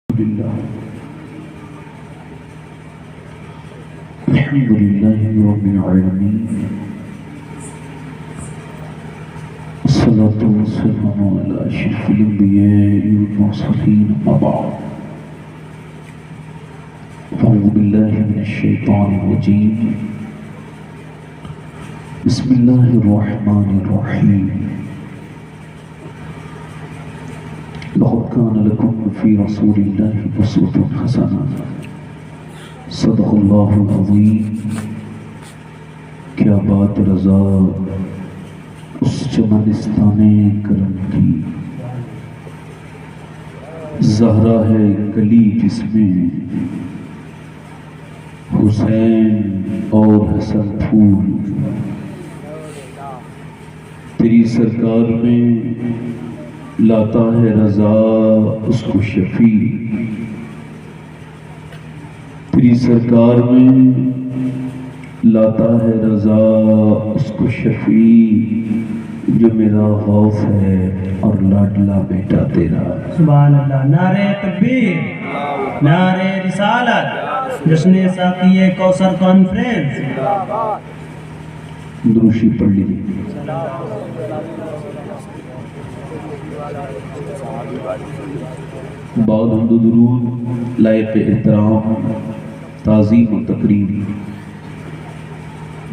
الحمد لله رب العالمين والصلاة والسلام على أشرف الأنبياء والمرسلين أما بعد أعوذ بالله من الشيطان الرجيم بسم الله الرحمن الرحيم لقد كان لكم في رسول الله أسوة حسنة صدق اللہ العظیم۔ کیا بات رضا اس چمنستان کرم کی، زہرا ہے کلی جس میں حسین اور حسن پھول، تیری سرکار میں لاتا ہے رضا اس کو شفیع، تیری سرکار میں لاتا ہے رضا اس کو شفیع، جو میرا خوف ہے اور لاڈلا بیٹا تیرا۔ سبحان اللہ۔ نعرہ تکبیر، نعرہ رسالت، جشن ساقی کوثر کانفرنس۔ دروشی پڑھ لیجیے۔ بعد حمد و درود لائق احترام، تعظیم و تقریم،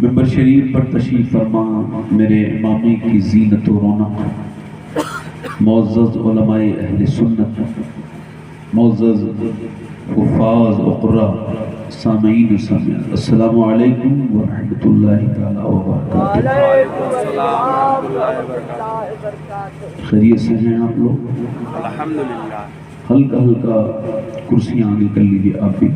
ممبر شریف پر تشریف فرما میرے امامی کی زینت و رونق، معزز علماء اہل سنت، معزز حفاظ و قراء، سامعین و سامعات، السلام علیکم ورحمۃ اللہ تعالی وبرکاتہ۔ خیریت سے ہیں آپ لوگ؟ الحمدللہ۔ ہلکا ہلکا کرسیاں آگے کر لیجیے آپ بھی،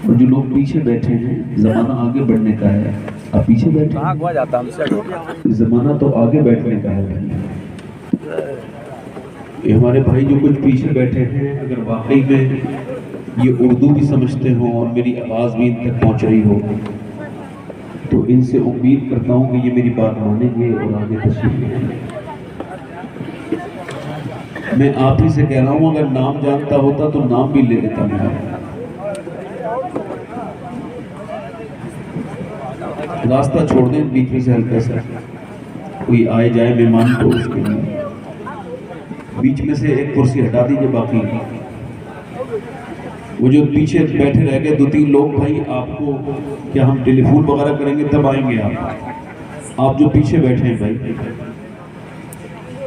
اور جو لوگ پیچھے بیٹھے ہیں زمانہ آگے بڑھنے کا ہے، آپ پیچھے بیٹھے ہیں، زمانہ تو آگے بیٹھنے کا ہے۔ یہ ہمارے بھائی جو کچھ پیچھے بیٹھے ہیں، اگر واقعی میں یہ اردو بھی سمجھتے ہوں اور میری آواز بھی ان تک پہنچ رہی ہو تو ان سے امید کرتا ہوں کہ یہ میری بات مانیں گے اور آگے تشریف لیں گے۔ میں آپ ہی سے کہہ رہا ہوں، اگر نام جانتا ہوتا تو نام بھی لے لیتا میرا۔ راستہ چھوڑ دیں بیچ میں سے ہلکا سا، کوئی آئے جائے مہمان تو اس کے لیے بیچ میں سے ایک کرسی ہٹا دیجئے۔ باقی وہ جو پیچھے بیٹھے رہ گئے دو تین لوگ، بھائی آپ کو کیا ہم ٹیلی فون وغیرہ کریں گے تب آئیں گے آپ جو پیچھے بیٹھے ہیں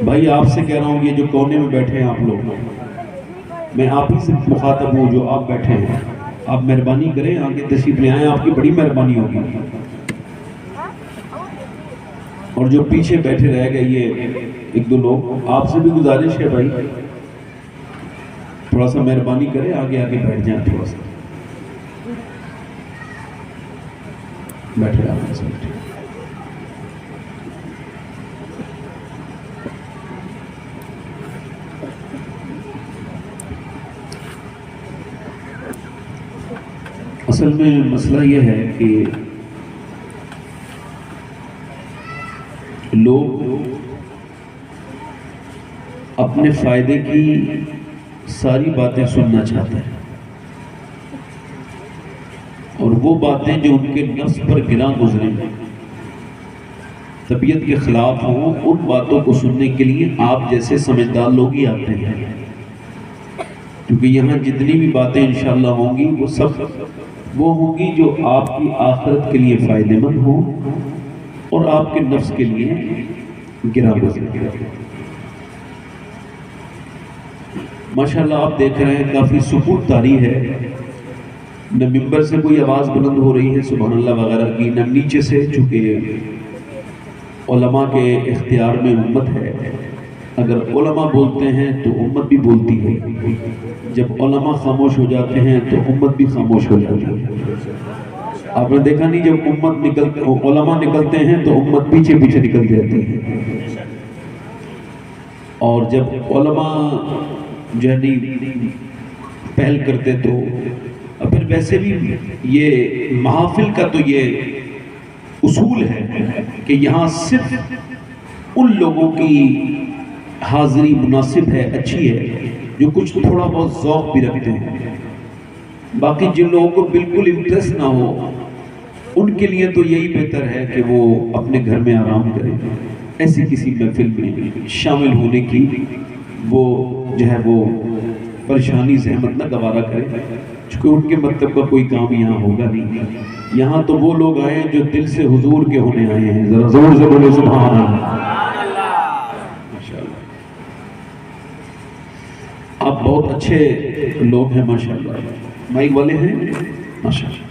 بھائی آپ سے کہہ رہا ہوں، یہ جو کونے میں بیٹھے ہیں آپ لوگ، میں آپ ہی سے مخاطب ہوں جو آپ بیٹھے ہیں، آپ مہربانی کریں آگے تشریف لے آئیں، آپ کی بڑی مہربانی ہوگی۔ اور جو پیچھے بیٹھے رہ گئے یہ ایک دو لوگ، آپ سے بھی گزارش ہے بھائی تھوڑا سا مہربانی کریں، آگے آگے بیٹھ جائیں، تھوڑا سا بیٹھے آپ سے بیٹھے۔ اصل میں مسئلہ یہ ہے کہ لوگ اپنے فائدے کی ساری باتیں سننا چاہتے ہیں، اور وہ باتیں جو ان کے نفس پر گراں گزریں، طبیعت کے خلاف ہوں، ان باتوں کو سننے کے لیے آپ جیسے سمجھدار لوگ ہی آتے ہیں، کیونکہ یہاں جتنی بھی باتیں انشاءاللہ ہوں گی وہ سب وہ ہوں گی جو آپ کی آخرت کے لیے فائدہ مند ہوں اور آپ کے نفس کے لیے گراں گزریں۔ ماشاءاللہ آپ دیکھ رہے ہیں کافی سکوت طاری ہے، نہ ممبر سے کوئی آواز بلند ہو رہی ہے سبحان اللہ وغیرہ کی، نہ نیچے سے، چونکہ علماء کے اختیار میں امت ہے، اگر علماء بولتے ہیں تو امت بھی بولتی ہے، جب علماء خاموش ہو جاتے ہیں تو امت بھی خاموش ہو جاتی ہے۔ آپ نے دیکھا نہیں، جب علماء نکلتے ہیں تو امت پیچھے پیچھے نکل جاتی ہے، اور جب علماء جہنی پہل کرتے تو پھر ویسے بھی یہ محافل کا تو یہ اصول ہے کہ یہاں صرف ان لوگوں کی حاضری مناسب ہے، اچھی ہے جو کچھ تھوڑا بہت ذوق بھی رکھتے ہیں. باقی جن لوگوں کو بالکل انٹرسٹ نہ ہو ان کے لیے تو یہی بہتر ہے کہ وہ اپنے گھر میں آرام کریں. ایسی کسی محفل میں شامل ہونے کی وہ جو ہے وہ پریشانی زحمت نہ گوارا کریں، چونکہ ان کے مطلب کا کوئی کام یہاں ہوگا نہیں. یہاں تو وہ لوگ آئے ہیں جو دل سے حضور کے ہونے آئے ہیں. ذرا زور سے بولے سبحان اللہ. ماشاءاللہ آپ بہت اچھے لوگ ہیں ماشاءاللہ. مائک والے ہیں ماشاءاللہ.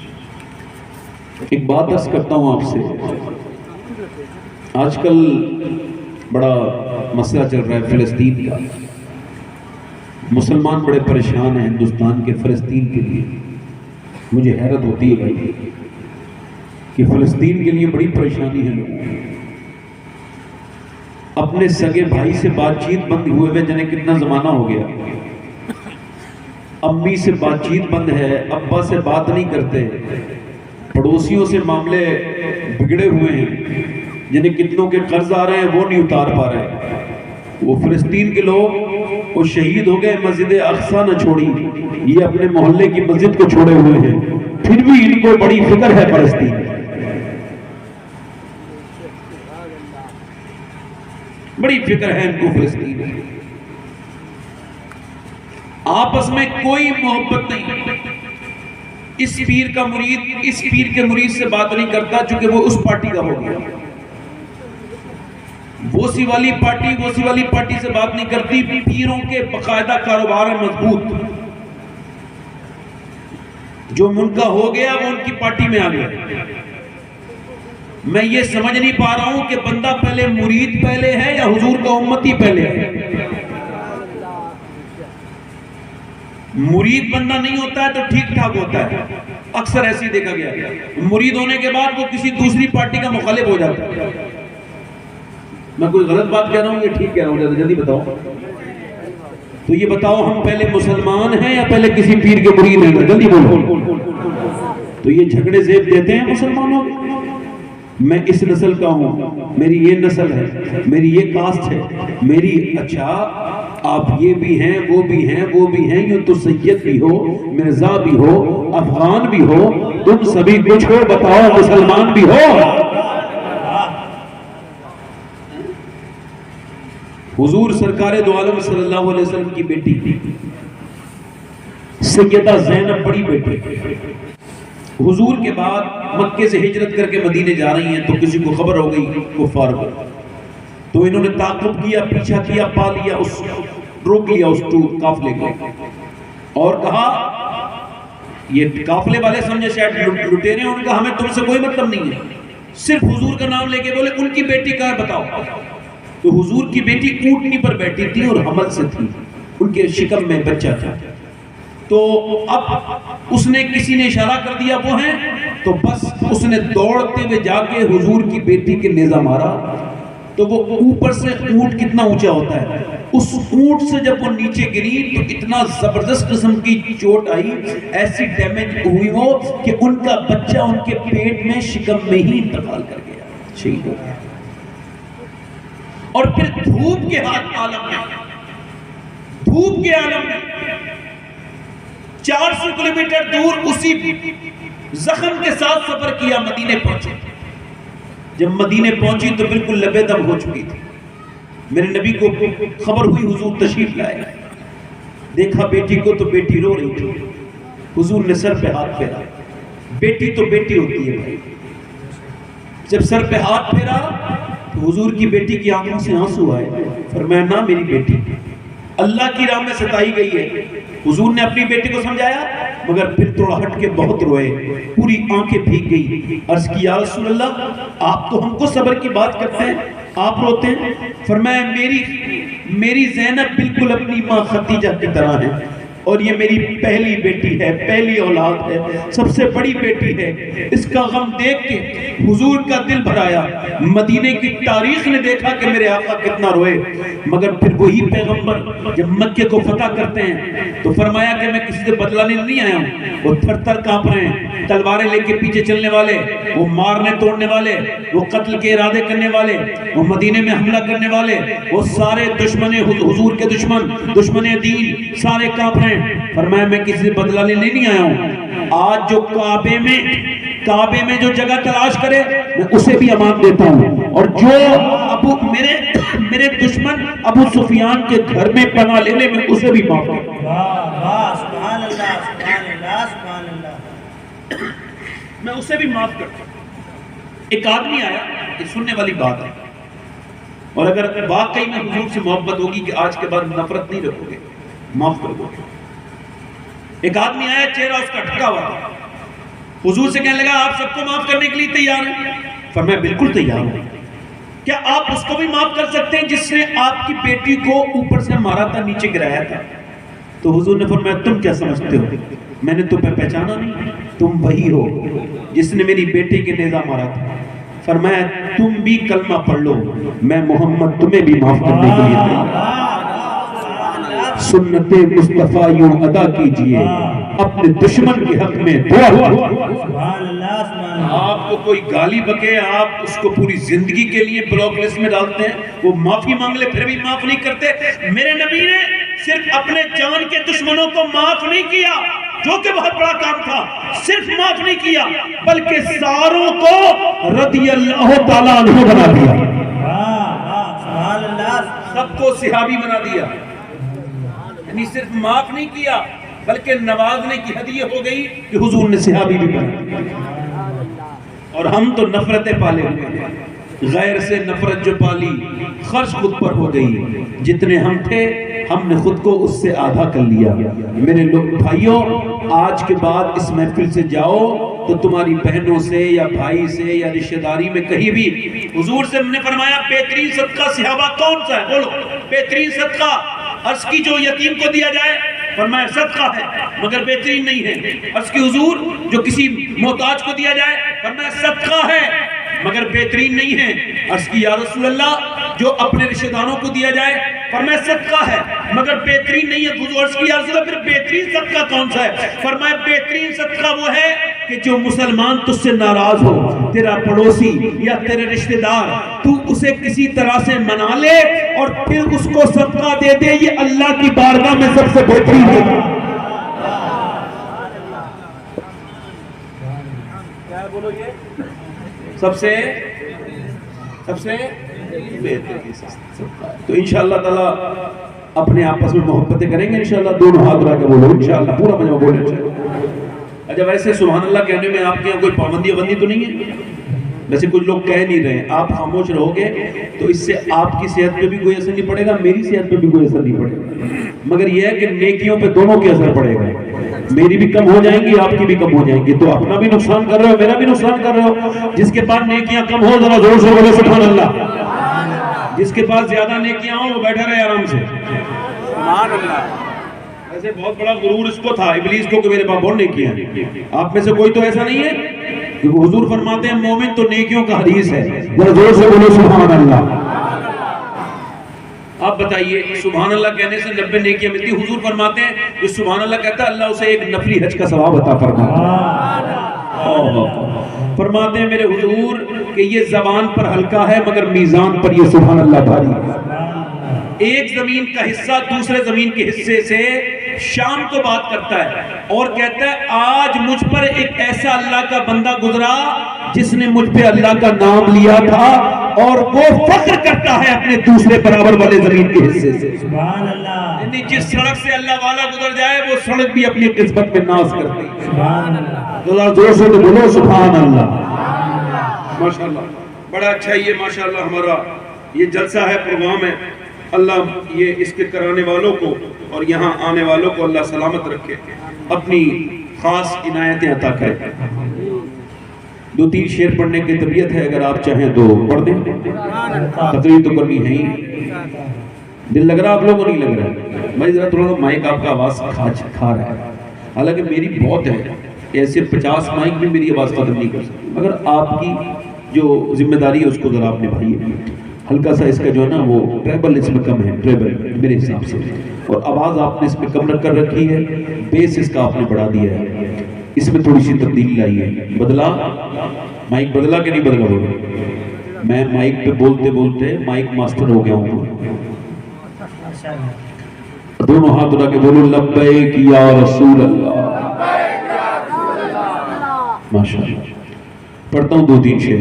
ایک بات عرض کرتا ہوں آپ سے، آج کل بڑا مسئلہ چل رہا ہے فلسطین کا. مسلمان بڑے پریشان ہیں ہندوستان کے فلسطین کے لیے. مجھے حیرت ہوتی ہے بھائی کہ فلسطین کے لیے بڑی پریشانی ہے لوگوں کو. اپنے سگے بھائی سے بات چیت بند ہوئے ہوئے جنہیں کتنا زمانہ ہو گیا. امی سے بات چیت بند ہے، ابا سے بات نہیں کرتے، پڑوسیوں سے معاملے بگڑے ہوئے ہیں، جنہیں کتنوں کے قرض آ رہے ہیں وہ نہیں اتار پا رہے. وہ فلسطین کے لوگ وہ شہید ہو گئے، مسجد اقصی نہ چھوڑی، یہ اپنے محلے کی مسجد کو چھوڑے ہوئے ہیں، پھر بھی ان کو بڑی فکر ہے فلسطین. بڑی فکر ہے ان کو فلسطین. آپس میں کوئی محبت نہیں. اس پیر کا مرید اس پیر کے مرید سے بات نہیں کرتا چونکہ وہ اس پارٹی کا ہو گیا. وہ سی والی پارٹی سے بات نہیں کرتی. پیروں کے باقاعدہ کاروبار ہے مضبوط. جو ان کا ہو گیا وہ ان کی پارٹی میں آ گیا. میں یہ سمجھ نہیں پا رہا ہوں کہ بندہ پہلے مرید پہلے ہے یا حضور کا امتی پہلے ہے. مرید بندہ نہیں ہوتا ہے تو ٹھیک ٹھاک ہوتا ہے، اکثر ایسے ہی دیکھا گیا. مرید ہونے کے بعد وہ کسی دوسری پارٹی کا مخالف ہو جاتا ہے. میں کوئی غلط بات کہہ رہا ہوں یا ٹھیک کہہ رہا ہوں؟ جلدی بتاؤ. تو یہ بتاؤ ہم پہلے مسلمان ہیں یا پہلے کسی پیر کے مرید ہیں؟ جلدی بولو. تو یہ جھگڑے زیب دیتے ہیں مسلمانوں کے. میں اس نسل کا ہوں، میری یہ نسل ہے، میری یہ کاسٹ ہے، میری. اچھا آپ یہ بھی ہیں، وہ بھی ہیں، وہ بھی ہیں. یوں تو سید بھی ہو، مرزا بھی ہو، افغان بھی ہو، تم سبھی کچھ ہو. بتاؤ مسلمان بھی ہو. حضور سرکار دو عالم صلی اللہ علیہ وسلم کی بیٹی سیدہ زینب بڑی بیٹی حضور کے بعد مکے سے ہجرت کر کے مدینے جا رہی ہیں تو کسی کو خبر ہو گئی کفار کو. تو انہوں نے تعاقب کیا، پیچھا کیا، پا لیا، روک لیا اس قافلے کو اور کہا، یہ قافلے والے سمجھے شاید لٹیرے ہیں، ان کا ہمیں تم سے کوئی مطلب نہیں ہے. صرف حضور کا نام لے کے بولے ان کی بیٹی کہاں ہے بتاؤ. تو حضور کی بیٹی اونٹنی پر بیٹھی تھی اور حمل سے تھی، ان کے شکم میں بچہ تھا. تو اب اس نے کسی نے اشارہ کر دیا وہ ہیں، تو بس اس نے دوڑتے ہوئے جا کے حضور کی بیٹی کے نیزہ مارا. تو وہ اوپر سے اونٹ کتنا اونچا ہوتا ہے، اس اونٹ سے جب وہ نیچے گری تو اتنا زبردست قسم کی چوٹ آئی، ایسی ڈیمیج ہوئی وہ کہ ان کا بچہ ان کے پیٹ میں شکم میں ہی انتقال کر گیا، شہید ہو گیا. اور پھر دھوپ کے عالم میں 400 کلومیٹر دور اسی زخم کے ساتھ سفر کیا، مدینے پہنچے. جب مدینے پہنچی تو بالکل لبے دم ہو چکی تھی. میرے نبی کو خبر ہوئی حضور تشریف لائے، دیکھا بیٹی کو تو بیٹی رو رہی تھی. حضور نے سر پہ ہاتھ پھیرا. بیٹی تو بیٹی ہوتی ہے بھائی. جب سر پہ ہاتھ پھیرا تو حضور کی بیٹی کی آنکھوں سے آنسو آئے. فرمایا نہ میری بیٹی اللہ کی راہ میں ستائی گئی ہے. حضور نے اپنی بیٹی کو سمجھایا مگر پھر تھوڑا ہٹ کے بہت روئے، پوری آنکھیں بھیگ گئی. عرض کی یا رسول اللہ آپ تو ہم کو صبر کی بات کرتے ہیں، آپ روتے ہیں. فرمایا میری زینب بالکل اپنی ماں خدیجہ کی طرح ہے. اور یہ میری پہلی بیٹی ہے، پہلی اولاد ہے، سب سے بڑی بیٹی ہے۔ اس کا غم دیکھ کے حضور کا دل بھرایا۔ مدینے کی تاریخ نے دیکھا کہ میرے آقا کتنا روئے، مگر پھر وہی پیغمبر جب مکے کو فتح کرتے ہیں تو فرمایا کہ میں کسی سے بدلہ لینے نہیں آیا ہوں۔ وہ تھر تھر کانپ رہے ہیں، تلواریں لے کے پیچھے چلنے والے، وہ مارنے توڑنے والے، وہ قتل کے ارادے کرنے والے، وہ مدینے میں حملہ کرنے والے، وہ سارے دشمن حضور کے دشمن دین سارے کانپ رہے ہیں۔ فرمایا میں کسی سے بدلہ لینے نہیں آیا ہوں، آج جو کعبے میں جو جگہ تلاش کرے میں اسے بھی امان دیتا ہوں، اور جو میرے دشمن ابو سفیان کے گھر میں پناہ لے لے میں اسے بھی معاف کرتا ہوں۔ سبحان اللہ سبحان اللہ سبحان اللہ، میں اسے بھی معاف کرتا ہوں۔ ایک آدمی آیا، یہ سننے والی بات ہے، اور اگر واقعی میں حضور سے محبت ہوگی کہ آج کے بعد نفرت نہیں رکھو گے، معاف کر دو گے۔ ایک آدمی آیا، چہرہ اس کا ڈھکا ہوا تھا، حضور سے کہنے لگا آپ سب کو معاف کرنے کے لیے تیار ہیں؟ فرمایا بالکل تیار ہوں۔ کیا آپ اس کو بھی معاف کر سکتے ہیں جس نے آپ کی بیٹی کو اوپر سے مارا تھا، نیچے گرایا تھا؟ تو حضور نے فرمایا تم کیا سمجھتے ہو، میں نے تمہیں پہچانا نہیں، تم وہی ہو جس نے میری بیٹی کے نیزہ مارا تھا۔ فرمایا تم بھی کلمہ پڑھ لو، میں محمد تمہیں بھی معاف کرنے کے لیے تیار۔ سنت مصطفیٰ یوں ادا کیجئے، اپنے دشمن کے حق میں دعا سبحان اللہ سبحان اللہ۔ آپ کو کوئی گالی بکے، آپ اس کو پوری زندگی کے لیے بلاک لسٹ میں ڈالتے ہیں، وہ معافی مانگ لے پھر بھی معاف نہیں کرتے۔ میرے نبی نے صرف اپنے جان کے دشمنوں کو معاف نہیں کیا، جو کہ بہت بڑا کام تھا، صرف معاف نہیں کیا بلکہ ساروں کو رضی اللہ تعالیٰ عنہ بنا دیا، سبحان اللہ، سب کو صحابی بنا دیا۔ یعنی صرف معاف نہیں کیا بلکہ نوازنے کی حد یہ ہو گئی کہ حضور نے صحابی بھی بنا دیا۔ اور ہم تو نفرتیں پالے ہوئے ہیں، غیر سے نفرت جو پالی خرچ خود پر ہو گئی، جتنے ہم تھے ہم نے خود کو اس سے آدھا کر لیا۔ میرے لوگ بھائیوں، آج کے بعد اس محفل سے جاؤ تو تمہاری بہنوں سے یا بھائی سے یا رشتہ داری میں کہیں بھی حضور سے ہم نے فرمایا بہترین صدقہ صحابہ کون سا ہے؟ بولو بہترین صدقہ۔ عرض کی جو یتیم کو دیا جائے، فرمایا صدقہ ہے مگر بہترین نہیں ہے۔ عرض کی حضور جو کسی محتاج کو دیا جائے، فرمایا صدقہ ہے مگر بہترین نہیں ہے۔ عرض کی یا رسول اللہ جو اپنے رشتہ داروں کو دیا جائے، فرمایا صدقہ ہے مگر بہترین نہیں ہے۔ حضور عرض کی یا رسول اللہ پھر بہترین صدقہ کون سا ہے؟ فرمایا بہترین صدقہ وہ ہے کہ جو مسلمان تجھ سے ناراض ہو، تیرا پڑوسی یا تیرے رشتہ دار، تو اسے کسی طرح سے منا لے اور پھر اس کو صدقہ دے دے، یہ اللہ کی بارگاہ میں سب سے بہترین ہے۔ کیا بولو یہ سب سے بہترین صدقہ ہے۔ تو انشاءاللہ تعالیٰ اپنے آپس میں محبتیں کریں گے انشاءاللہ، دونوں ہاتھ اٹھا کے بولو انشاءاللہ، پورا مجمع بولے انشاءاللہ۔ اچھا ویسے سبحان اللہ کہنے میں آپ کے یہاں کوئی پابندی تو نہیں ہے؟ ویسے کچھ لوگ کہہ نہیں رہے، آپ خاموش رہو گے تو اس سے آپ کی صحت پہ بھی کوئی اثر نہیں پڑے گا، میری صحت پہ بھی کوئی اثر نہیں پڑے گا، مگر یہ ہے کہ نیکیوں پہ دونوں کے اثر پڑے گا، میری بھی کم ہو جائیں گی، آپ کی بھی کم ہو جائیں گی، تو اپنا بھی نقصان کر رہے ہو، میرا بھی نقصان کر رہے ہو۔ جس کے پاس نیکیاں کم ہو ذرا زور سے بولے سبحان اللہ، جس کے پاس زیادہ نیکیاں ہوں وہ بیٹھا رہے آرام سے۔ سبحان اللہ۔ ایسے بہت بڑا غرور اس کو تھا ابلیس کو کہ میرے پاس بہت نیکیاں ہیں، آپ میں سے کوئی تو ایسا نہیں ہے؟ کیونکہ حضور فرماتے ہیں مومن تو نیکیوں کا حدیث ہے، ذرا زور سے بولو سبحان اللہ۔ آپ بتائیے سبحان اللہ کہنے سے 90 نیکیاں ملتی، حضور فرماتے ہیں جو سبحان اللہ کہتا ہے اللہ اسے ایک نفلی حج کا ثواب عطا فرماتا ہے۔ فرماتے ہیں میرے حضور کہ یہ زبان پر ہلکا ہے مگر میزان پر یہ سبحان اللہ بھاری ہے۔ ایک زمین کا حصہ دوسرے زمین کے حصے سے شام کو بات کرتا ہے اور کہتا ہے آج مجھ پر ایک ایسا اللہ کا بندہ گزرا جس نے مجھ پہ اللہ کا نام لیا تھا، اور وہ فخر کرتا ہے اپنے دوسرے برابر والے زمین کے حصے سے۔ سبحان اللہ، یعنی جس سڑک سے اللہ والا گزر جائے وہ سڑک بھی اپنی قسمت میں ناز کرتی ہے۔ سبحان اللہ، ذرا زور سے تو بولو سبحان اللہ۔ ماشاءاللہ بڑا اچھا یہ ماشاءاللہ ہمارا یہ جلسہ ہے، پروگرام ہے، اللہ یہ اس کے کرانے والوں کو اور یہاں آنے والوں کو اللہ سلامت رکھے، اپنی خاص عنایتیں عطا کرے۔ 2-3 شعر پڑھنے کی طبیعت ہے، اگر آپ چاہیں تو پڑھ دیں، تقریر تو کرنی ہے ہی، دل لگ رہا آپ لوگوں کو نہیں لگ رہا ہے؟ بھائی ذرا تھوڑا سا مائک آپ کا آواز کھا رہا ہے، حالانکہ میری بہت ہے، ایسے 50 مائک میں میری آواز ختم نہیں کر سکتی، مگر آپ کی جو ذمہ داری ہے اس کو ذرا آپ نبھائیے۔ ہلکا سا اس کا جو ہے نا وہ ٹریبل اس میں کم ہے، ٹریبل میرے حساب سے، اور آواز آپ نے اس میں کم رکھ کر رکھی ہے، بیس اس کا آپ نے بڑھا دیا ہے، اس میں تھوڑی سی تبدیلی لائی ہے۔ بدلا مائک بدلا کہ نہیں بدلا؟ بولو، میں مائک پہ بولتے بولتے مائک ماسٹر ہو گیا ہوں۔ دونوں ہاتھ اٹھا کے بولو لبیک یا رسول اللہ، ماشاءاللہ۔ پڑھتا ہوں 2-3 شعر۔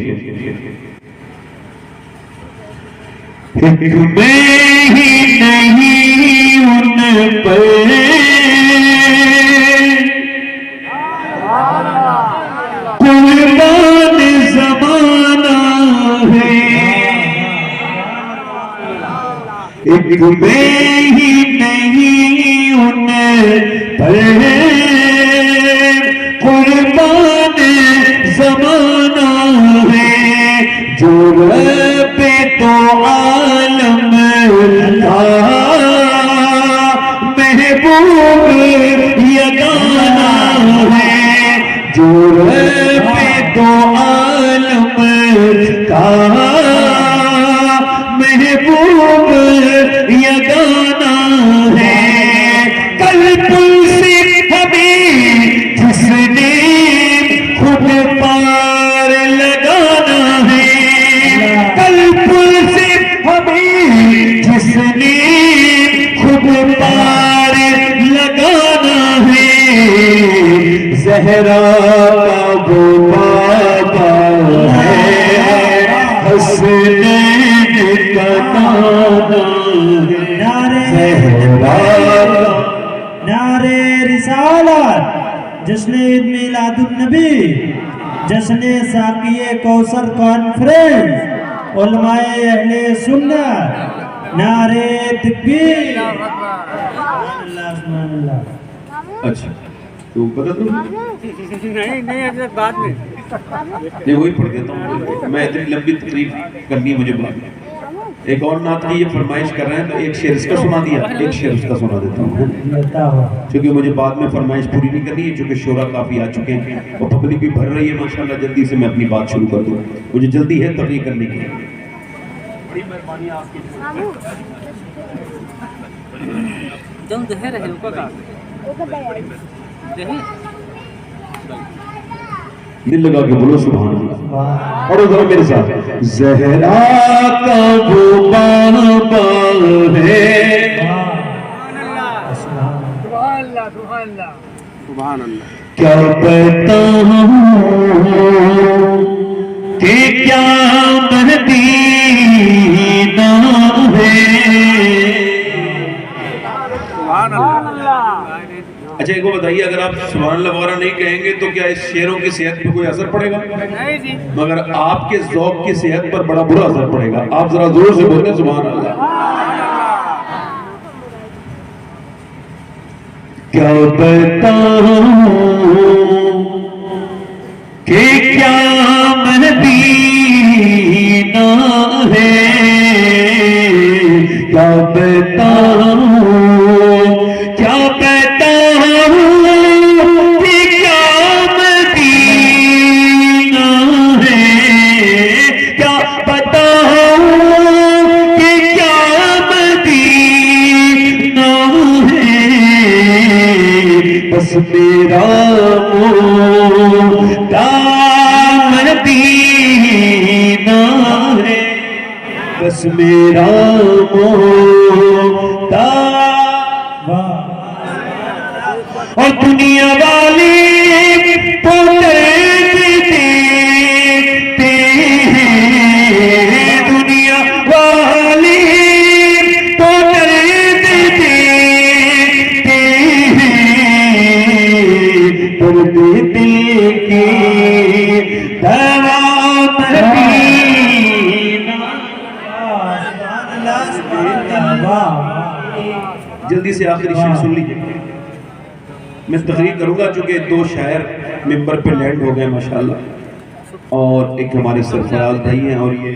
ایک میں ہی نہیں ان پر قربان زمانہ ہے، ایک میں ہی نہیں ان پر قربان زمانہ ہے، جو رب تو عالم کا محبوب یگانہ ہے، جو رب تو عالم کا محبوب یگانہ ہے، کل پل سے ہمیں جس نے خود پار لگانا ہے، کل پل سے ہمیں جس نے خود پار لگانا ہے، زہرا کا وہ بابا ہے، حسنین کا نانا ہے، زہرا نعرے رسالت، جشن عید میلاد النبی، جشن ساقیہ کوثر کانفرنس، علماء اہل سنت، نعرے تکبیر، اللہ سبحان اللہ۔ اچھا تو پتہ تو نہیں بعد میں نہیں وہی پڑھ دیتا ہوں، میں اتنی لمبی تقریر کرنی ہے مجھے بعد میں۔ ایک اور نعت کی یہ فرمائش کر رہے ہیں تو ایک شعر اس کا سنا دیا، ایک شعر اس کا سنا دیتا ہوں، چونکہ مجھے بعد میں فرمائش پوری نہیں کرنی ہے، چونکہ شعراء کافی آ چکے ہیں اور پبلک بھی بھر رہی ہے ماشاءاللہ۔ جلدی سے میں اپنی بات شروع کر دوں، مجھے جلدی ہے تقریر کرنے کی۔ بڑی مہربانی آپ کی۔ جلد ہے رہے اوپر کا دل لگا کے بولو سبحان اللہ، اور ذرا میرے ساتھ، زہرا کا وہ بابا ہے، سبحان اللہ، کیا بتاؤں کہ کیا مدینہ ہے۔ سبحان اللہ۔ اچھا ایک کو بتائیے، اگر آپ سبحان اللہ وغیرہ نہیں کہیں گے تو کیا اس شعروں کی صحت پہ کوئی اثر پڑے گا؟ نہیں جی، مگر آپ کے ذوق کی صحت پر بڑا برا اثر پڑے گا۔ آپ ذرا زور سے بولیں سبحان اللہ۔ کیا بتاؤں کہ کیا مدینہ ہے، کیا بتاؤں کیا بتاؤں کہ کیا مدینہ ہے، کیا بتاؤں کہ کیا مدینہ ہے، بس میرا مدینہ ہے، بس میرا اور دنیا والے تو دیکھتے ہیں، دنیا والے تو دیکھتے ہیں، درد دل کی دوا جلدی سے آخری شعر سن لیجئے، میں تقریر کروں گا چونکہ 2 شاعر ممبر پہ لینڈ ہو گئے ماشاءاللہ، اور ایک ہمارے سرفراز بھائی ہیں اور یہ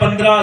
15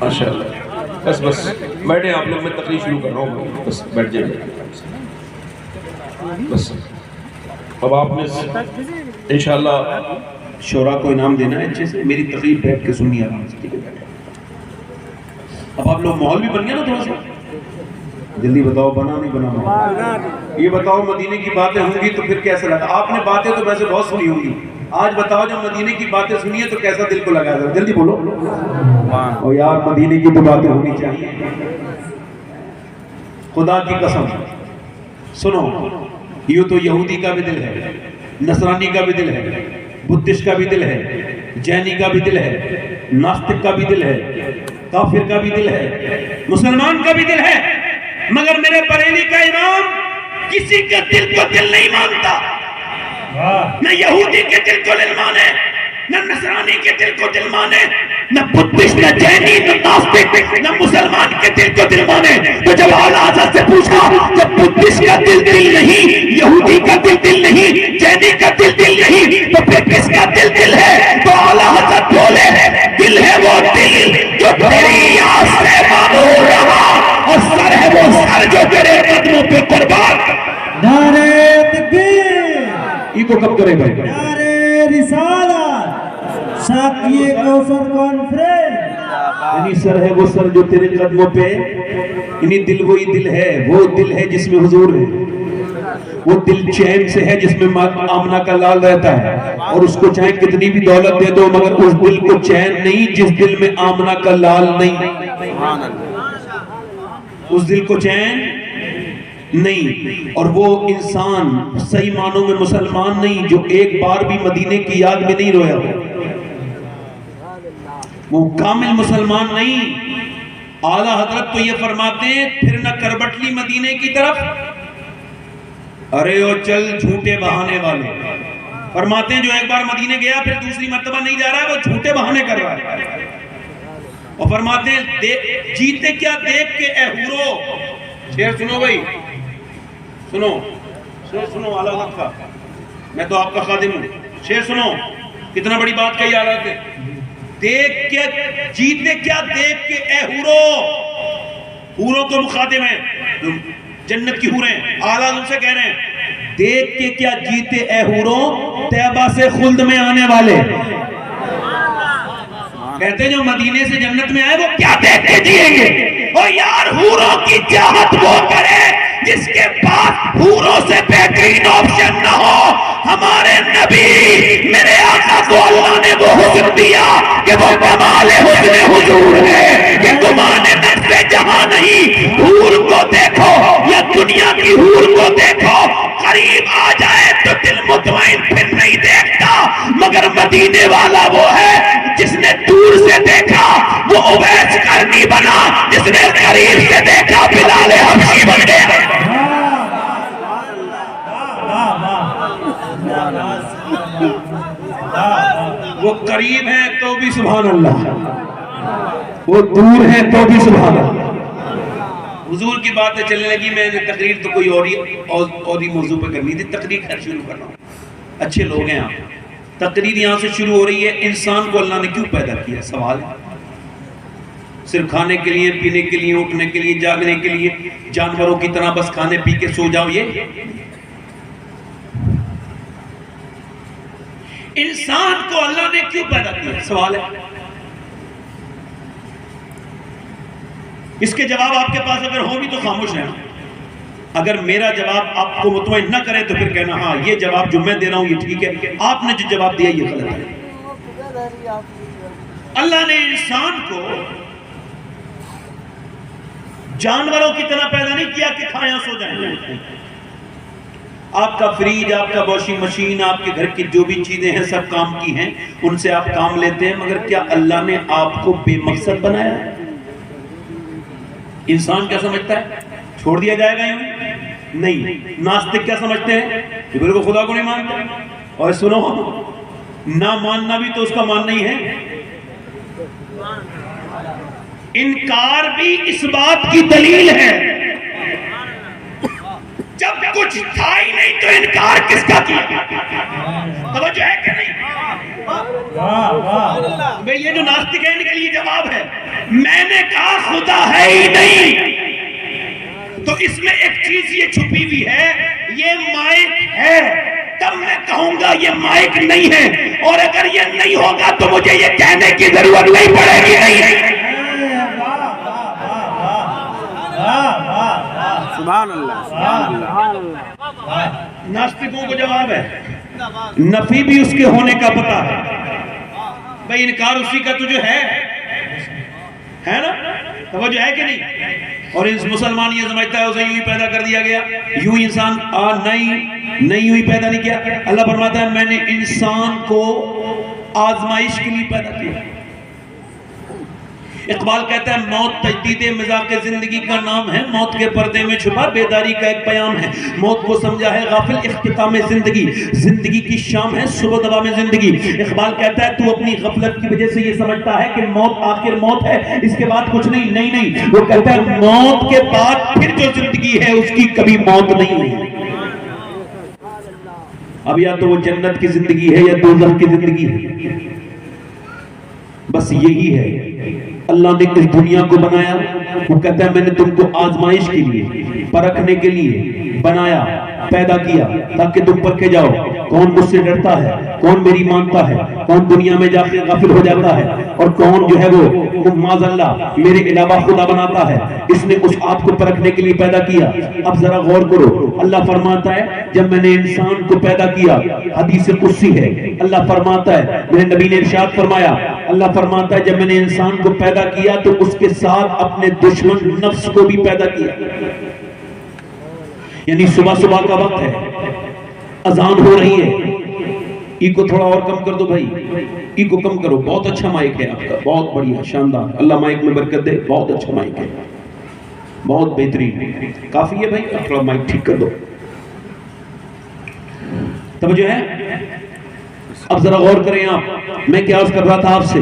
ماشاءاللہ. بس بیٹھے آپ لوگ, میں تقریر شروع کر رہا ہوں, بس بیٹھ جائیں. بس اب آپ نے انشاءاللہ شعراء کو انعام دینا ہے اچھے سے. میری تقریر بیٹھ کے سننی آرام سے, ٹھیک ہے. اب آپ لوگ ماحول بھی بن گیا نا تھوڑا سا, جلدی بتاؤ بنا نہیں بنا ماحول. یہ بتاؤ مدینے کی باتیں ہوں گی تو پھر کیسا لگا؟ آپ نے باتیں تو ویسے بہت سنی ہوں گی, آج بتاؤ جب مدینے کی باتیں سنیے تو کیسا دل کو لگا جائے؟ جلدی بولو. اور یار مدینے کی تو باتیں ہونی چاہیے. خدا کی قسم سنو, یہ تو یہودی کا بھی دل ہے, نصرانی کا بھی دل ہے, بدھسٹ کا بھی دل ہے, جینی کا بھی دل ہے, ناستک کا بھی دل ہے, کافر کا بھی دل ہے, مسلمان کا بھی دل ہے, مگر میرے بریلی کا امام کسی کا دل کو دل نہیں مانتا. نہ یہودی کے دل کو دل مانے, نہ نصرانی کے دل کو دل مانے, نہ بدھسٹ, نہ جینی, نہ ناستک, نہ مسلمان کے دل کو دل مانے. تو جب اعلیٰ حضرت سے پوچھا, جب بدھسٹ کا دل نہیں, یہودی کا دل نہیں, جینی کا دل نہیں, تو پھر کس کا دل ہے؟ تو اعلیٰ حضرت بولے, دل ہے وہ دل جو تیری آس سے معمور رہا, اور سر ہے وہ سر جو تیرے قدموں پہ قربان. نعرہ تکبیر, یہ کو کب کرے بھائی؟ نعرہ رسالت, ساقیہ کوثر کانفرنس. یعنی سر ہے وہ سر جو تیرے قدموں پہ, یعنی دل وہی دل ہے, وہ دل ہے جس میں حضور ہے, وہ دل چین سے ہے جس میں آمنہ کا لال رہتا ہے, اور اس کو چاہے کتنی بھی دولت دے دو مگر اس دل کو چین نہیں جس دل میں آمنہ کا لال نہیں, اس دل کو چین نہیں. اور وہ انسان صحیح معنوں میں مسلمان نہیں جو ایک بار بھی مدینے کی یاد میں نہیں رویا ہو, وہ کامل مسلمان نہیں. اعلیٰ حضرت تو یہ فرماتے ہیں, پھر نہ کربٹلی مدینے کی طرف, ارے او چل جھوٹے بہانے والے. فرماتے ہیں جو ایک بار مدینے گیا پھر دوسری مرتبہ نہیں جا رہا ہے, وہ جھوٹے بہانے کر رہا ہے. اور فرماتے ہیں جیتے کیا دیکھ کے اے حورو. شعر سنو بھائی, سنو سنو اعلیٰ حضرت کا, میں تو آپ کا خادم ہوں. شعر سنو, کتنا بڑی بات کہی اعلیٰ حضرت نے. دیکھ کے جیتے کیا دیکھ کے اے حورو, حوروں کو مخاطب ہیں جو جنت کی حوریں, اعلیٰ ان سے کہہ رہے ہیں دیکھ کے کیا جیتے اے حوروں طیبہ سے خلد میں آنے والے. کہتے ہیں جو مدینے سے جنت میں آئے وہ کیا دیکھ کے جیئیں گے؟ اور یار حوروں کی چاہت وہ کرے جس کے پاس حوروں سے بہترین آپشن نہ ہو. ہمارے نبی میرے آقا کو اللہ نے وہ حسن دیا کہ وہ کمال حسن حضور ہے کہ گمان نفس جہاں نہیں. حور کو دیکھو یا دنیا کی حور کو دیکھو, قریب آ جائے تو دل مطمئن پھر نہیں دیکھتا, مگر مدینے والا وہ ہے جس نے دور سے دیکھا وہ اویس کرنی بنا, جس نے قریب سے دیکھا بلال حبشی بن گیا. وہ قریب ہیں تو بھی سبحان اللہ, وہ دور ہیں تو بھی سبحان اللہ. حضور کی باتیں چلنے لگی, میں نے تقریر تو کوئی اور ہی موضوع پہ کرنی تھی, تقریر خیر شروع کر رہا ہوں. اچھے لوگ ہیں آپ, تقریر یہاں سے شروع ہو رہی ہے. انسان کو اللہ نے کیوں پیدا کیا؟ سوال ہے. صرف کھانے کے لیے, پینے کے لیے, اٹھنے کے لیے, جاگنے کے لیے, جانوروں کی طرح بس کھانے پی کے سو جاؤ؟ یہ انسان کو اللہ نے کیوں پیدا کیا؟ سوال ہے. اس کے جواب آپ کے پاس اگر ہوں بھی تو خاموش ہیں. اگر میرا جواب آپ کو مطمئن نہ کرے تو پھر کہنا ہاں یہ جواب جو میں دے رہا ہوں یہ ٹھیک ہے, آپ نے جو جواب دیا یہ غلط ہے. اللہ نے انسان کو جانوروں کی طرح پیدا نہیں کیا کہ کھائیں سو جائیں. آپ کا فریج, آپ کا واشنگ مشین, آپ کے گھر کی جو بھی چیزیں ہیں سب کام کی ہیں, ان سے آپ کام لیتے ہیں, مگر کیا اللہ نے آپ کو بے مقصد بنایا ہے؟ انسان کیا سمجھتا ہے چھوڑ دیا جائے گا یوں؟ نہیں. ناستک کیا سمجھتے ہیں کہ پھر وہ خدا کو نہیں مانتے. اور سنو, نہ ماننا بھی تو اس کا ماننا ہی ہے, انکار بھی اس بات کی دلیل ہے. جب کچھ تھا ہی نہیں تو انکار کس کا کیا؟ توجہ ہے کہ نہیں؟ یہ جو ناستک ہے ان کے لیے جواب ہے. میں نے کہا خدا ہے ہی نہیں، تو اس میں ایک چیز یہ چھپی ہوئی ہے، یہ مائک ہے، تب میں کہوں گا یہ مائک نہیں ہے، اور اگر یہ نہیں ہوگا تو مجھے یہ کہنے کی ضرورت نہیں پڑے گی نہیں۔ سبحان اللہ سبحان اللہ۔ ناستکوں کو جواب ہے، نفی بھی اس کے ہونے کا پتہ ہے، بھئی انکار اسی کا تو جو ہے نا، توجہ ہے کہ نہیں؟ اور اس مسلمان یہ سمجھتا ہے اسے یوں ہی پیدا کر دیا گیا، یوں ہی انسان نہیں یوں ہی پیدا نہیں کیا۔ اللہ فرماتا ہے میں نے انسان کو آزمائش کے لیے پیدا کیا۔ اقبال کہتا ہے موت تجدید مذاق زندگی کا نام ہے، موت کے پردے میں چھپا بیداری کا ایک پیام ہے، موت کو سمجھا ہے غافل اختتام زندگی، زندگی کی شام ہے صبح دبا میں زندگی۔ اقبال کہتا ہے تو اپنی غفلت کی وجہ سے یہ سمجھتا ہے کہ موت آخر موت ہے، اس کے بعد کچھ نہیں، وہ کہتا ہے موت کے بعد پھر جو زندگی ہے اس کی کبھی موت نہیں۔ اب یا تو وہ جنت کی زندگی ہے یا دوزخ کی زندگی ہے، بس یہی ہے۔ اللہ نے اس دنیا کو بنایا، وہ کہتا ہے میں نے تم کو آزمائش کے لیے، پرکھنے کے لیے بنایا، پیدا کیا تاکہ تم پرکھے جاؤ کون مجھ سے ڈرتا ہے، کون میری مانتا ہے، کون دنیا میں جا کے غافل ہو جاتا ہے، اور کون جو ہے وہ معاذ اللہ میرے علاوہ خدا بناتا ہے۔ اس نے اس آپ کو پرکھنے کے لیے پیدا کیا۔ اب ذرا غور کرو، اللہ فرماتا ہے جب میں نے انسان کو پیدا کیا، حدیث قدسی ہے، اللہ فرماتا ہے، میرے نبی نے ارشاد فرمایا، اللہ فرماتا ہے جب میں نے انسان کو پیدا کیا تو اس کے ساتھ اپنے دشمن نفس کو بھی پیدا کیا۔ یعنی صبح کا وقت ہے، اذان ہو رہی ہے، ای کو تھوڑا اور کم کر دو بھائی، ای کو کم کرو، بہت اچھا مائک ہے آپ کا، بہت بڑھیا شاندار، اللہ مائک میں برکت دے، بہت اچھا مائک ہے، بہت بہترین، کافی ہے بھائی، اب تھوڑا مائک ٹھیک کر دو۔ توجہ ہے؟ اب ذرا غور کریں آپ، میں کیا عرض کر رہا تھا آپ سے،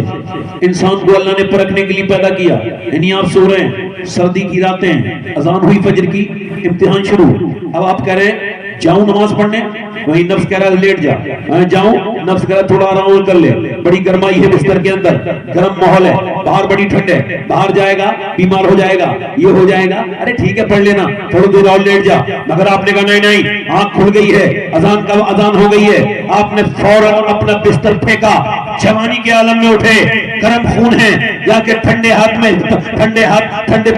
انسان کو اللہ نے پرکھنے کے لیے پیدا کیا، یعنی آپ سو رہے ہیں، سردی کی راتیں ہیں، اذان ہوئی فجر کی، امتحان شروع، اب آپ کہہ رہے ہیں جاؤں نماز پڑھنے، وہی نفس کہہ رہا ہے لیٹ جا، میں جاؤں، نفس کہہ رہا ہے تھوڑا آرام کر لے، بڑی گرمائی ہے بستر کے اندر، گرم ماحول ہے، باہر بڑی ٹھنڈ ہے، باہر جائے گا بیمار ہو جائے گا، یہ ہو جائے گا، ارے ٹھیک ہے پڑھ لینا، تھوڑی دیر اور لیٹ جا، مگر آپ نے کہا نہیں، آنکھ کھل گئی ہے، اذان ہو گئی ہے، آپ نے فوراً اپنا بستر پھینکا، جوانی کے عالم میں اٹھے، گرم خون ہے، جا کے ٹھنڈے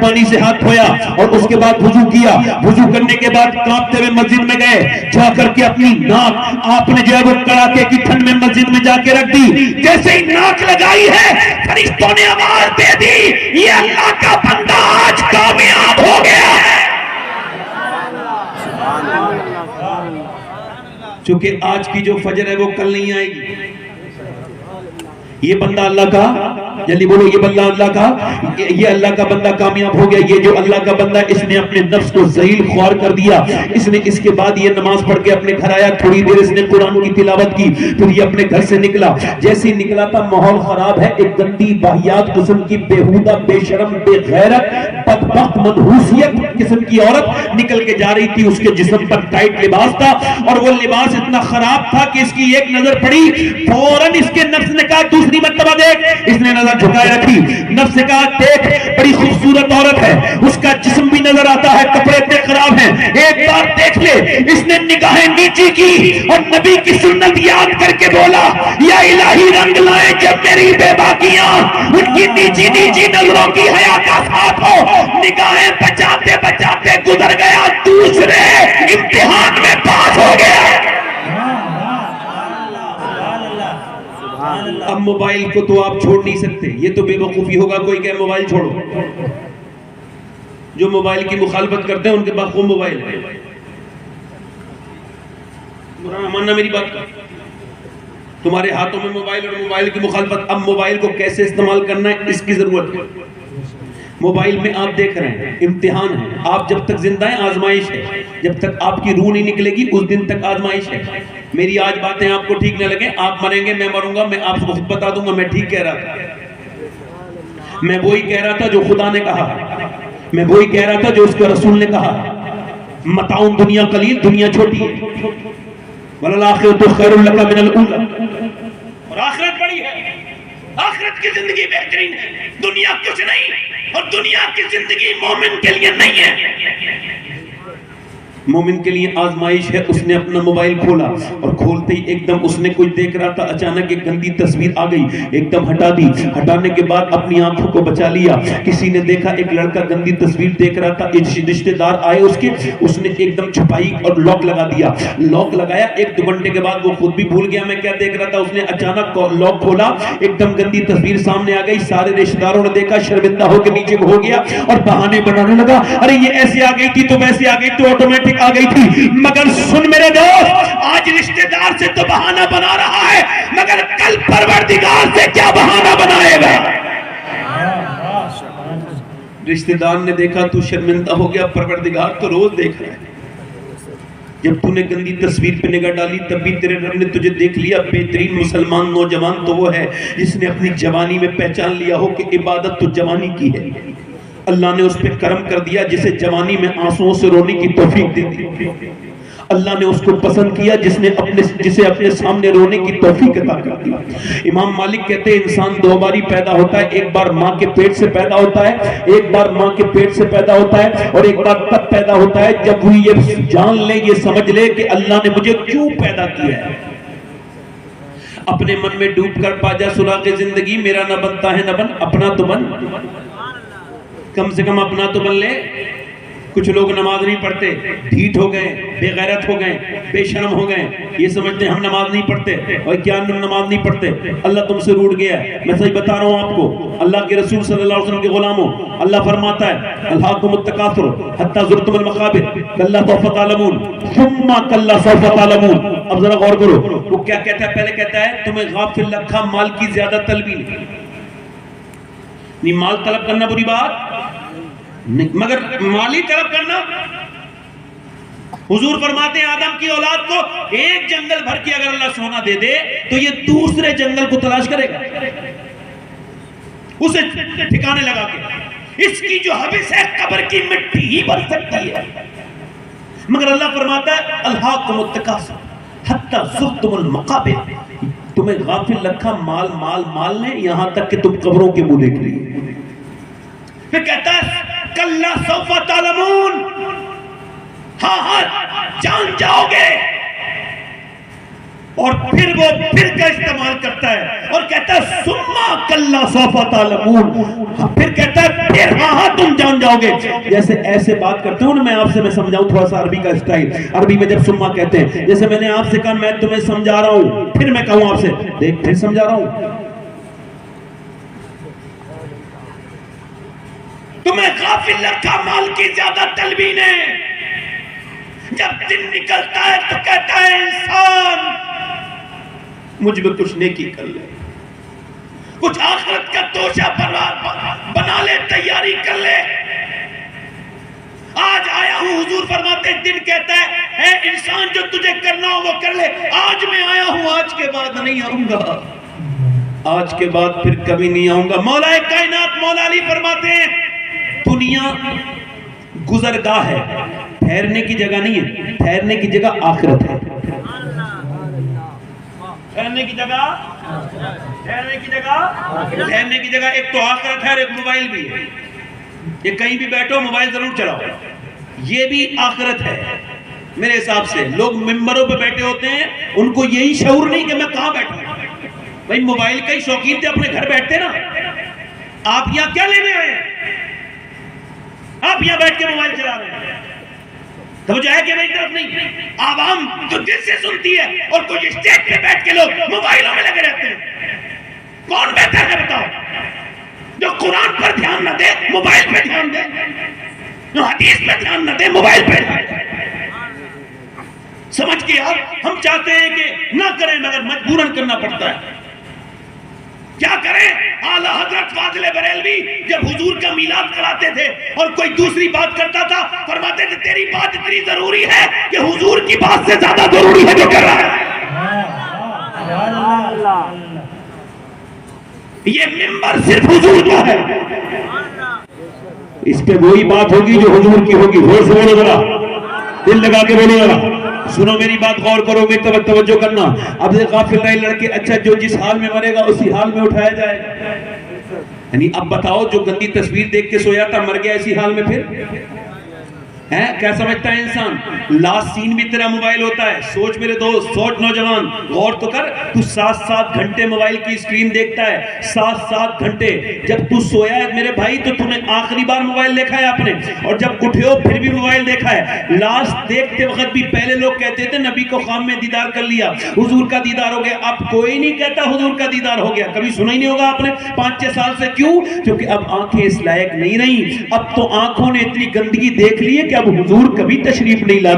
پانی سے ہاتھ دھویا، اور اس کے بعد وضو کیا، وضو کرنے کے بعد کانپتے ہوئے مسجد میں گئے، جا کر کے اپنی ناک آپ نے جو ہے وہ کڑاکے کی ٹھنڈ میں مسجد میں جا کے رکھ دی، جیسے ہی ناک لگائی ہے فرشتوں نے آواز دے دی یہ اللہ کا بندہ آج کامیاب ہو گیا ہے۔ چونکہ آج کی جو فجر ہے وہ کل نہیں آئے گی، یہ بندہ اللہ کا، جلدی بولو، یہ بندہ اللہ کا، یہ اللہ کا بندہ کامیاب ہو گیا۔ یہ جو اللہ کا بندہ اس نے اپنے نفس کو ذلیل خوار کر دیا، اس نے اس کے بعد یہ نماز پڑھ کے اپنے گھر آیا، تھوڑی دیر اس نے قرآن کی تلاوت کی، پھر یہ اپنے گھر سے نکلا، جیسے ہی نکلا تھا ماحول خراب ہے، ایک گندی واہیات قسم کی بےہودہ بے شرم بے غیرت بدبخت منحوسیت قسم کی عورت نکل کے جا رہی تھی، اس کے جسم پر ٹائٹ لباس تھا، اور وہ لباس اتنا خراب تھا کہ اس کی ایک نظر پڑی، فوراً اس کے نفس نے کہا دوسری مرتبہ دیکھ، اس نے نظر جھکائے رکھی، نفس نے کہا دیکھ بڑی خوبصورت عورت ہے، اس کا جسم بھی نظر آتا ہے، کپڑے اتنے خراب ہیں، ایک بار دیکھ لے۔ اس نے نگاہیں نیچی کی اور نبی کی سنت یاد کر کے بولا یا الہی رنگ لائے جب میری بے باکیاں ان کی نیچی نیچی نظروں کی حیا کا ساتھ ہو، نگاہیں بچاتے بچاتے گزر گیا، دوسرے امتحان میں پاس ہو گیا۔ اب موبائل کو تو آپ چھوڑ نہیں سکتے، یہ تو بے وقوفی ہوگا کوئی کہ موبائل چھوڑو، جو موبائل کی مخالفت کرتے ہیں ان کے پاس وہ موبائل ہے، ماننا میری بات کا، تمہارے ہاتھوں میں موبائل اور موبائل کی مخالفت۔ اب موبائل کو کیسے استعمال کرنا ہے اس کی ضرورت ہے۔ موبائل میں آپ دیکھ رہے ہیں امتحان ہے، آپ جب تک زندہ ہیں آزمائش ہے، جب تک آپ کی روح نہیں نکلے گی اس دن تک آزمائش ہے۔ میری آج باتیں آپ کو ٹھیک نہ لگیں، آپ مریں گے میں مروں گا، میں آپ کو خود بتا دوں گا میں ٹھیک کہہ رہا تھا، میں وہی کہہ رہا تھا جو خدا نے کہا، میں وہی کہہ رہا تھا جو اس کے رسول نے کہا، متاع دنیا قلیل، دنیا چھوٹی ہے، وَلَلْآخِرَةُ خَيْرٌ لَكَ مِنَ الْأُولَىٰ، اور آخرت بڑی ہے، آخرت کی زندگی بہترین ہے، دنیا کچھ نہیں، اور دنیا کی زندگی مومن کے لیے نہیں ہے۔ مومن کے لیے آزمائش ہے۔ اس نے اپنا موبائل کھولا اور کھولتے ہی ایک دم اس نے کوئی دیکھ رہا تھا، اچانک ایک گندی تصویر آ گئی، ایک دم ہٹا دی، ہٹانے کے بعد اپنی آنکھوں کو بچا لیا۔ کسی نے دیکھا ایک لڑکا گندی تصویر دیکھ رہا تھا، رشتہ دار آئے اس کے، اس نے ایک دم چھپائی اور لاک لگا دیا۔ لاک لگایا، ایک دو گھنٹے کے بعد وہ خود بھی بھول گیا میں کیا دیکھ رہا تھا۔ اس نے اچانک لاک کھولا، ایک دم گندی تصویر سامنے آ گئی، سارے رشتہ داروں نے دیکھا، شرمندہ ہو کے نیچے ہو گیا اور بہانے بنانے لگا، ارے یہ ایسے آ گئی تھی تو ویسے آ گئی تو آٹومیٹک آ گئی تھی۔ مگر سن میرے دوست، آج رشتہ دار سے تو بہانہ بنا رہا ہے، مگر کل پروردگار سے کیا بہانہ بنائے گا؟ رشتہ دار نے دیکھا تو شرمندہ ہو گیا، پروردگار تو روز دیکھ رہا ہے۔ جب تو نے گندی تصویر پہ نگاہ ڈالی تب بھی تیرے رب نے تجھے دیکھ لیا۔ بہترین مسلمان نوجوان تو وہ ہے جس نے اپنی جوانی میں پہچان لیا ہو کہ عبادت تو جوانی کی ہے۔ اللہ نے اس پہ کرم کر دیا جسے جوانی میں آنسوؤں سے رونے کی توفیق دے دی۔ اللہ نے اس کو پسند کیا جسے اپنے سامنے رونے کی توفیق عطا کر دی۔ امام مالک کہتے ہیں انسان دو باری پیدا ہوتا ہے، ایک بار ماں کے پیٹ سے پیدا ہوتا ہے، ایک بار ماں کے پیٹ سے پیدا ہوتا ہے، اور ایک بار تب پیدا ہوتا ہے جب وہ یہ جان لے، یہ سمجھ لے کہ اللہ نے مجھے کیوں پیدا کیا ہے۔ اپنے من میں ڈوب کر پا جا سراغ زندگی، میرا نہ بنتا ہے نہ بن، اپنا تو بن، کم سے کم اپنا تو بن لے۔ کچھ لوگ نماز نہیں پڑھتے، ڈھیٹ ہو گئے، بے غیرت ہو گئے، بے شرم ہو گئے، یہ سمجھتے ہیں ہم نماز نہیں پڑھتے، اور کیا نماز نہیں پڑھتے؟ اللہ تم سے روٹ گیا ہے۔ میں صحیح بتا رہا ہوں آپ کو، اللہ کے رسول صلی اللہ علیہ وسلم کے غلاموں، اللہ فرماتا ہے الہاکم التکاثر حتی زرتم المقابر کلا سوف تعلمون ثم کلا سوف تعلمون۔ اب ذرا غور کرو، وہ کیا کہتا ہے؟ پہلے کہتا ہے تمہیں غافل رکھا مال کی زیادہ طلبی نہیں، مال طلب کرنا بری بات مگر مالی طلب کرنا، حضور فرماتے ہیں آدم کی اولاد کو ایک جنگل بھر کے اگر اللہ سونا دے دے تو یہ دوسرے جنگل کو تلاش کرے گا، اسے ٹھکانے لگا کے۔ اس کی جو حبس ہے قبر کی مٹی ہی بھر سکتی ہے، مگر اللہ فرماتا ہے الہاکم التکاثر حتی زرتم المقابر، تمہیں غافل رکھا مال مال مال نے، یہاں تک کہ تم قبروں کے منہ دیکھ لیے۔ پھر کہتا ہے کلا سوف تعلمون، ہاں ہاں جان جاؤ گے، اور پھر وہ پھر کا استعمال کرتا ہے اور کہتا ہے سما کلا سوف تعلمون، پھر کہتا ہے پھر ہاں ہاں تم جان جاؤ گے۔ جیسے ایسے بات کرتے ہوں نا، میں سمجھاؤں تھوڑا سا عربی کا اسٹائل۔ عربی میں جب سما کہتے ہیں، جیسے میں نے آپ سے کہا میں تمہیں سمجھا رہا ہوں، پھر میں کہوں آپ سے دیکھ پھر سمجھا رہا ہوں، تمہیں غافل رکھا مال کی زیادہ طلبی نے۔ جب دن نکلتا ہے تو کہتا ہے انسان مجھ میں کچھ نیکی کر لے، کچھ آخرت کا توشہ بنا لے، تیاری کر لے۔ آج آیا ہوں، حضور فرماتے دن کہتا ہے اے انسان جو تجھے کرنا ہو وہ کر لے، آج میں آیا ہوں، آج کے بعد نہیں آؤں گا، آج کے بعد پھر کبھی نہیں آؤں گا۔ مولا کائنات مولا علی فرماتے ہیں دنیا گزرگاہ ہے، ٹھہرنے کی جگہ نہیں ہے، ٹھہرنے کی جگہ آخرت ہے۔ ٹھہرنے کی جگہ ٹھہرنے کی جگہ ایک تو آخرت ہے اور ایک موبائل بھی ہے۔ یہ کہیں بھی بیٹھو موبائل ضرور چلاؤ، یہ بھی آخرت ہے میرے حساب سے۔ لوگ ممبروں پہ بیٹھے ہوتے ہیں، ان کو یہی شعور نہیں کہ میں کہاں بیٹھوں۔ بھائی موبائل کا ہی شوقین تھے، اپنے گھر بیٹھتے نا، آپ یہاں کیا لینے آئے ہیں؟ آپ یہاں بیٹھ کے موبائل چلا رہے ہیں، توجہ ہے کہ میری طرف نہیں؟ عوام جو دل سے سنتی ہے، اور کچھ اسٹیج پہ بیٹھ کے لوگ موبائلوں میں لگے رہتے ہیں۔ کون بہتر ہے بتاؤ؟ جو قرآن پر دھیان نہ دے موبائل پہ دھیان دے، جو حدیث پہ دھیان نہ دے موبائل پہ دھیان دے۔ سمجھ کے یار ہم چاہتے ہیں کہ نہ کریں مگر مجبوراً کرنا پڑتا ہے۔ کیا کریں؟ اعلیٰ حضرت فاضل بریلوی جب حضور کا میلاد کراتے تھے اور کوئی دوسری بات کرتا تھا، فرماتے تھے تیری بات اتنی ضروری ہے کہ حضور کی بات سے زیادہ ضروری ہے جو کر رہا ہے۔ یہ ممبر صرف حضور کا ہے، اس پہ وہی بات ہوگی جو حضور کی ہوگی۔ زور سے بولو ذرا، دل لگا کے بولو ذرا، سنو میری بات غور کرو، میں توجہ کرنا. اب سے غافل رہے لڑکے، اچھا جو جس حال میں مرے گا اسی حال میں اٹھایا جائے. یعنی اب بتاؤ جو گندی تصویر دیکھ کے سویا تھا مر گیا اسی حال میں پھر کیا سمجھتا ہے انسان؟ لاسٹ سین بھی تیرا موبائل ہوتا ہے. سوچ میرے دوست، سوچ نوجوان، غور تو کر. تو 7 گھنٹے موبائل کی اسکرین دیکھتا ہے، 7 گھنٹے. جب تو سویا ہے میرے بھائی تو تو نے آخری بار موبائل دیکھا ہے آپ نے، اور جب اٹھے ہو پھر بھی موبائل دیکھا ہے. لاسٹ دیکھتے وقت بھی پہلے لوگ کہتے تھے نبی کو خواب میں دیدار کر لیا، حضور کا دیدار ہو گیا. اب کوئی نہیں کہتا حضور کا دیدار ہو گیا. کبھی سنا ہی نہیں ہوگا آپ نے 5-6 سال سے. کیوں؟ کیونکہ اب آنکھیں اس لائق نہیں رہی. اب تو آنکھوں نے اتنی گندگی دیکھ لی ہے کہ اب حضور کبھی تشریف نہیں لاتے.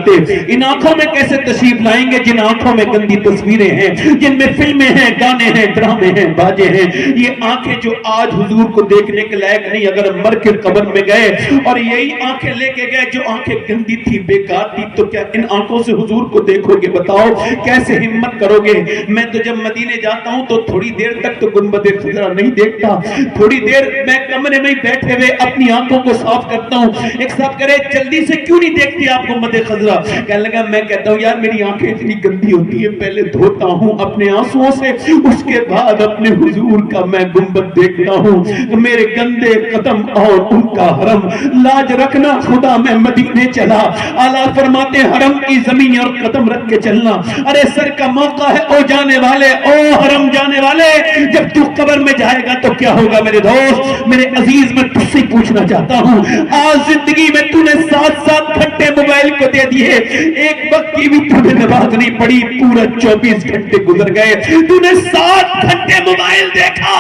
ان آنکھوں میں کیسے تشریف لائیں گے جن آنکھوں میں گندی تصویریں ہیں، جن میں فلمیں ہیں، گانے ہیں، ڈرامے ہیں، باجے ہیں. یہ آنکھیں جو آج حضور کو دیکھنے کے لائق نہیں، اگر مر کے قبر میں گئے اور یہی آنکھیں لے کے گئے جو آنکھیں گندی تھی، بیکار تھی، تو کیا ان آنکھوں سے حضور کو دیکھو گے؟ بتاؤ کیسے ہمت کرو گے؟ میں تو جب مدینے جاتا ہوں تو تھوڑی دیر تک تو گنبد خضرا نہیں دیکھتا. تھوڑی دیر میں کمرے میں بیٹھے ہوئے اپنی آنکھوں کو صاف کرتا ہوں. ایک صاحب کرے جلدی سے کیوں نہیں دیکھتی آپ گنبد خضرا؟ کہنے لگا میں کہتا ہوں یار میری آنکھیں اتنی گندی ہوتی ہے، پہلے دھوتا ہوں اپنے آنسوؤں سے، اس کے بعد اپنے حضور کا میں گنبد دیکھتا ہوں. میرے گندے قدم اور ان کا حرم، لاج رکھنا خدا میں مدینے چلا. اعلیٰ فرماتے حرم کی زمین اور قدم رکھ کے چلنا. ارے سر کا موقع ہے او جانے والے، او حرم جانے والے، جب تو قبر میں جائے گا تو کیا ہوگا؟ میرے دوست، میرے عزیز، میں تجھ سے پوچھنا چاہتا ہوں، آج زندگی میں تو نے 7 گھنٹے موبائل کو دے دیے، ایک وقت کی بھی تو نے نماز نہیں پڑھی، پورا 24 گھنٹے گزر گئے، تو نے 7 گھنٹے موبائل دیکھا.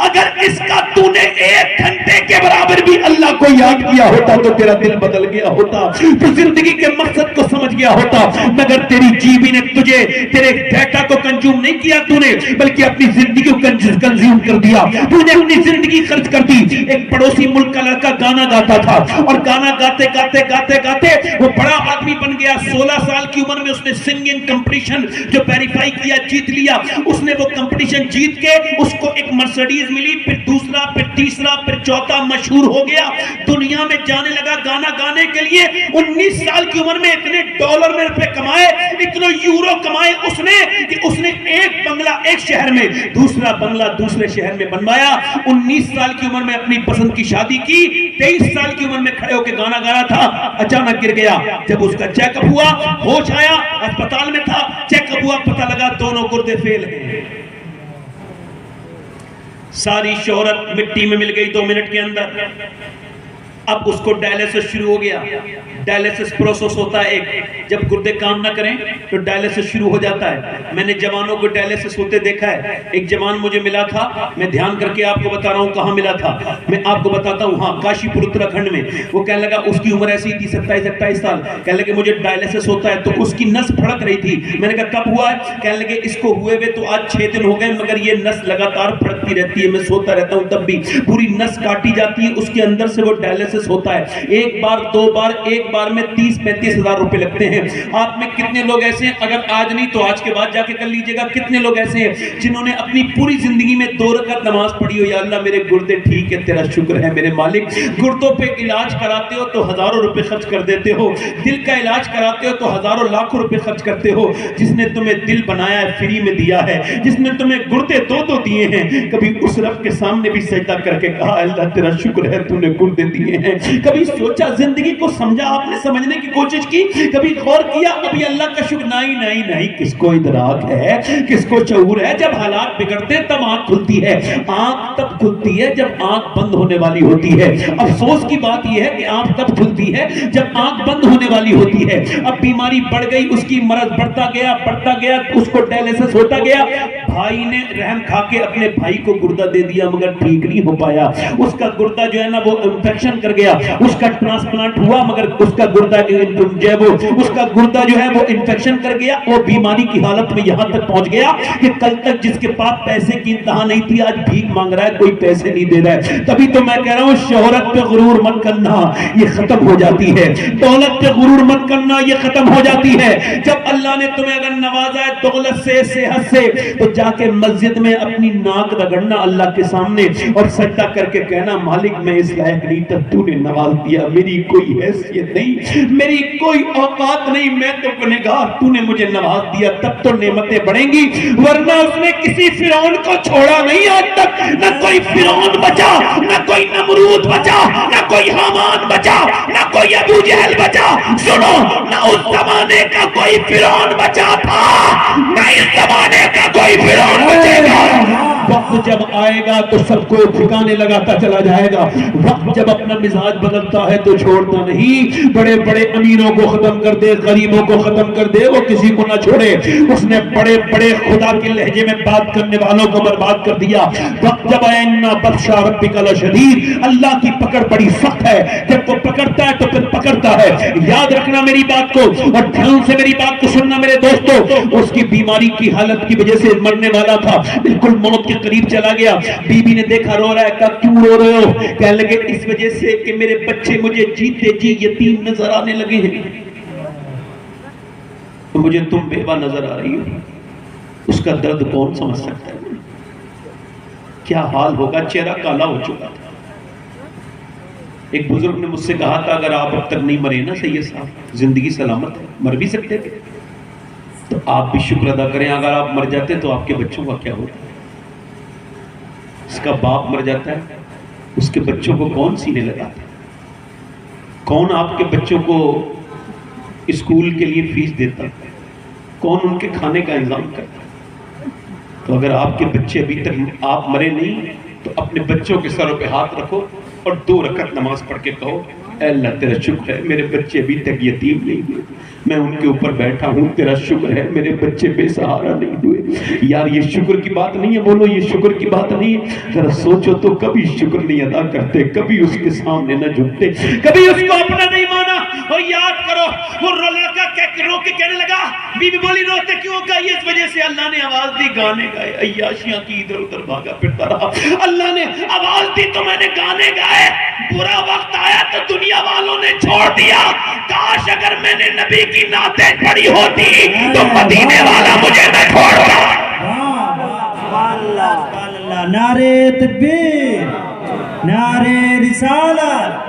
اگر اس کا تو نے 1 گھنٹے کے برابر بھی اللہ کو یاد کیا ہوتا تو تیرا دل بدل گیا ہوتا، تو زندگی کے مقصد کو سمجھ گیا ہوتا. مگر تیری جیبی نے تجھے، تیرے ڈیٹا کو کنزیوم نہیں کیا تو نے، بلکہ اپنی زندگی کو کنزیوم کر دیا. تو نے اپنی زندگی خرچ کر دی. ایک پڑوسی ملک کا لڑکا گانا گاتا تھا، اور گانا گاتے گاتے گاتے گاتے وہ بڑا آدمی بن گیا. 16 سال کی عمر میں اس نے سنگنگ کمپٹیشن جو ویریفائی کیا جیت لیا. اس نے وہ کمپٹیشن جیت کے اس کو ایک مرسڈیز ملی، پھر دوسرا، پھر تیسرا، پھر چوتھا، مشہور ہو گیا. دنیا میں جانے لگا گانا گانے کے لیے. 19 سال کی عمر میں اتنے ڈالر میں روپے کمائے، اتنے یورو کمائے اس نے کہ اس نے ایک بنگلہ ایک شہر میں، دوسرا بنگلہ دوسرے شہر میں بنوایا. 19 سال کی عمر میں اپنی پسند کی شادی کی. 23 سال کی عمر میں کھڑے ہو کے گانا گا رہا تھا، اچانک گر گیا. جب اس کا چیک اپ ہوا، ہوش آیا، اسپتال میں تھا، چیک اپ ہوا، پتہ لگا دونوں گردے فیل ہیں. ساری شہرت مٹی میں مل گئی 2 منٹ کے اندر. اب اس کو ڈائلیسس شروع ہو گیا. ڈائلیسس پروسیس ہوتا ہے ایک، جب گردے کام نہ کریں تو ڈائلیسس شروع ہو جاتا ہے. میں نے جوانوں کو ڈائلیسس ہوتے دیکھا ہے. ایک جوان مجھے ملا تھا، میں دھیان کر کے آپ کو بتا رہا ہوں کہاں ملا تھا، میں آپ کو بتاتا ہوں، ہاں کاشی پور اتراکھنڈ میں. وہ کہنے لگا اس کی عمر ایسی تھی 27-28 سال. کہنے لگے مجھے ڈائلیسس ہوتا ہے تو اس کی نس پھڑک رہی تھی. میں نے کہا کب ہوا ہے؟ کہنے لگے اس کو ہوئے ہوئے تو آج 6 دن ہو گئے، مگر یہ نس لگاتار پھڑکتی رہتی ہے، میں سوتا رہتا ہوں تب بھی پوری نس کاٹی جاتی ہے، اس کے اندر سے وہ ڈائلیسس ہوتا ہے. ایک بار 2 بار، ایک بار میں 30-35 ہزار روپے لگتے ہیں. آپ میں کتنے لوگ ایسے ہیں، اگر آج نہیں تو آج کے بعد جا کے کر لیجئے گا، کتنے لوگ ایسے ہیں جنہوں نے اپنی پوری زندگی میں 2 رکعت نماز پڑھی ہو، یا اللہ میرے گردے ٹھیک ہے، تیرا شکر ہے میرے مالک. گردوں پہ علاج کراتے ہو تو ہزاروں روپے خرچ کر دیتے ہو، دل کا علاج کراتے ہو تو ہزاروں لاکھوں روپے خرچ کرتے ہو. جس نے تمہیں دل بنایا ہے فری میں دیا ہے، جس نے تمہیں گردے 2 دیے ہیں، کبھی اس رب کے سامنے بھی سجدہ کر کے کہا اللہ تیرا شکر ہے تو نے گردے دیے ہیں؟ کبھی سوچا، زندگی کو سمجھا آپ نے، سمجھنے کی کوشش کی، کبھی غور کیا؟ ابھی اللہ کا شکر نہیں. کس کو ادراک ہے، کس کو شعور ہے؟ جب حالات بگڑتے ہیں تب آنکھ کھلتی ہے. آنکھ تب کھلتی ہے جب آنکھ بند ہونے والی ہوتی ہے. افسوس کی بات یہ ہے کہ آنکھ تب کھلتی ہے جب آنکھ بند ہونے والی ہوتی ہے. اب بیماری بڑھ گئی، اس کی مرض بڑھتا گیا، اس کو ڈائلیسس ہوتا گیا. بھائی نے رحم کھا کے اپنے بھائی کو گردہ دے دیا، مگر ٹھیک نہیں ہو پایا. اس کا گردہ جو ہے نا وہ انفیکشن کر گیا. اس کا ٹرانسپلانٹ ہوا مگر اس کا گردہ جو ہے وہ انفیکشن کر گیا. وہ بیماری کی حالت میں یہاں تک پہنچ گیا کہ کل تک جس کے پاس پیسے کی انتہا نہیں تھی آج بھیک مانگ رہا ہے، کوئی پیسے نہیں دے رہا ہے. تبھی تو میں کہہ رہا ہوں شہرت پہ غرور مت کرنا، یہ ختم ہو جاتی ہے. دولت پہ غرور مت کرنا، یہ ختم ہو جاتی ہے. جب اللہ نے تمہیں اگر نوازا ہے دولت سے، صحت سے، تو جا کے مسجد میں اپنی ناک رگڑنا اللہ کے سامنے اور سجدہ کر کے کہنا مالک میں اس لائق نہیں تھا، تو نے نواز دیا، میری کوئی حیثیت نہیں، میری کوئی اوقات نہیں، میں تو گنہگار، تو نے مجھے نواز دیا، تب تو نعمتیں بڑھیں گی، ورنہ اس نے کسی فرعون کو چھوڑا نہیں آج تک، نہ کوئی فرعون بچا، نہ کوئی نمرود بچا، نہ کوئی حامان بچا، نہ کوئی ابو جہل بچا۔ سنو، نہ اس زمانے کا کوئی فرعون بچا تھا، نہ اس زمانے کا کوئی فرعون بچے گا۔ وقت جب آئے گا تو سب کو ٹھکانے لگاتا چلا جائے گا، وقت جب اپنا مزاج بدلتا ہے تو چھوڑتا نہیں، بڑے بڑے امیروں کو ختم کر دے، غریبوں کو ختم کر دے، وہ کسی کو نہ چھوڑے۔ اس نے بڑے بڑے خدا کے لہجے میں بات کرنے والوں کو برباد کر دیا۔ وقت جب آئے اِنَّ بَطْشَ رَبِّكَ لَشَدِيدٌ، اللہ کی پکڑ بڑی سخت ہے، جب وہ پکڑتا ہے تو پھر پکڑتا ہے۔ یاد رکھنا میری بات کو اور دھیان سے میری بات کو سننا میرے دوستو۔ اس کی بیماری کی حالت کی وجہ سے مرنے والا تھا، بالکل موت کے قریب چلا گیا۔ بی بی نے دیکھا رو رہا ہے، کہا کیوں رو رہے ہو؟ کہنے لگے اس وجہ سے کہ میرے بچے مجھے جیتے جی یتیم نظر آنے لگے ہیں، تو مجھے تم بیوہ نظر آ رہی ہو۔ اس کا درد کون سمجھ سکتا ہے؟ کیا حال ہوگا، چہرہ کالا ہو چکا تھا۔ ایک بزرگ نے مجھ سے کہا تھا اگر آپ اب تک نہیں مرے نا سید صاحب، زندگی سلامت ہے، مر بھی سکتے تھے، تو آپ بھی شکر ادا کریں، اگر آپ مر جاتے تو آپ کے بچوں کا کیا ہوتا؟ اس کا باپ مر جاتا ہے، اس کے بچوں کو کون سینے لگاتا ہے؟ کون آپ کے بچوں کو اسکول کے لیے فیس دیتا ہے؟ کون ان کے کھانے کا انتظام کرتا ہے؟ تو اگر آپ کے بچے ابھی تک آپ مرے نہیں تو اپنے بچوں کے سروں پہ ہاتھ رکھو اور 2 رکعت نماز پڑھ کے کہو اے اللہ تیرا شکر ہے میرے بچے ابھی تک یتیم نہیں ہوئے، میں ان کے اوپر بیٹھا ہوں، تیرا شکر ہے میرے بچے بے سہارا نہیں ہوئے۔ یار یہ شکر کی بات نہیں ہے، بولو یہ شکر کی بات نہیں ہے۔ ذرا سوچو تو، کبھی شکر نہیں ادا کرتے، کبھی اس کے سامنے نہ جھکتے، کبھی اس کو اپنا نہیں مانا۔ اور یاد کرو وہ لڑکا رو کے کہنے لگا، بی بی بولی روتے کیوں؟ کہا یہ اس وجہ سے اللہ نے آواز دی، گانے گائے، عیاشیاں کی، ادھر ادھر بھاگا پھرتا رہا، اللہ نے آواز دی تو میں نے گانے گائے، برا وقت آیا تو دنیا والوں نے چھوڑ دیا، کاش اگر میں نے نبی کی نعتیں پڑھی ہوتی تو مدینے والا مجھے نہ چھوڑتا۔ نعرے تکبیر، نعرے رسالت۔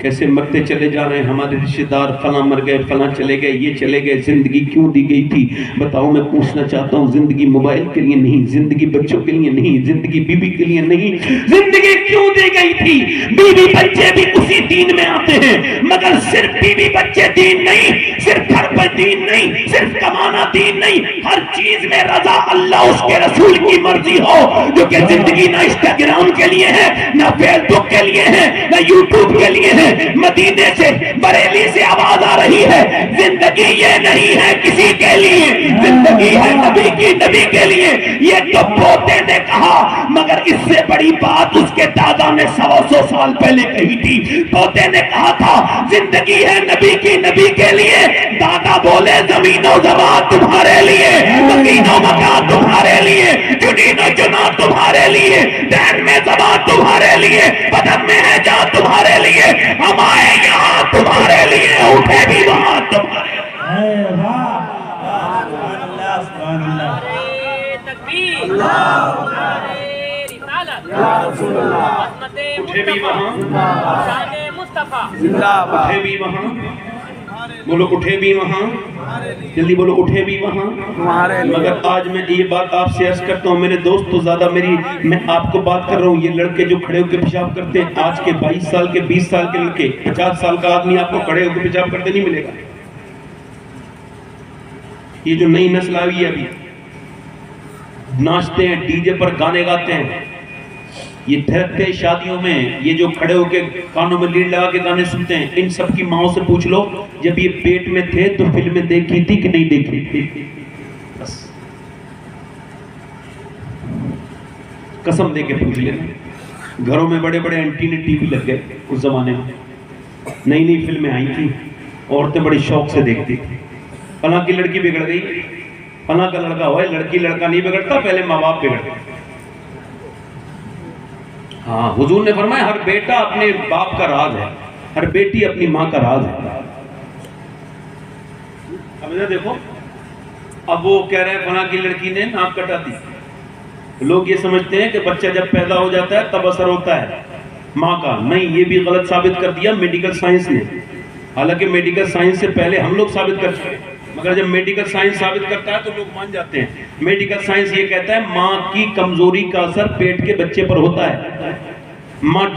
کیسے مرتے چلے جا رہے ہیں ہمارے رشتہ دار، فلاں مر گئے، فلاں چلے گئے، یہ چلے گئے۔ زندگی کیوں دی گئی تھی بتاؤ؟ میں پوچھنا چاہتا ہوں، زندگی موبائل کے لیے نہیں، زندگی بچوں کے لیے نہیں، زندگی بیوی کے لیے نہیں، زندگی کیوں دی گئی تھی؟ بیوی بچے بھی اسی دین میں آتے ہیں، مگر صرف بیوی بچے دین نہیں، صرف گھر پر دین نہیں، صرف کمانا دین نہیں، ہر چیز میں رضا اللہ اس کے رسول کی مرضی ہو، جو کہ زندگی نہ انسٹاگرام کے لیے ہے، نہ فیس بک کے لیے ہے، نہ یوٹیوب کے لیے ہے۔ مدینے سے بریلی سے آواز آ رہی ہے، زندگی یہ نہیں ہے کسی کے لیے، زندگی ہے نبی کی، نبی کے لیے۔ یہ تو پوتے نے کہا، مگر اس سے بڑی بات اس کے دادا نے 100 سال پہلے کہی تھی۔ پوتے نے کہا تھا زندگی ہے نبی کی، نبی کے لیے، دادا بولے زمین و زمان تمہارے لیے، مکین و مکان تمہارے لیے، جنین و جنا تمہارے لیے، دین میں زبان تمہارے لیے، بدن میں ہے جان تمہارے لیے، ہم آئے یہاں تمہارے لیے، اٹھے بھی وہاں تمہارے لیے۔ اٹھے بھی وہاں، اٹھے بھی وہاں، بولو اٹھے بھی وہاں، جلدی بولو اٹھے بھی وہاں۔ مگر آج میں یہ بات آپ سے عرض کرتا ہوں میرے دوست، تو زیادہ میں آپ کو بات کر رہا ہوں، یہ لڑکے جو کھڑے ہو کے پیشاب کرتے ہیں، آج کے 22 سال کے 20 سال کے لڑکے، 50 سال کا آدمی آپ کو کھڑے ہو کے پیشاب کرتے نہیں ملے گا۔ یہ جو نئی نسل آئی ہے ابھی، ناچتے ہیں، ڈی جے پر گانے گاتے ہیں، یہ دھرکتے شادیوں میں، یہ جو کھڑے ہو کے کانوں میں لیڈ لگا کے گانے سنتے ہیں، ان سب کی ماؤں سے پوچھ لو جب یہ پیٹ میں تھے تو فلمیں دیکھی تھی کہ نہیں دیکھی تھی؟ بس قسم دے کے پوچھ لینا۔ گھروں میں بڑے بڑے اینٹینے ٹی وی لگ گئے، اس زمانے میں نئی نئی فلمیں آئی تھی، عورتیں بڑی شوق سے دیکھتی تھی۔ فلاں کی لڑکی بگڑ گئی، فلاں کا لڑکا ہوا ہے، لڑکی لڑکا نہیں بگڑتا، پہلے ماں باپ بگڑتے۔ ہاں، حضور نے فرمایا ہر بیٹا اپنے باپ کا راز ہے، ہر بیٹی اپنی ماں کا راز ہے۔ اب ادھر دیکھو، اب وہ کہہ رہے ہیں فلاں کی لڑکی نے ناک کٹا دی، لوگ یہ سمجھتے ہیں کہ بچہ جب پیدا ہو جاتا ہے تب اثر ہوتا ہے ماں کا. نہیں، یہ بھی غلط ثابت کر دیا میڈیکل سائنس نے. حالانکہ میڈیکل سائنس سے پہلے ہم لوگ ثابت کر چکے، مگر جب میڈیکل سائنس ثابت کرتا ہے تو لوگ مان جاتے ہیں. میڈیکل سائنس یہ کہتا ہے ماں کی کمزوری کا اثر پیٹ کے بچے پر ہوتا ہے.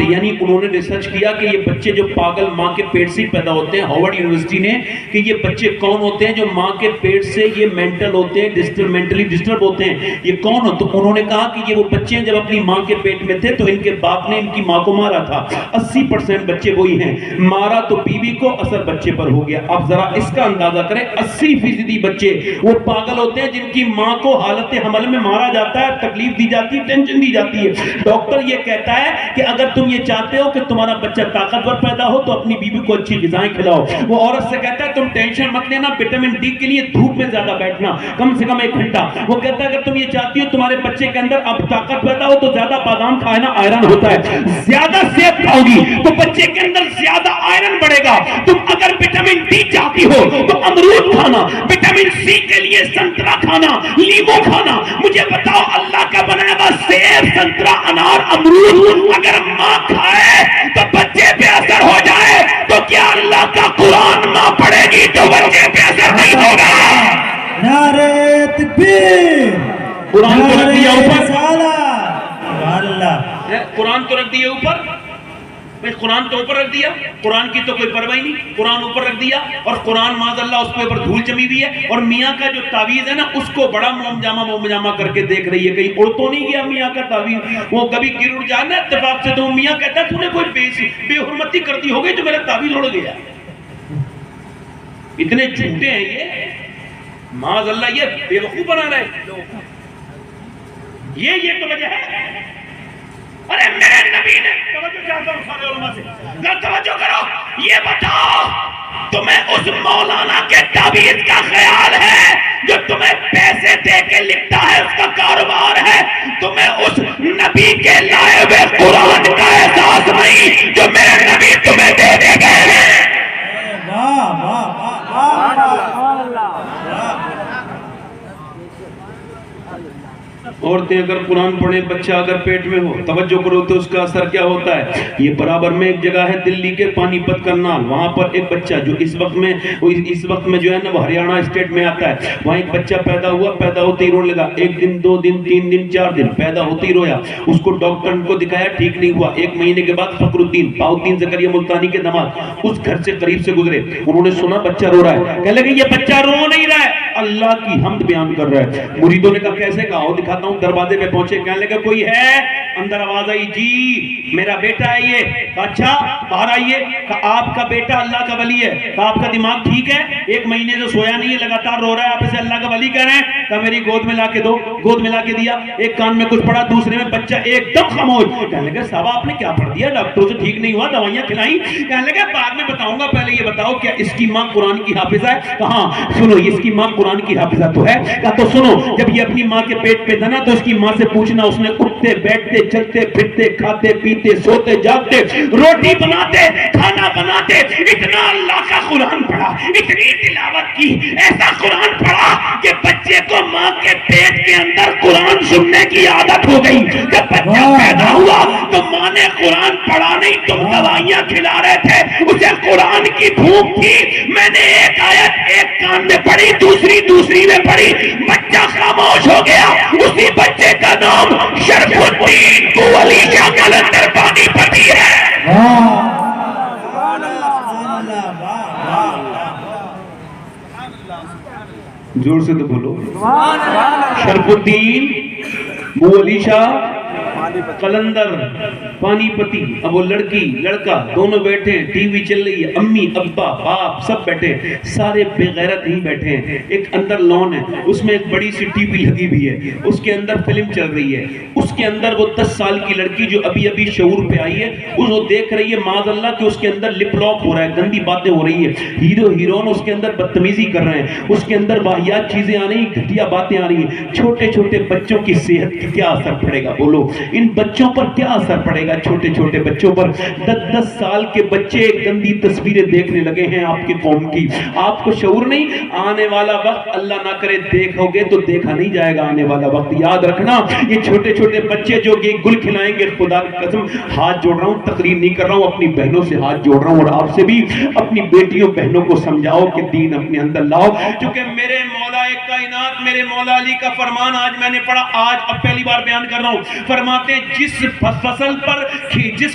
یعنی انہوں نے ریسرچ کیا کہ یہ بچے جو پاگل ماں کے پیٹ سے پیدا ہوتے ہیں، ہارورڈ یونیورسٹی نے، کہ یہ بچے کون ہوتے ہیں جو ماں کے پیٹ سے یہ مینٹل ہوتے ہیں، مینٹلی ڈسٹرب ہوتے ہیں، یہ کون ہو؟ تو انہوں نے کہا کہ یہ وہ بچے ہیں جب اپنی ماں کے پیٹ میں تھے تو ان کے باپ نے ان کی ماں کو مارا تھا. 80% بچے وہی ہیں. مارا تو بیوی کو، اثر بچے پر ہو گیا. اب ذرا اس کا اندازہ کریں، 80% بچے وہ پاگل ہوتے ہیں جن کی ماں کو حالت حمل میں مارا جاتا ہے، تکلیف دی جاتی ہے، ٹینشن دی جاتی ہے. ڈاکٹر یہ کہتا ہے کہ اگر تم یہ چاہتے ہو کہ تمہارا بچہ طاقتور پیدا ہو تو اپنی بیوی کو اچھی غذائیں کھلاؤ. وہ عورت سے کہتا ہے تم ٹینشن مت لینا، وٹامن ڈی کے لیے دھوپ میں زیادہ بیٹھنا، کم سے کم 1 گھنٹہ. وہ کہتا ہے اگر تم یہ چاہتی ہو تمہارے بچے کے اندر اب طاقت پیدا ہو تو زیادہ بادام کھانا، آئرن ہوتا ہے. زیادہ سیب کھاؤ گی تو بچے کے اندر زیادہ آئرن بڑھے گا. تم اگر وٹامن ڈی چاہتی ہو تو امرود کھانا، وٹامن سی کے لیے سنترا کھانا، لیمو کھانا. مجھے بتاؤ اللہ کا بنایا ہوا سیب، سنترا، انار، امرود اگر ماں کھائے تو بچے پہ اثر ہو جائے تو کیا اللہ کا قرآن ماں پڑھے گی تو بچے پہ اثر نہیں ہوگا؟ نعرہ تکبیر، قرآن کو رکھ دیا اوپر، سبحان اللہ. قرآن تو رکھ دیا اوپر، قرآن تو اوپر رکھ دیا. قرآن کی تو کوئی پرواہ نہیں، قرآن اوپر رکھ دیا. اور قرآن معاذ اللہ اس کے اوپر دھول جمی ہوئی ہے. اور میاں کا جو تعویذ ہے نا اس کو بڑا موم جامہ کر کے دیکھ رہی ہے. کہیں اڑ تو نہیں گیا میاں کا تعویذ؟ وہ کبھی گر اڑ جانا اتفاق سے تو میاں کہتا ہے تو نے کوئی بے حرمتی کر دی ہو گئی تو میرا تعویذ اڑ گیا. اتنے جھوٹے ہیں یہ معاذ اللہ، یہ بے وقوف بنا رہے. یہ تو وجہ ہے. ارے میرے نبی نے توجہ چاہتا ہوں سارے علماء سے، ذرا توجہ کرو. یہ بتاؤ تمہیں اس مولانا کے تعویذ کا خیال ہے جو تمہیں پیسے دے کے لکھتا ہے، اس کا کاروبار ہے؟ تمہیں اس نبی کے لائے ہوئے قرآن کا احساس نہیں جو میرے نبی تمہیں دے دے گئے ہیں؟ واہ واہ واہ. عورتیں اگر قرآن پڑھیں، بچہ اگر پیٹ میں ہو، توجہ کرو تو اس کا اثر کیا ہوتا ہے. یہ برابر میں ایک جگہ ہے دلی کے پانی پت کرنال، وہاں پر ایک بچہ جو اس وقت میں جو ہے نا وہ ہریانہ اسٹیٹ میں آتا ہے، وہاں ایک بچہ پیدا ہوا. پیدا ہوتے ہی رونے لگا. 1 دن 2 دن 3 دن 4 دن پیدا ہوتے ہی رویا. اس کو ڈاکٹر کو دکھایا، ٹھیک نہیں ہوا. 1 مہینے کے بعد فخر الدین باؤدین زکریا ملتانی کے داماد اس گھر سے قریب سے گزرے. انہوں نے سنا بچہ رو رہا ہے. کہنے لگے یہ بچہ رو نہیں رہا ہے، اللہ کی حمد بیان کر رہا ہے. مریدوں نے کہا کیسے؟ کہا وہ دکھاتا ہوں. دروازے پہ پہنچے، کہنے لگے کوئی ہے؟ اندر آواز آئی، جی میرا بیٹا ہے یہ. اچھا باہر آئیے. کہا آپ کا بیٹا اللہ کا ولی ہے. کہا آپ کا دماغ ٹھیک ہے؟ 1 مہینے سے سویا نہیں ہے، لگاتار رو رہا ہے، آپ اسے اللہ کا ولی کہہ رہے ہیں؟ کہا میری گود میں لا کے دو. گود میں لا کے دیا. ایک کان میں کچھ پڑھا، دوسرے میں بچہ ایک دم خاموش. کہنے لگے صاحب آپ نے کیا پڑھ دیا؟ ڈاکٹروں سے ٹھیک نہیں ہوا، دوائیاں کھلائیں؟ کہنے لگے بعد میں بتاؤں گا، پہلے یہ بتاؤ کیا اس کی ماں قرآن کی حافظہ ہے؟ کہاں سنو اس کی ماں قرآن کی حافظہ تو ہے. کہا تو سنو، جب یہ اپنی ماں کے پیٹ پہ تھا نا تو اس کی ماں سے پوچھنا اس نے اٹھتے بیٹھتے چلتے پھرتے کھاتے پیتے سوتے جاگتے روٹی بناتے کھانا بناتے اتنا اللہ کا قرآن پڑھا، اتنی تلاوت کی، ایسا قرآن پڑھا کہ بچے کو ماں کے پیٹ کے اندر قرآن سننے کی عادت ہو گئی. جب بچہ پیدا ہوا تو ماں نے قرآن پڑھا نہیں، تم دوائیاں کھلا رہے تھے، اسے قرآن کی بھوک تھی. میں نے ایک آیت ایک کان میں پڑھی، دوسری میں پڑھی، بچہ خاموش ہو گیا. اسی بچے کا نام شرف الدین بولی شاہ قلندر پانی پتی ہے. زور سے تو بولو، شرف الدین بولی شاہ قلندر پانی پتی. اب وہ لڑکی لڑکا دونوں بیٹھے ہیں، ٹی وی چل رہی ہے، امی ابا باپ سب بیٹھے، سارے بے غیرت ہی بیٹھے ہیں. ایک اندر لون ہے، اس میں ایک بڑی سی ٹی وی لگی ہوئی ہے، اس کے اندر فلم چل رہی ہے. اس کے اندر وہ 10 سال کی لڑکی جو ابھی شعور پہ آئی ہے اس کو دیکھ رہی ہے معاذ اللہ کہ اس کے اندر لپ لاک ہو رہا ہے، گندی باتیں ہو رہی ہے، ہیرو ہیرون اس کے اندر بدتمیزی کر رہے ہیں، اس کے اندر واہیات چیزیں آ رہی ہیں، گھٹیا باتیں آ رہی ہیں. چھوٹے چھوٹے بچوں کی صحت کی کیا اثر پڑے گا بولو؟ ان بچوں پر کیا اثر پڑے گا؟ چھوٹے چھوٹے بچوں پر 10 سال کے بچے گندی تصویریں دیکھنے لگے ہیں آپ کی قوم کی، آپ کو شعور نہیں؟ آنے والا وقت اللہ نہ کرے دیکھو گے تو دیکھا نہیں جائے گا آنے والا وقت، یاد رکھنا یہ چھوٹے چھوٹے بچے جو یہ گل کھلائیں گے، خدا کی قسم ہاتھ جوڑ رہا ہوں، تقریر نہیں کر رہا ہوں، اپنی بہنوں سے ہاتھ جوڑ رہا ہوں اور آپ سے بھی، اپنی بیٹیوں بہنوں کو سمجھاؤ کہ دین اپنے اندر لاؤ، کیونکہ میرے مولا کائنات، میرے مولا علی کا فرمان آج میں نے پڑھا، آج اب پہلی بار بیان کر رہا ہوں، فرماتے ہیں جس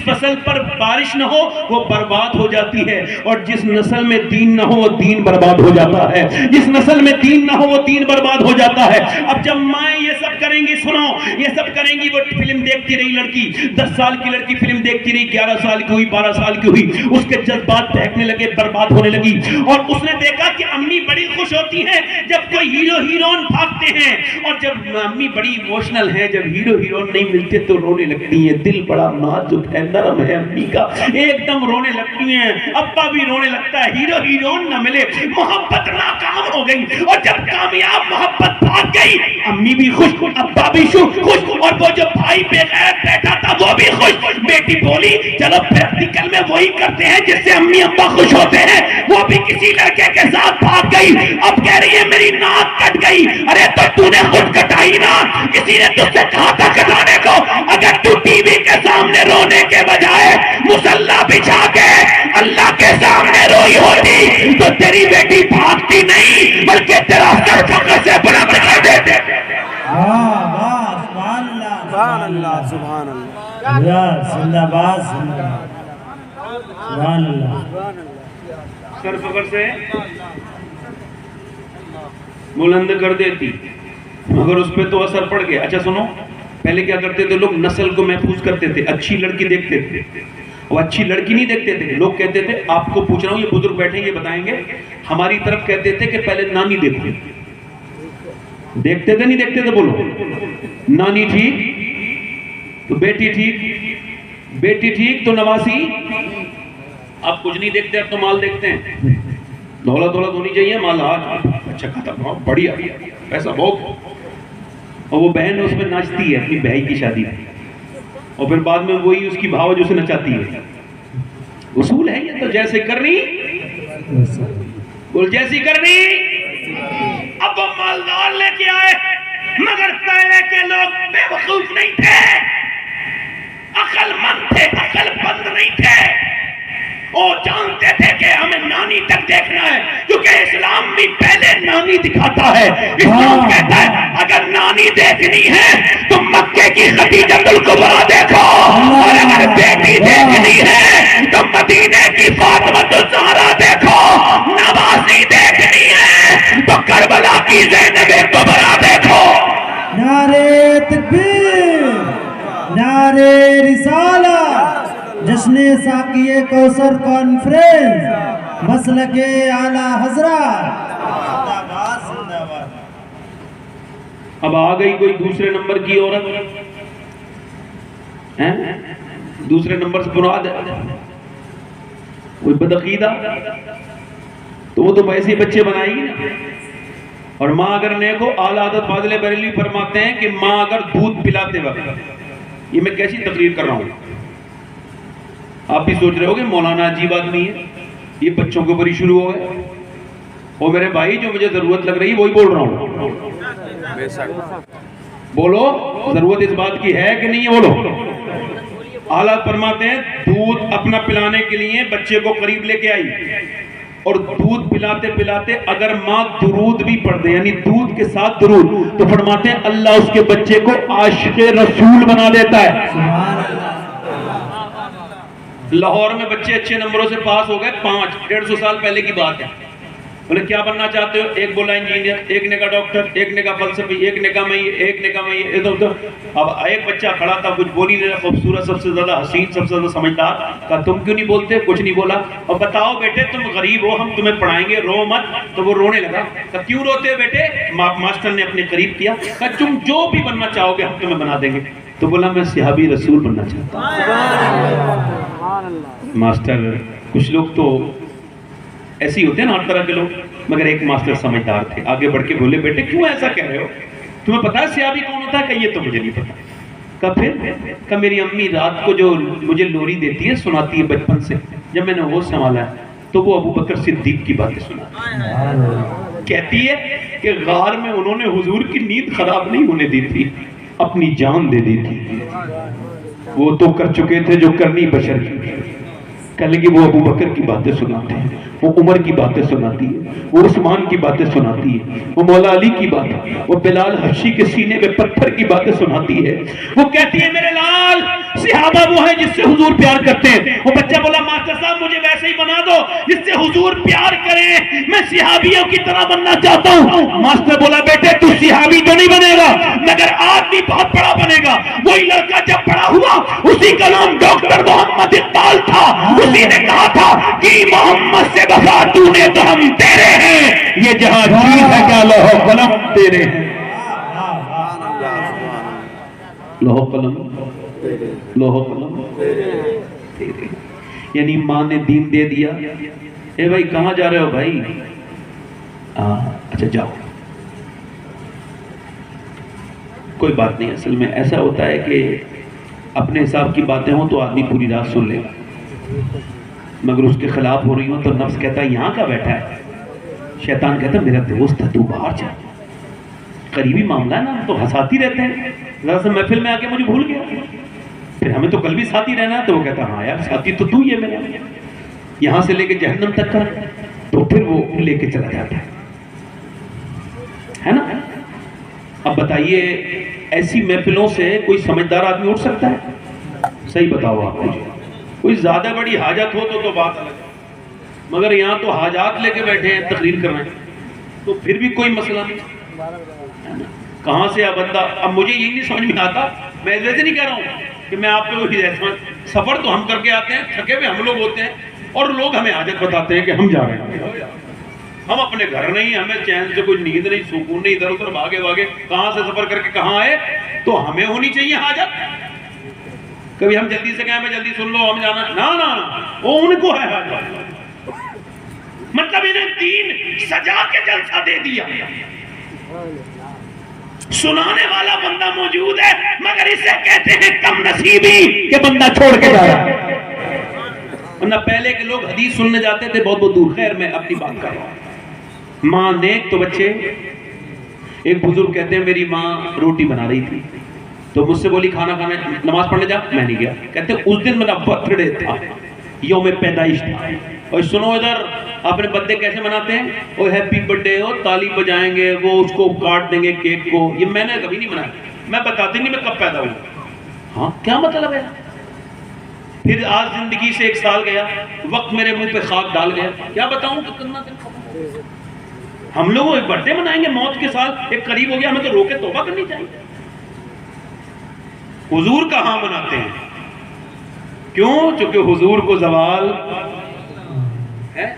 فصل پر بارش نہ ہو وہ برباد ہو جاتی ہے، اور جس نسل میں دین نہ ہو وہ دین برباد ہو جاتا ہے، جس نسل میں دین نہ ہو وہ دین برباد ہو جاتا ہے۔ اب جب مائیں یہ سب کریں گی، سنو یہ سب کریں گی، وہ فلم دیکھتی رہی لڑکی، 10 سال کی لڑکی فلم دیکھتی رہی، 11 سال کی ہوئی، 12 سال کی ہوئی، اس کے جذبات بہکنے لگے، برباد ہونے لگی، اور اس نے دیکھا کہ امی بڑی خوش ہوتی ہیں جب کوئی ہیرو ہیرون بھاگتے ہیں، اور جب امی بڑی ایموشنل ہیں، جب ہیرو ہیرون نہیں ملتے تو رونے لگتی ہیں، دل بڑا نازک ہے، نرم ہے امی کا، ایک دم رونے لگتی ہیں، ابا بھی رونے لگتا ہے، ہیرو ہیرون نہ ملے، محبت ناکام ہو گئی، اور جب کامیاب محبت بھاگ گئی، امی بھی خوش، ابا بھی خوش، اور وہ جو بھائی بے غیرت بیٹھا تھا وہ بھی خوش۔ بیٹی بولی چلو پریکٹیکل میں وہی کرتے ہیں جس سے امی ابا خوش ہوتے ہیں، وہ بھی کسی لڑکے کے ساتھ بھاگ گئی، اب کہہ رہی ہے میری ناک کٹ گئی، ارے تو نے خود کٹائی نا، کسی نے تجھ سے کہا تھا کٹانے کو؟ اگر تو ٹی وی کے سامنے رونے کے بجائے مصلی بچھا کے اللہ کے سامنے روئی ہوتی تو تیری بیٹی بھاگتی نہیں بلکہ تیرا سر فخر سے بلند کر دیتے۔ سبحان اللہ سبحان اللہ زندہ باد، سبحان اللہ، سر فخر سے بلند کر دیتی، مگر اس پہ تو اثر پڑ گیا۔ اچھا سنو، پہلے کیا کرتے تھے لوگ؟ نسل کو محفوظ کرتے تھے، اچھی لڑکی دیکھتے تھے، وہ اچھی لڑکی نہیں دیکھتے تھے، لوگ کہتے تھے، آپ کو پوچھ رہا ہوں، یہ بزرگ بیٹھیں یہ بتائیں گے، ہماری طرف کہتے تھے کہ پہلے نانی دیکھتے، دیکھتے تھے نہیں دیکھتے تھے؟ بولو، نانی ٹھیک تو بیٹی ٹھیک، بیٹی ٹھیک تو نواسی، اب کچھ نہیں دیکھتے، اب تو مال دیکھتے ہیں، دولت ہونی چاہیے، مال آج اچھا کھاتا بہت بڑھیا پیسہ بہت، اور وہ بہن اس میں ناچتی ہے اپنی بہن کی شادی میں، اور پھر بعد میں وہی اس کی بھاو جو اسے نچاتی ہے۔ اصول ہے یہ تو، جیسے کرنی بول، جیسی کرنی۔ اب وہ مالدار لے کے آئے، مگر پہلے کے لوگ بے وقوف نہیں تھے، عقل مند تھے، عقل بند نہیں تھے، وہ جانتے تھے کہ ہمیں نانی تک دیکھنا ہے، کیونکہ اسلام بھی پہلے نانی دکھاتا ہے۔ اسلام کہتا ہے اگر نانی دیکھنی ہے تو مکے کی خدیجۃ الکبریٰ دیکھو، اور اگر بیٹی دیکھنی ہے تو مدینے کی فاطمۃ الزہرا دیکھو، نوازی دیکھنی ہے تو کربلا کی زینب کبریٰ دیکھو۔ نعرہ تکبیر، نعرہ رسالت، جشن ساقی کوثر کانفرنس، مسلک اعلیٰ حضرات، زندہ باد، زندہ باد۔ اب آ گئی کوئی دوسرے نمبر کی عورت، دوسرے نمبر سے مراد کوئی بدعقیدہ، تو وہ تو ویسے بچے بنائے گی نا۔ اور ماں اگر نیک ہو، اعلیٰ حضرت فاضل بریلوی فرماتے ہیں کہ ماں اگر دودھ پلاتے وقت، یہ میں کیسی تقریر کر رہا ہوں، آپ بھی سوچ رہے ہو کہ مولانا عجیب آدمی ہے، یہ بچوں کے اوپر ہی شروع ہو گئے، اور میرے بھائی جو مجھے ضرورت لگ رہی ہے وہی بول رہا ہوں، بولو ضرورت اس بات کی ہے کہ نہیں ہے؟ بولو۔ اعلیٰ فرماتے ہیں دودھ اپنا پلانے کے لیے بچے کو قریب لے کے آئی، اور دودھ پلاتے پلاتے اگر ماں درود بھی پڑھ دے، یعنی دودھ کے ساتھ درود، تو فرماتے ہیں اللہ اس کے بچے کو عاشق رسول بنا دیتا ہے۔ لاہور میں بچے اچھے نمبروں سے پاس ہو گئے، 150 سال پہلے کی بات ہے، بولے کیا بننا چاہتے ہو؟ ایک بولا انجینئر، ایک نے کہا ڈاکٹر، ایک نے کہا فلسفی، ایک نے کہا میں یہ، ایک نے کہا میں یہ، ادھر۔ اب ایک بچہ کھڑا تھا، کچھ بول ہی نہیں رہا، خوبصورت، سب سے زیادہ حسین، سب سے زیادہ سمجھدار، کہا تم کیوں نہیں بولتے؟ کچھ نہیں بولا۔ اور بتاؤ بیٹے تم غریب ہو، ہم تمہیں پڑھائیں گے، رو مت۔ تو وہ رونے لگا، کہا کیوں روتے ہو بیٹے؟ ماسٹر نے اپنے قریب کیا، کہا تم جو بھی بننا چاہو گے ہم تمہیں بنا دیں گے۔ تو بولا میں صحابی رسول بننا چاہتا ہوں۔ ماسٹر، کچھ لوگ تو ایسے ہی ہوتے ہیں نا، ہر طرح کے لوگ، مگر ایک ماسٹر سمجھدار تھے، آگے بڑھ کے بولے بیٹے کیوں ایسا کہہ رہے ہو؟ تمہیں پتا ہے صحابی کون ہوتا ہے؟ کہ یہ تو مجھے نہیں پتا۔ کہا پھر میری امی رات کو جو مجھے لوری دیتی ہے سناتی ہے بچپن سے، جب میں نے ہوش سنبھالا ہے تو وہ ابو بکر صدیق کی باتیں سناتی، کہتی ہے کہ غار میں انہوں نے حضور کی نیند خراب نہیں ہونے دی تھی، اپنی جان دے دی تھی، وہ تو کر چکے تھے جو کرنی بشر کی، کہنے لگی وہ ابو بکر کی باتیں سناتے ہیں، وہ عمر کی باتیں سناتی ہے، وہ عثمان کی باتیں سناتی ہے، وہ مولا علی کی باتیں، وہ بلال حبشی کے سینے میں پتھر کی باتیں سناتی ہے، وہ کہتی ہے میرے لال صحابہ وہ ہیں جس سے حضور پیار کرتے ہیں۔ وہ بچہ بولا ماسٹر صاحب مجھے ویسے ہی بنا دو جس سے حضور پیار کریں، میں صحابیوں کی طرح بننا چاہتا ہوں۔ ماسٹر بولا بیٹے تو صحابی تو نہیں بنے گا مگر آدمی بہت بڑا بنے گا۔ وہی لڑکا جب بڑا ہوا اسی کا نام ڈاکٹر محمد اقبال تھا، اسی نے کہا تھا کہ محمد سے وفا تو نے تو ہم تیرے ہیں، یہ جہاں چیز ہے کیا لوح قلم تیرے ہیں، لوح قلم لوح قلم تیرے، یعنی ماں نے دین دے دیا، اے بھائی کہاں جا رہے ہو بھائی؟ اچھا جاؤ، کوئی بات نہیں۔ اصل میں ایسا ہوتا ہے کہ اپنے حساب کی باتیں ہوں تو آدمی پوری رات سن لے گا، مگر اس کے خلاف ہو رہی ہوں تو نفس کہتا ہے یہاں کا بیٹھا ہے، شیطان کہتا ہے میرا دوست ہے تو باہر جا، قریبی معاملہ ہے نا، ہم تو ہنساتی رہتے ہیں، ذرا سے محفل میں آ کے مجھے بھول گیا، پھر ہمیں تو کل بھی ساتھی رہنا ہے، تو وہ کہتا ہاں یار ساتھی تو تو ہی ہے میرا، یہاں سے لے کے جہنم تک کا، تو پھر وہ لے کے چلا جاتا ہے نا۔ اب بتائیے ایسی محفلوں سے کوئی سمجھدار آدمی اٹھ سکتا ہے؟ صحیح بتاؤ آپ مجھے، کوئی زیادہ بڑی حاجت ہو تو بات الگ ہے، مگر یہاں تو حاجات لے کے بیٹھے ہیں تقریر کر رہے ہیں، تو پھر بھی کوئی مسئلہ نہیں، کہاں سے بندہ، اب مجھے یہی نہیں سمجھ میں آتا، میں ویسے نہیں کہہ رہا ہوں کہ میں آپ کو سفر تو ہم کر کے آتے ہیں، تھکے ہوئے ہم لوگ ہوتے ہیں، اور لوگ ہمیں حاجت بتاتے ہیں کہ ہم جا رہے ہیں، ہم اپنے گھر نہیں، ہمیں چین سے کوئی نیند نہیں، سکون نہیں، ادھر ادھر بھاگے بھاگے کہاں سے سفر کر کے کہاں آئے، تو ہمیں ہونی چاہیے حاجت۔ کبھی ہم جلدی سے کہیں میں جلدی سن لو ہم جانا، نا وہ ان کو ہے حاجت، مطلب انہیں دین سجا کے جلسہ دے دیا، سنانے والا بندہ موجود ہے مگر اسے کہتے ہیں کم نصیبی کہ بندہ چھوڑ کے جا رہا ہے، ورنہ پہلے کے لوگ حدیث سننے جاتے تھے بہت دور۔ خیر میں اپنی بات کر رہا ہوں، ماں نیک تو بچے، ایک بزرگ کہتے ہیں میری ماں روٹی بنا رہی تھی تو مجھ سے بولی کھانا کھانا نماز پڑھنے جا، میں نہیں گیا، کہتے اس دن میرا برتھ ڈے تھا، یوم پیدائش تھا، اور سنو ادھر اپنے برتھ ڈے کیسے مناتے ہیں، وہ ہیپی برتھ ڈے ہو، تالی بجائیں گے، وہ اس کو کاٹ دیں گے کیک کو، یہ میں نے کبھی نہیں منایا، میں بتاتی نہیں میں کب پیدا ہوں، ہاں کیا مطلب ہے؟ پھر آج زندگی سے 1 سال گیا، وقت میرے منہ پہ خاک ڈال گیا، کیا بتاؤں کتنا دن، ہم لوگ ایک برتھ ڈے منائیں گے، موت کے سال ایک قریب ہو گیا، ہمیں تو رو کے توبہ کرنی چاہیے۔ حضور کہاں مناتے ہیں؟ کیوں؟ چونکہ حضور کو زوال ہے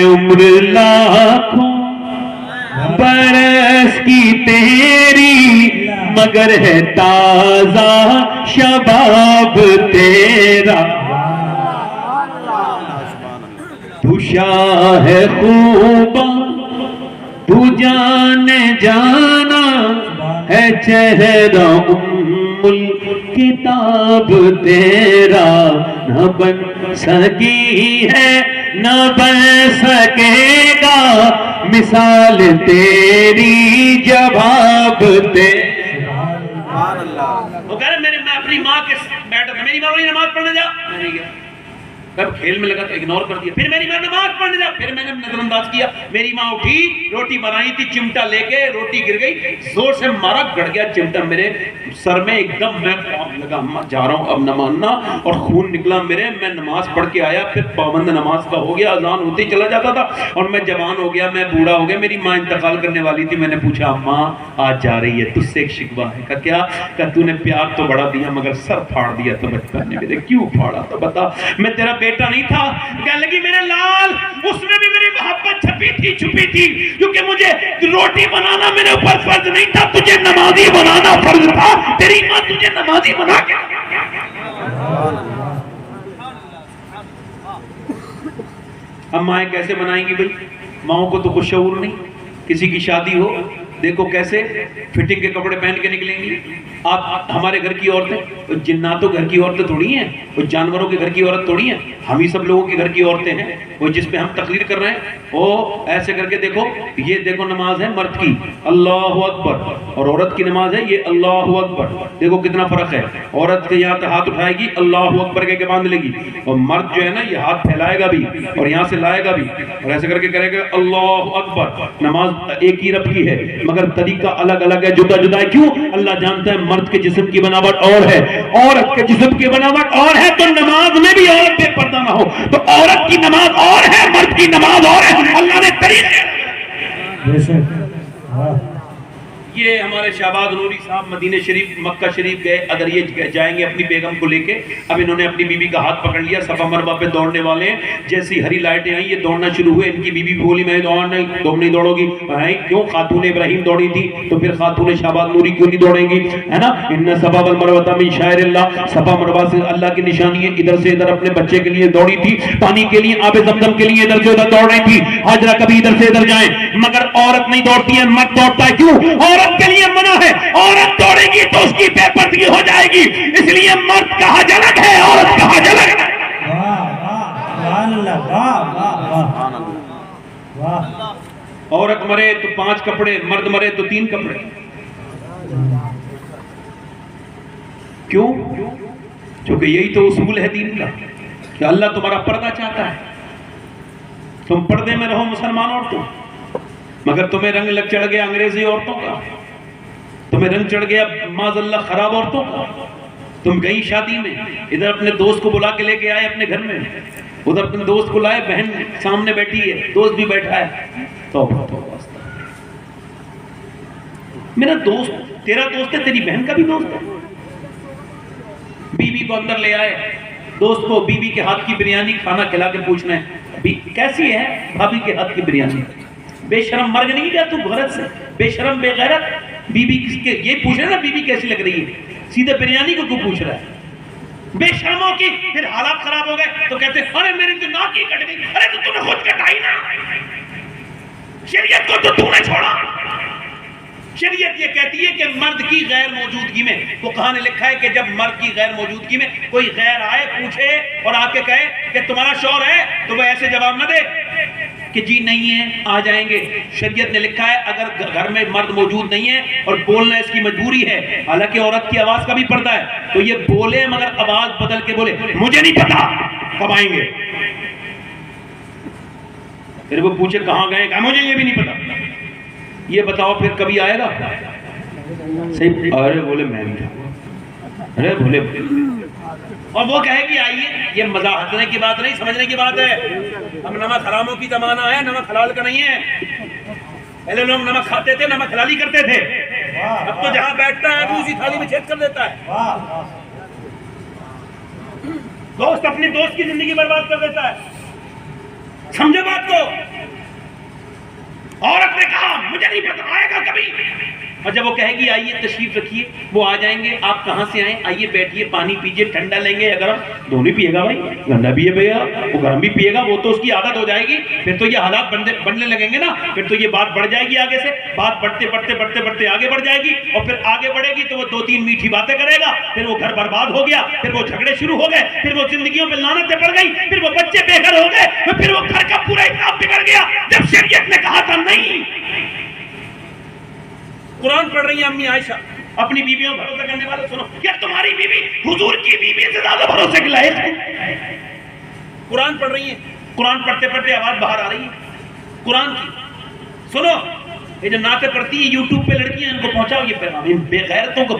عمر لاکھوں برس کی تیری مگر ہے تازہ شباب تیرا، تو شاہ خوبا تو جانے جانا ہے چہرہ کتاب تیرا، نہ بن سکی ہے نہ بن سکے گا مثال تیری جواب تیرا۔ وہ کہہ رہے میں اپنی ماں کے بیٹھا تھا، میری ماں بولی نماز پڑھنے جا، میں نہیں گیا، کب کھیل میں لگا تو اگنور کر دیا، پھر میری ماں نماز پڑھنے جا، پھر میں نے نظر انداز کیا، میری ماں اٹھی روٹی بنائی تھی، چمٹا لے کے روٹی گر گئی، زور سے مارا، گڑ گیا چمٹا میرے سر میں، ایک دم میں لگا اماں جا رہا ہوں اب نہ ماننا، اور خون نکلا میرے، میں نماز پڑھ کے آیا، پھر پابند نماز کا ہو گیا، اذان ہوتی چلا جاتا تھا، اور میں جوان ہو گیا، میں بوڑھا ہو گیا، میری ماں انتقال کرنے والی تھی، میں نے پوچھا اماں آج جا رہی ہے، تجھ سے ایک شکوہ ہے، کہا کیا؟ کہا تو نے پیار تو بڑا دیا مگر سر پھاڑ دیا تو بچپن نے میرے، کیوں پھاڑا تو بتا، میں تیرا بیٹا نہیں تھا، کہنے لگی میرے لال اس میں بھی میری محبت چھپی تھی کیونکہ مجھے روٹی بنانا میرے اوپر فرض نہیں تھا، تجھے نمازی بنانا فرض تھا، تیری ماں تجھے نمازی بنا کے۔ اب مائیں کیسے بنائیں گی بھائی؟ ماؤں کو تو کچھ شعور نہیں، کسی کی شادی ہو دیکھو کیسے فٹنگ کے کپڑے پہن کے نکلیں گی، آپ ہمارے گھر کی عورتیں جناتوں گھر کی عورتیں تھوڑی ہیں، وہ جانوروں کے گھر کی عورت تھوڑی ہیں، ہم ہی سب لوگوں کے گھر کی عورتیں ہیں، وہ جس پہ ہم تقریر کر رہے ہیں وہ ایسے کر کے دیکھو، یہ دیکھو نماز ہے مرد کی اللہ اکبر، اور عورت کی نماز ہے یہ اللہ اکبر، دیکھو کتنا فرق ہے، عورت کے یہاں سے ہاتھ اٹھائے گی اللہ اکبر کے باندھ لے گی، اور مرد جو ہے نا یہ ہاتھ پھیلائے گا بھی اور یہاں سے لائے گا بھی اور ایسے کر کے کرے گا اللہ اکبر۔ نماز ایک ہی رب کی ہے مگر طریقہ الگ الگ ہے، جدا جدا ہے، کیوں؟ اللہ جانتا ہے مرد کے جسم کی بناوٹ اور ہے، عورت کے جسم کی بناوٹ اور ہے، تو نماز میں بھی عورت بے پردہ نہ ہو، تو عورت کی نماز اور ہے، مرد کی نماز اور ہے، اللہ نے طریقے۔ بے شک، واہ، یہ ہمارے شہباز نوری صاحب مدینہ شریف مکہ شریف گئے، اگر یہ جائیں گے اپنی بیگم کو لے کے، اب انہوں نے اپنی بیوی کا ہاتھ پکڑ لیا، صفا مروا پہ دوڑنے والے ہیں، جیسی ہری لائٹیں آئیں یہ دوڑنا شروع ہوئے، ان کی بیوی بولی میں دوڑ نہیں، تم نہیں دوڑو گی، کیوں؟ خاتون ابراہیم دوڑی تھی تو پھر خاتون شہباز نوری کیوں نہیں دوڑیں گی، ہے نا؟ ان صفا والمروہ من شعائر اللہ، صفا مروا سے اللہ کی نشانی ہے، ادھر سے ادھر اپنے بچے کے لیے دوڑی تھی، پانی کے لیے آب زمزم کے لیے ادھر سے ادھر دوڑ رہی تھی، حاجرہ کبھی ادھر سے ادھر جائیں، مگر عورت نہیں دوڑتی ہے، مرد دوڑتا ہے، کیوں؟ عورت کے لیے منع ہے، عورت دوڑے گی تو اس کی بے پردگی ہو جائے گی، اس لیے مرد کا حج الگ ہے، عورت کا حج الگ ہے۔ واہ واہ اللہ، واہ واہ واہ واہ، عورت مرے تو 5 کپڑے، مرد مرے تو 3 کپڑے، کیوں؟ کیونکہ یہی تو اصول ہے دین کا کہ اللہ تمہارا پردہ چاہتا ہے، تم پردے میں رہو مسلمان عورتوں، مگر تمہیں رنگ لگ چڑھ گیا انگریزی عورتوں کا، تمہیں رنگ چڑھ گیا معاذ اللہ خراب عورتوں کا، تم گئی شادی میں، ادھر اپنے دوست کو بلا کے لے کے آئے اپنے گھر میں، ادھر اپنے دوست کو لائے، بہن سامنے بیٹھی ہے، دوست بھی بیٹھا ہے، توبہ توبہ، میرا دوست تیرا دوست ہے، تیری بہن کا بھی دوست ہے، بیوی کو اندر لے آئے، دوست کو بیوی کے ہاتھ کی بریانی کھانا کھلا کے پوچھنا ہے کیسی ہے بھابھی کے ہاتھ کی بریانی، بے شرم مرگ نہیں گیا تو غرض سے، بے شرم بے غیرت، بیوی کس کے یہ پوچھ رہا نا بیوی کیسی لگ رہی ہے، سیدھے بریانی کو کیوں پوچھ رہا ہے؟ بے شرموں کی پھر حالات خراب ہو گئے تو کہتے ہیں ارے میری تو ناک ہی کٹ گئی، ارے تو تم نے خود کٹائی نا، شریعت کو تو تم نے چھوڑا۔ شریعت یہ کہتی ہے کہ مرد کی غیر موجودگی میں، فقہاء نے لکھا ہے کہ جب مرد کی غیر موجودگی میں کوئی غیر آئے پوچھے اور آ کے کہے کہ تمہارا شوہر ہے تو وہ ایسے جواب نہ دے کہ جی نہیں ہے آ جائیں گے، شریعت نے لکھا ہے اگر گھر میں مرد موجود نہیں ہے اور بولنا اس کی مجبوری ہے، حالانکہ عورت کی آواز کا بھی پردہ ہے، تو یہ بولے مگر آواز بدل کے بولے مجھے نہیں پتا کب آئیں گے، پھر وہ پوچھے کہاں گئے، کہا مجھے یہ بھی نہیں پتا، یہ بتاؤ پھر کبھی آئے گا؟ صحیح، ارے بولے میں بھی، ارے بولے، اور وہ کہے گی آئیے، یہ مزاح ہنسنے کی بات نہیں، سمجھنے کی بات ہے، اب نمک حراموں کی زمانہ ہے، نمک حلال کا نہیں ہے، پہلے لوگ نمک کھاتے تھے، نمک حلالی کرتے تھے، اب تو جہاں بیٹھتا ہے اسی تھالی میں چھید کر دیتا ہے، دوست اپنی دوست کی زندگی برباد کر دیتا ہے، سمجھے بات کو؟ عورت نے کہا مجھے نہیں پتا آئے گا کبھی، اور جب وہ کہے گی آئیے تشریف رکھیے، وہ آ جائیں گے، آپ کہاں سے آئیں، آئیے بیٹھیے، پانی پیجئے، ٹھنڈا لیں گے یا گرم، دونوں ہی پیے گا بھائی، ٹھنڈا بھی پیے گا وہ گرم بھی پیے گا، وہ تو اس کی عادت ہو جائے گی، پھر تو یہ حالات بننے لگیں گے نا، پھر تو یہ بات بڑھ جائے گی، آگے سے بات بڑھتے آگے بڑھ جائے گی، اور پھر آگے بڑھے گی تو وہ 2-3 میٹھی باتیں کرے گا، پھر وہ گھر برباد ہو گیا، پھر وہ جھگڑے شروع ہو گئے، پھر وہ زندگیوں پہ لعنتیں پڑ گئی، پھر وہ بچے بے گھر ہو گئے، پھر وہ گھر کا پورا حساب بگڑ گیا، جب شریعت نے کہا تھا نہیں۔ قرآن پڑھ رہی ہیں امی عائشہ، اپنی بیویوں بھروسہ کرنے والے سنو، کیا تمہاری بیوی حضور کی بیوی سے زیادہ بھروسے کے لائق ہے؟ قرآن پڑھ رہی ہیں، قرآن پڑھتے آواز باہر آ رہی ہے قرآن کی، سنو، یہ جو نعتیں پڑھتی ہیں یوٹیوب پہ لڑکیاں، ان کو پہنچاؤ یہ پیغام، ان بے غیرتوں کو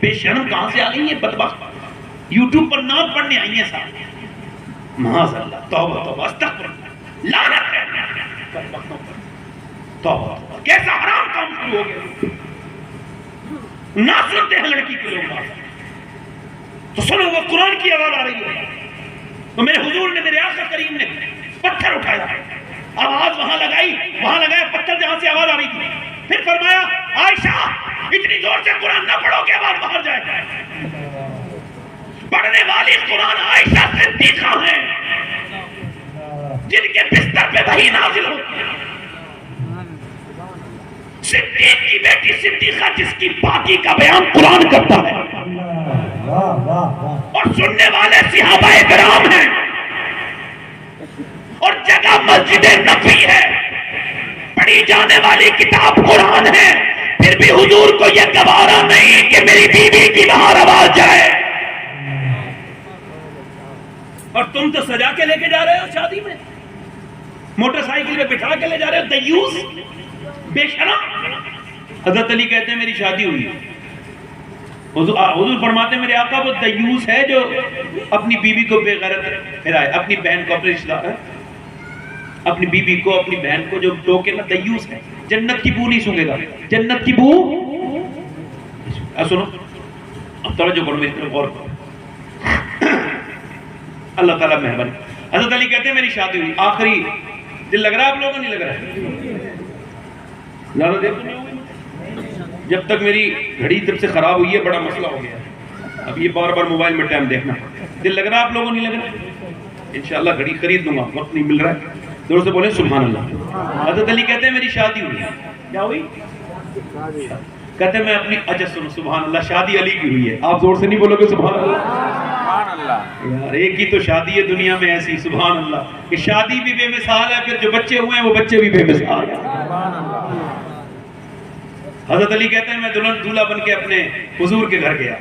بے شرم کہاں سے آ گئی ہیں بدبخت، یوٹیوب پر نعت پڑھنے آئی ہیں صاحب، معاذ اللہ، توبہ توبہ، استغفر اللہ، لعنت ہے بدبختوں پر، توبہ کیسا حرام کام شروع ہو گیا، نہ سنتے ہیں لڑکی کے لوگ بات، تو سنو وہ قرآن کی آواز آ رہی ہے، تو میرے حضور نے، میرے آقا کریم نے پتھر اٹھایا، آواز وہاں لگایا پتھر جہاں سے آواز آ رہی تھی، پھر فرمایا عائشہ اتنی زور سے قرآن نہ پڑھو کہ آواز باہر جائے، پڑھنے والی قرآن عائشہ صدیقہ ہیں جن کے بستر پہ وحی نازل ہوتی ہے، صدیق کی بیٹی صدیقہ جس کی پاکی کا بیان قرآن کرتا ہے واہ واہ واہ اور سننے والے صحابہ کرام ہیں اور جگہ مسجد نبوی ہے، پڑھی جانے والی کتاب قرآن ہے، پھر بھی حضور کو یہ گوارا نہیں کہ میری بیوی کی باہر آواز جائے۔ اور تم تو سجا کے لے کے جا رہے ہو شادی میں، موٹر سائیکل پہ بٹھا کے لے جا رہے ہو، دیوس بے شرم۔ حضرت علی کہتے ہیں میری شادی ہوئی، حضور فرماتے ہیں میرے آقا وہ دیوس ہے جو اپنی بیوی کو بے غیرت پھرائے، اپنی بہن کو، اپنے رشتہ دار اپنی بیوی کو، اپنی بہن کو جو ٹوکے نا، دیوس ہے، جنت کی بو نہیں سونگے گا، جنت کی بو۔ سنو اب توجہ کرو میری طرف غور کرو، اللہ تعالیٰ مہربانی۔ حضرت علی کہتے ہیں میری شادی ہوئی، آخری دل لگ رہا ہے آپ لوگوں کو؟ نہیں لگ رہا ہے؟ زیادہ دیر تو نہیں ہوئی، جب تک میری گھڑی طرف سے خراب ہوئی ہے بڑا مسئلہ ہو گیا ہے، اب یہ بار بار موبائل میں ٹائم دیکھنا۔ دل لگ رہا ہے آپ لوگوں کو؟ نہیں لگ رہا؟ انشاءاللہ گھڑی خرید لوں گا، وقت نہیں مل رہا ہے، زور سے بولیں سبحان اللہ۔ حضرت علی کہتے ہیں میری شادی ہوئی، کیا ہوئی؟ کہتے ہیں میں اپنی، اچھا سنو سبحان اللہ، شادی علی کی ہوئی ہے، آپ زور سے نہیں بولو گے سبحان اللہ؟ یار ایک ہی تو شادی ہے دنیا میں ایسی، سبحان اللہ، کہ شادی بھی بے مثال ہے، پھر جو بچے ہوئے ہیں وہ بچے بھی بے مثال ہیں۔ حضرت علی کہتے ہیں میں دلہن دولہا بن کے اپنے حضور کے گھر گیا،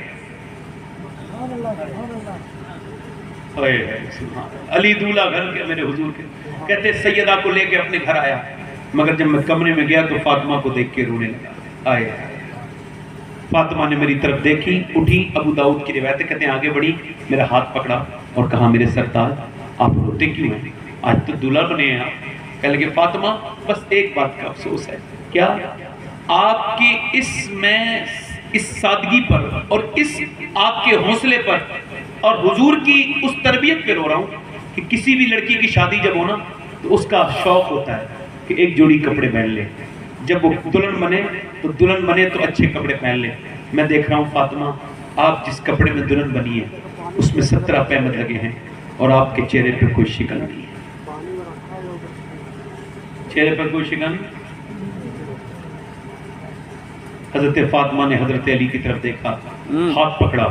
علی دولہا گھر کے میرے حضور کے، کہتے ہیں سیدہ کو لے کے اپنے گھر آیا، مگر جب میں کمرے میں گیا تو فاطمہ کو دیکھ کے رونے لگا۔ آئے فاطمہ نے میری طرف دیکھی، اٹھی، ابو داؤد کی روایت کہتے ہیں آگے بڑھی، میرا ہاتھ پکڑا اور کہا میرے سرتاج آپ روتے کیوں ہیں؟ آج تو دولہا بنے ہیں آپ۔ کہنے لگے فاطمہ بس ایک بات کا افسوس ہے، کیا؟ آپ کی اس سادگی پر اور اس آپ کے حوصلے پر اور حضور کی اس تربیت پہ رو رہا ہوں کہ کسی بھی لڑکی کی شادی جب ہونا تو اس کا شوق ہوتا ہے کہ ایک جوڑی کپڑے پہن لے، جب وہ دلہن بنے تو اچھے کپڑے پہن لے۔ میں دیکھ رہا ہوں فاطمہ آپ جس کپڑے میں دلہن بنی ہے اس میں 17 پہمت لگے ہیں اور آپ کے چہرے پہ کوئی شکن نہیں ہے، چہرے پر کوئی شکن نہیں۔ حضرت فاطمہ نے حضرت علی کی طرف دیکھا، ہاتھ پکڑا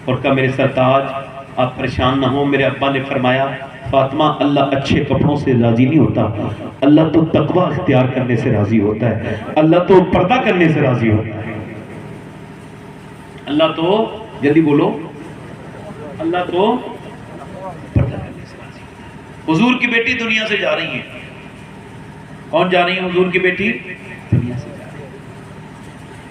اور کہا میرے سرتاج آپ پریشان نہ ہوں۔ میرے ابا نے فرمایا فاطمہ اللہ اچھے کپڑوں سے راضی نہیں ہوتا، اللہ تو تقوی اختیار کرنے سے راضی ہوتا ہے، اللہ تو پردہ کرنے سے راضی ہوتا ہے، اللہ تو جلدی بولو، اللہ تو پردہ کرنے سے راضی ہوتا ہے۔ حضور کی بیٹی دنیا سے جا رہی ہے، کون جا رہی ہے؟ حضور کی بیٹی دنیا سے جا رہی ہے۔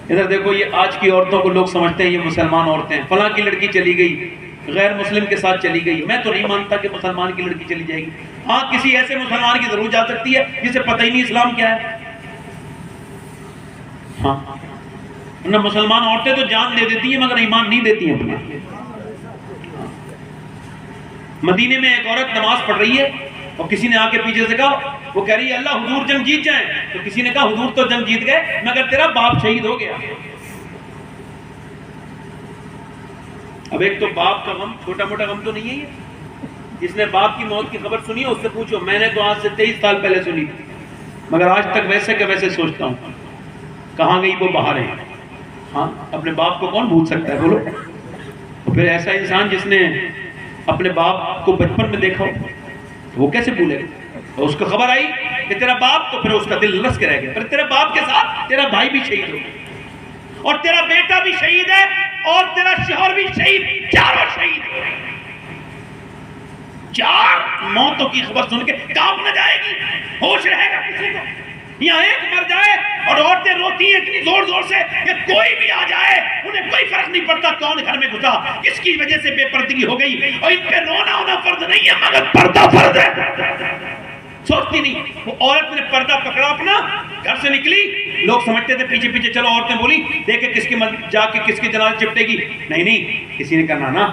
ادھر دیکھو یہ آج کی عورتوں کو لوگ سمجھتے ہیں یہ مسلمان عورتیں ہیں، فلاں کی لڑکی چلی گئی غیر مسلم کے ساتھ چلی گئی، میں تو نہیں مانتا کہ مسلمان کی لڑکی چلی جائے گی، ہاں کسی ایسے مسلمان کی ضرور جا سکتی ہے جسے پتہ ہی نہیں اسلام کیا ہے، ہاں نہ مسلمان عورتیں تو جان دے دیتی ہیں مگر ایمان نہیں دیتی ہیں اپنا۔ مدینے میں ایک عورت نماز پڑھ رہی ہے اور کسی نے آ کے پیچھے سے کہا، وہ کہہ رہی ہے اللہ حضور جنگ جیت جائیں، تو کسی نے کہا حضور تو جنگ جیت گئے مگر تیرا باپ شہید ہو گیا۔ اب ایک تو باپ کا غم، چھوٹا موٹا غم تو نہیں ہے یہ، جس نے باپ کی موت کی خبر سنی ہے اس سے پوچھو، میں نے تو آج سے 23 سال پہلے سنی تھی مگر آج تک ویسے کہ ویسے سوچتا ہوں کہاں گئی وہ بہاریں۔ ہاں اپنے باپ کو کون بھول سکتا ہے بولو؟ اور پھر ایسا انسان جس نے اپنے باپ کو بچپن میں دیکھا ہو وہ کیسے بھولے گا؟ اور اس کو خبر آئی کہ تیرا باپ، تو پھر اس کا دل لرز کے رہ گیا، پھر تیرے باپ کے ساتھ تیرا بھائی بھی شہید ہو اور تیرا بیٹا بھی شہید ہے اور تیرا شوہر بھی شہید، چاروں شہید ہو رہے ہیں۔ 4 موتوں کی خبر سن کے کام نہ جائے گی، ہوش رہے گا کسی کو؟ یہاں ایک مر جائے اور عورتیں روتی ہیں اتنی زور زور سے کہ کوئی بھی آ جائے انہیں کوئی فرق نہیں پڑتا کون گھر میں گھسا، کس کی وجہ سے بے پردگی ہو گئی، اور ان پہ رونا ہونا فرض نہیں ہے مگر پردہ فرض ہے۔ سوچتی نہیں، وہ عورت نے پردہ پکڑا اپنا، گھر سے نکلی، لوگ سمجھتے تھے پیچھے پیچھے چلو، عورتیں بولی دیکھیں کس کی جا کے کس کی جنازہ چپٹے گی، نہیں کسی نے کہا نا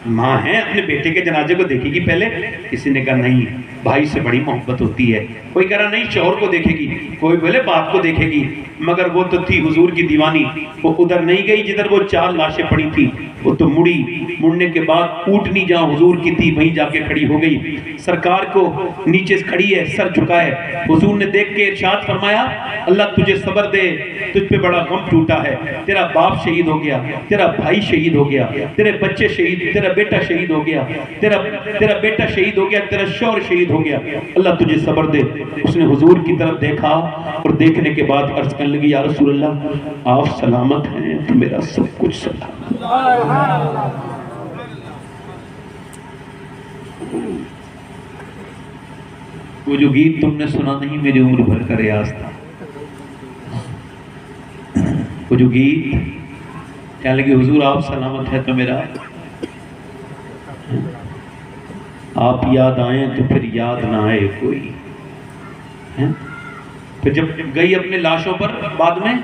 ماں ہے اپنے بیٹے کے جنازے کو دیکھے گی پہلے؟ کسی نے کہا نہیں، بھائی سے بڑی محبت ہوتی ہے۔ کوئی کہہ رہا نہیں شوہر کو دیکھے گی، کوئی بولے باپ کو دیکھے گی، مگر وہ تو تھی حضور کی دیوانی، وہ ادھر نہیں گئی جدھر وہ 4 لاشیں پڑی تھی، وہ تو مڑنے کے بعد اوٹنی جہاں حضور کی تھی وہیں جا کے کھڑی ہو گئی۔ سرکار کو نیچے کھڑی ہے، سر جھکا ہے، حضور نے دیکھ کے ارشاد فرمایا اللہ تجھے صبر دے، تجھ پہ بڑا غم ٹوٹا ہے، تیرا باپ شہید ہو گیا، تیرا بھائی شہید ہو گیا، تیرے بچے شہید، تیرا بیٹا شہید ہو گیا، تیرا بیٹا شہید ہو گیا، تیرا شوہر شہید ہو گیا، اللہ تجھے صبر دے۔ اس نے حضور کی طرف دیکھا اور دیکھنے کے بعد عرض کرنے لگی یا رسول اللہ آپ سلامت ہیں تو میرا سب کچھ سلامت۔ وہ جو گیت تم نے سنا نہیں میری عمر بھر کا ریاض تھا، وہ جو گیت کہنے لگے حضور آپ سلامت ہے تو میرا، آپ یاد آئیں تو پھر یاد نہ آئے کوئی۔ پھر جب گئی اپنے لاشوں پر بعد میں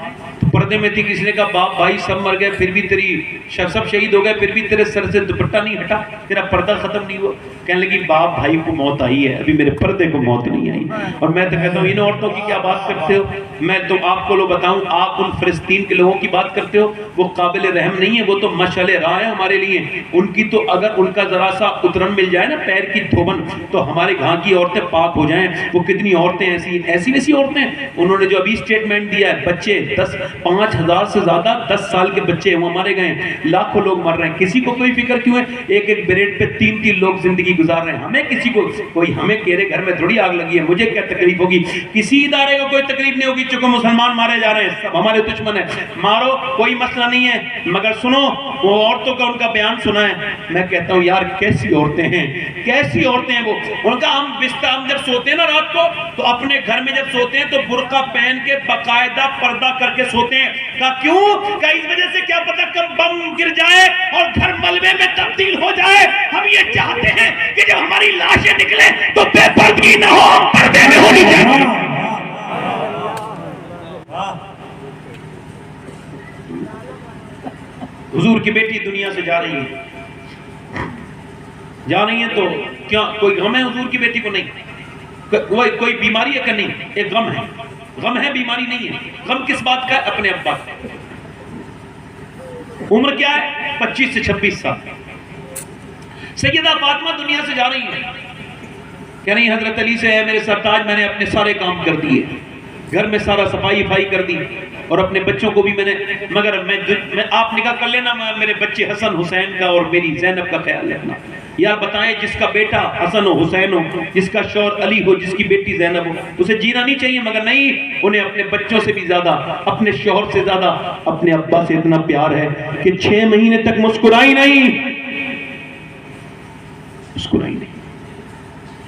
تو پردے میں تھی، کسی نے کہا باپ بھائی سب مر گئے پھر بھی تیری سب شہید ہو گئے پھر بھی تیرے سر سے دوپٹہ نہیں ہٹا، تیرا پردہ ختم نہیں ہوا۔ کہنے لگی باپ بھائی کو موت آئی ہے، ابھی میرے پردے کو موت نہیں آئی۔ اور میں تو کہتا ہوں ان عورتوں کی کیا بات کرتے ہو، میں تو آپ کو لو بتاؤں، آپ ان فلسطین کے لوگوں کی بات کرتے ہو، وہ قابل رحم نہیں ہے، وہ تو مشعل راہ ہے ہمارے لیے۔ ان کی تو اگر ان کا ذرا سا اترن مل جائے نا پیر کی دھوبن تو ہمارے گھاں کی عورتیں پاک ہو جائیں۔ وہ کتنی عورتیں ایسی ویسی عورتیں انہوں نے جو ابھی سٹیٹمنٹ دیا ہے، بچے 5,000 سے زیادہ 10 سال کے بچے وہ مارے گئے ہیں، لاکھوں لوگ مر رہے ہیں، کسی کو کوئی فکر کیوں ہے؟ ایک بریڈ پہ 3 لوگ زندگی گزار رہے ہیں، ہمیں کسی کو کوئی ہمیں کہرے گھر میں تھوڑی آگ لگی ہے، مجھے کیا تکلیف ہوگی؟ کسی ادارے کو کوئی تکلیف نہیں ہوگی، چونکہ مسلمان مارے جا رہے ہیں، سب ہمارے دشمن ہیں، مارو کوئی مسئلہ نہیں ہے۔ مگر سنو وہ عورتوں کا ان کا بیان سنا ہے، میں کہتا ہوں یار کیسی عورتیں ہیں، کیسی عورتیں ہیں وہ۔ ان کا ہم جب سوتے ہیں نا رات کو تو اپنے گھر میں جب سوتے ہیں تو برقع پہن کے باقاعدہ پردہ کر کے سوتے ہیں۔ کہا کیوں؟ کہ اس وجہ سے کیا پتہ کب بم گر جائے اور گھر ملبے میں تبدیل ہو جائے۔ ہم یہ چاہتے ہیں کہ جب ہماری لاشیں نکلے تو بے پردگی نہ ہو، پردے میں ہونی چاہیے۔ حضور کی بیٹی دنیا سے جا رہی ہے، جا رہی ہے تو کیا کوئی غم ہے حضور کی بیٹی کو؟ نہیں۔ کوئی بیماری ہے کہ نہیں؟ ایک غم ہے، غم ہے بیماری نہیں ہے۔ غم کس بات کا ہے؟ اپنے ابا کا۔ عمر کیا ہے؟ 25 سے 26 سال۔ سیدہ فاطمہ دنیا سے جا رہی ہے، کہہ رہی حضرت علی سے ہے میرے سرتاج میں نے اپنے سارے کام کر دیے، گھر میں سارا صفائی کر دی اور اپنے بچوں کو بھی میں نے، مگر میں آپ نکاح کر لینا، میرے بچے حسن حسین کا اور میری زینب کا خیال رکھنا۔ یار بتائیں جس کا بیٹا حسن ہو حسین ہو، جس کا شوہر علی ہو، جس کی بیٹی زینب ہو، اسے جینا نہیں چاہیے؟ مگر نہیں، انہیں اپنے بچوں سے بھی زیادہ، اپنے شوہر سے زیادہ اپنے ابا سے اتنا پیار ہے کہ 6 مہینے تک مسکرائی نہیں۔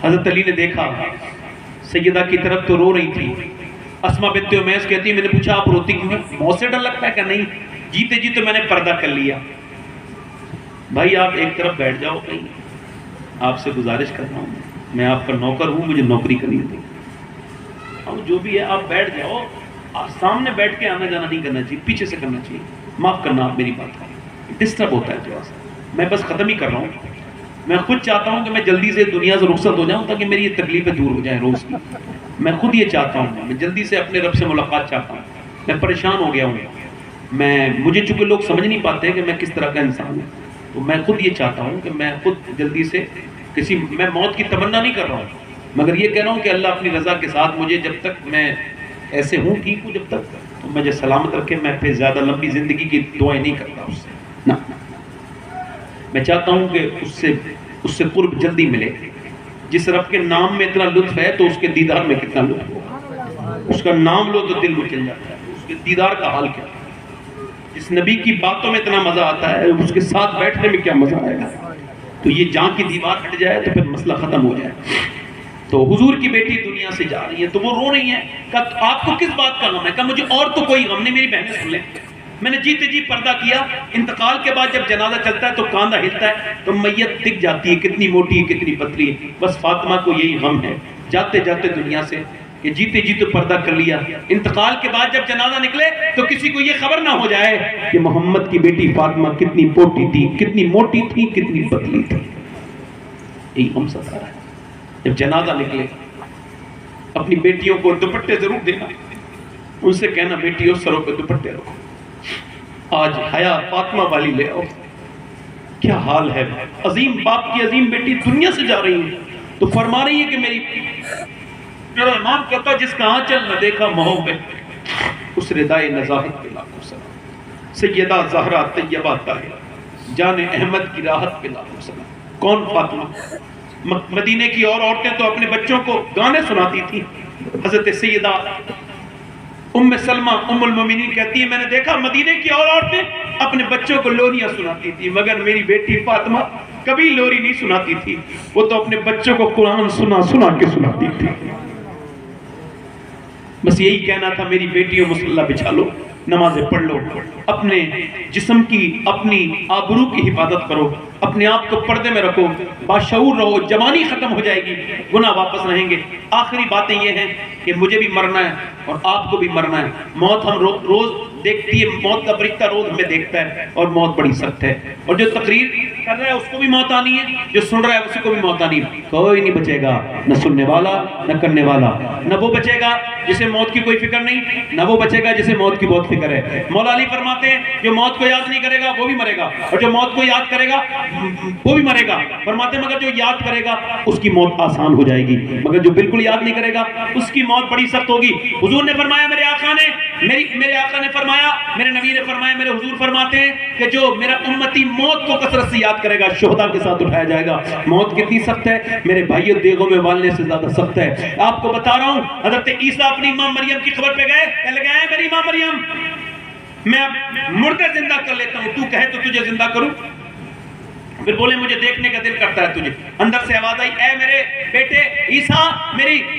حضرت علی نے دیکھا سیدہ کی طرف تو رو رہی تھی، اسماء بنت امیس کہتی میں نے پوچھا آپ روتی کیوں ہیں؟ موت سے ڈر لگتا ہے کہ نہیں؟ جیتے جی تو میں نے پردہ کر لیا۔ بھائی آپ ایک طرف بیٹھ جاؤ، آپ سے گزارش کر رہا ہوں، میں آپ کا نوکر ہوں، مجھے نوکری کرنی تھی، اب جو بھی ہے آپ بیٹھ جاؤ، آپ سامنے بیٹھ کے آنا جانا نہیں کرنا چاہیے، پیچھے سے کرنا چاہیے، معاف کرنا آپ میری بات کا، ڈسٹرب ہوتا ہے تھوڑا سا، میں بس ختم ہی کر رہا ہوں۔ میں خود چاہتا ہوں کہ میں جلدی سے دنیا سے رخصت ہو جاؤں تاکہ میری یہ تکلیفیں دور ہو جائیں روز کی۔ میں خود یہ چاہتا ہوں، میں جلدی سے اپنے رب سے ملاقات چاہتا ہوں، میں پریشان ہو گیا ہوں، مجھے چونکہ لوگ سمجھ نہیں پاتے کہ میں کس طرح کا انسان ہوں، تو میں خود یہ چاہتا ہوں کہ میں خود جلدی سے میں موت کی تمنا نہیں کر رہا ہوں، مگر یہ کہہ رہا ہوں کہ اللہ اپنی رضا کے ساتھ مجھے جب تک میں ایسے ہوں ٹھیک ہوں جب تک تو مجھے سلامت رکھے، میں پھر زیادہ لمبی زندگی کی دعائیں نہیں کرتا اس سے، نہ میں چاہتا ہوں کہ اس سے قرب جلدی ملے۔ جس رب کے نام میں اتنا لطف ہے تو اس کے دیدار میں کتنا لطف ہوگا، اس کا نام لو تو دل مچل جاتا ہے، اس کے دیدار کا حال کیا ہے، جس نبی کی باتوں میں اتنا مزہ آتا ہے اس کے ساتھ بیٹھنے میں کیا مزہ آئے گا۔ تو یہ جان کی دیوار ہٹ جائے تو پھر مسئلہ ختم ہو جائے۔ تو حضور کی بیٹی دنیا سے جا رہی ہے تو وہ رو رہی ہیں، کہا آپ کو کس بات کا غم ہے؟ کہا مجھے اور تو کوئی غم نہیں، میری بہنیں سن لیں، میں نے جیتے جی پردہ کیا، انتقال کے بعد جب جنازہ چلتا ہے تو کاندھا ہلتا ہے تو میت دکھ جاتی ہے کتنی موٹی ہے کتنی پتلی ہے، بس فاطمہ کو یہی غم ہے جاتے جاتے دنیا سے یہ جیتے جیتے پردہ کر لیا. انتقال کے بعد جب جنازہ نکلے تو کسی کو یہ خبر نہ ہو جائے کہ محمد کی بیٹی فاطمہ کتنی موٹی تھی, کتنی موٹی تھی, کتنی پتلی تھی. یہی ہم سب کر رہے ہیں. جب جنازہ نکلے اپنی بیٹیوں کو دوپٹے ضرور دینا, ان سے کہنا بیٹیوں سروں پہ دوپٹے رکھو. آج حیا فاطمہ والی لے آؤ. کیا حال ہے, عظیم باپ کی عظیم بیٹی دنیا سے جا رہی ہے تو فرما رہی ہے کہ میرا امام کہتا جس کا آنچل نہ دیکھا مہوں پہ اس ردائے نزاہت پہ لاکھوں سلام. سیدہ زہرا طیبہ طاہرہ جان احمد کی راحت پہ لاکھوں سلام. کون فاطمہ؟ مدینے کی اور عورتیں تو اپنے بچوں کو گانے سناتی تھی. حضرت سیدہ ام سلمہ ام المومنین کہتی ہے میں نے دیکھا مدینے کی اور عورتیں اپنے بچوں کو لوریاں سناتی تھی, مگر میری بیٹی فاطمہ کبھی لوری نہیں سناتی تھی. وہ تو اپنے بچوں کو قرآن سنا کے سناتی تھی. بس یہی کہنا تھا میری بیٹیوں مصلی بچھا لو, نمازیں پڑھ لو, اپنے جسم کی اپنی آبرو کی حفاظت کرو, اپنے آپ کو پردے میں رکھو, باشعور رہو. جوانی ختم ہو جائے گی, گناہ واپس رہیں گے. آخری باتیں یہ ہیں کہ مجھے بھی مرنا ہے اور آپ کو بھی مرنا ہے. موت ہم روز دیکھتی ہے, موت کا فرشتہ روز ہمیں دیکھتا ہے اور موت بڑی سخت ہے. اور جو تقریر کر رہا ہے اس کو بھی موت آنی ہے, جو سن رہا ہے اس کو بھی موت آنی ہے. کوئی نہیں بچے گا, نہ سننے والا نہ کرنے والا. نہ وہ بچے گا جسے موت کی کوئی فکر نہیں, نہ وہ بچے گا جسے موت کی بہت فکر ہے. مولا علی فرماتے ہیں جو موت کو یاد نہیں کرے گا وہ بھی مرے گا, اور جو موت کو یاد کرے گا وہ بھی مرے گا. فرماتے ہیں مگر جو یاد کرے گا اس کی موت آسان ہو جائے گی, مگر جو بالکل یاد نہیں کرے گا اس کی موت بڑی سخت ہوگی. حضور نے فرمایا, میرے آقا نے فرمایا, میرے نبی نے فرمایا, میرے حضور فرماتے ہیں کہ جو میرا امتی موت کو کثرت سے یاد کرے گا شہداء کے ساتھ اٹھایا جائے گا. موت کتنی سخت ہے میرے بھائیو, دیگوں میں والنے سے زیادہ سخت ہے. آپ کو بتا رہا ہوں, حضرت عیسیٰ اپنی ماں مریم کی خبر پہ گئے, کہنے لگے میری ماں مریم میں مردے زندہ کر لیتا ہوں, تو کہے تو تجھے زندہ کروں. پھر بولے مجھے دیکھنے کا دل کرتا ہے تجھے. اندر سے آواز آئی, اے میرے بیٹے عیسیٰ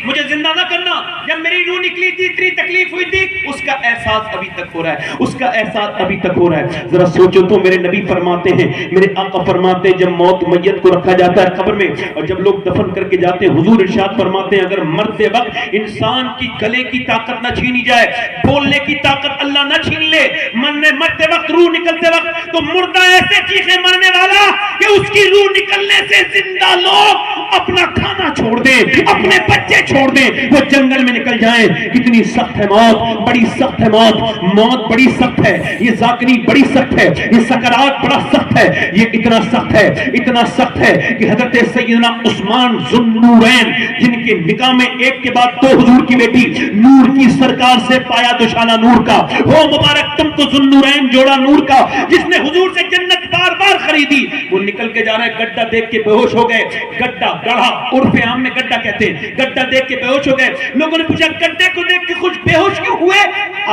مجھے زندہ نہ کرنا. جب میری روح نکلی تھی اتنی تکلیف ہوئی تھی, اس کا احساس ابھی تک ہو رہا ہے, اس کا احساس ابھی تک ہو رہا ہے. ذرا سوچو تو, میرے نبی فرماتے ہیں, میرے آقا فرماتے ہیں جب موت میت کو رکھا جاتا ہے قبر میں اور جب لوگ دفن کر کے جاتے ہیں, حضور ارشاد فرماتے ہیں اگر مرتے وقت انسان کی گلے کی طاقت نہ چھینی جائے, بولنے کی طاقت اللہ نہ چھین لے, مرتے وقت روح نکلتے وقت تو مردہ ایسے چیخے مرنے والا کہ اس کی روح نکلنے سے زندہ لوگ اپنا کھانا چھوڑ دیں, اپنے بچے چھوڑ دیں, وہ جنگل میں نکل جائیں. کتنی سخت ہے موت, بڑی سخت ہے موت. موت بڑی سخت ہے, یہ ذاکری بڑی سخت ہے, یہ سکرات بڑا سخت ہے. یہ اتنا سخت ہے, اتنا سخت ہے کہ حضرت سیدنا عثمان ذوالنورین جن کے نکاح میں ایک کے بعد دو حضور کی بیٹی نور کی سرکار سے پایا دوشانہ نور کا, وہ مبارک تم کو ذوالنورین جوڑا نور کا جس نے حضور سے جنت بار بار خریدی, وہ نکل کے جا رہے ہیں, گڈھا دیکھ کے بے ہوش ہو گئے. گڈھا, گڑھا عرف عام میں گڈھا کہتے ہیں, گڈھا دیکھ کے بے ہوش ہو گئے. لوگوں نے پوچھا گڈھے کو دیکھ کے کچھ بے ہوش کیوں ہوئے؟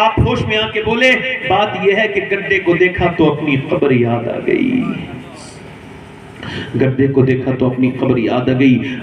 آپ ہوش میں آ کے بولے بات یہ ہے کہ گڈھے کو دیکھا تو اپنی قبر یاد آ گئی. گڈھے کو دیکھا تو اپنی قبر یاد آ گئی.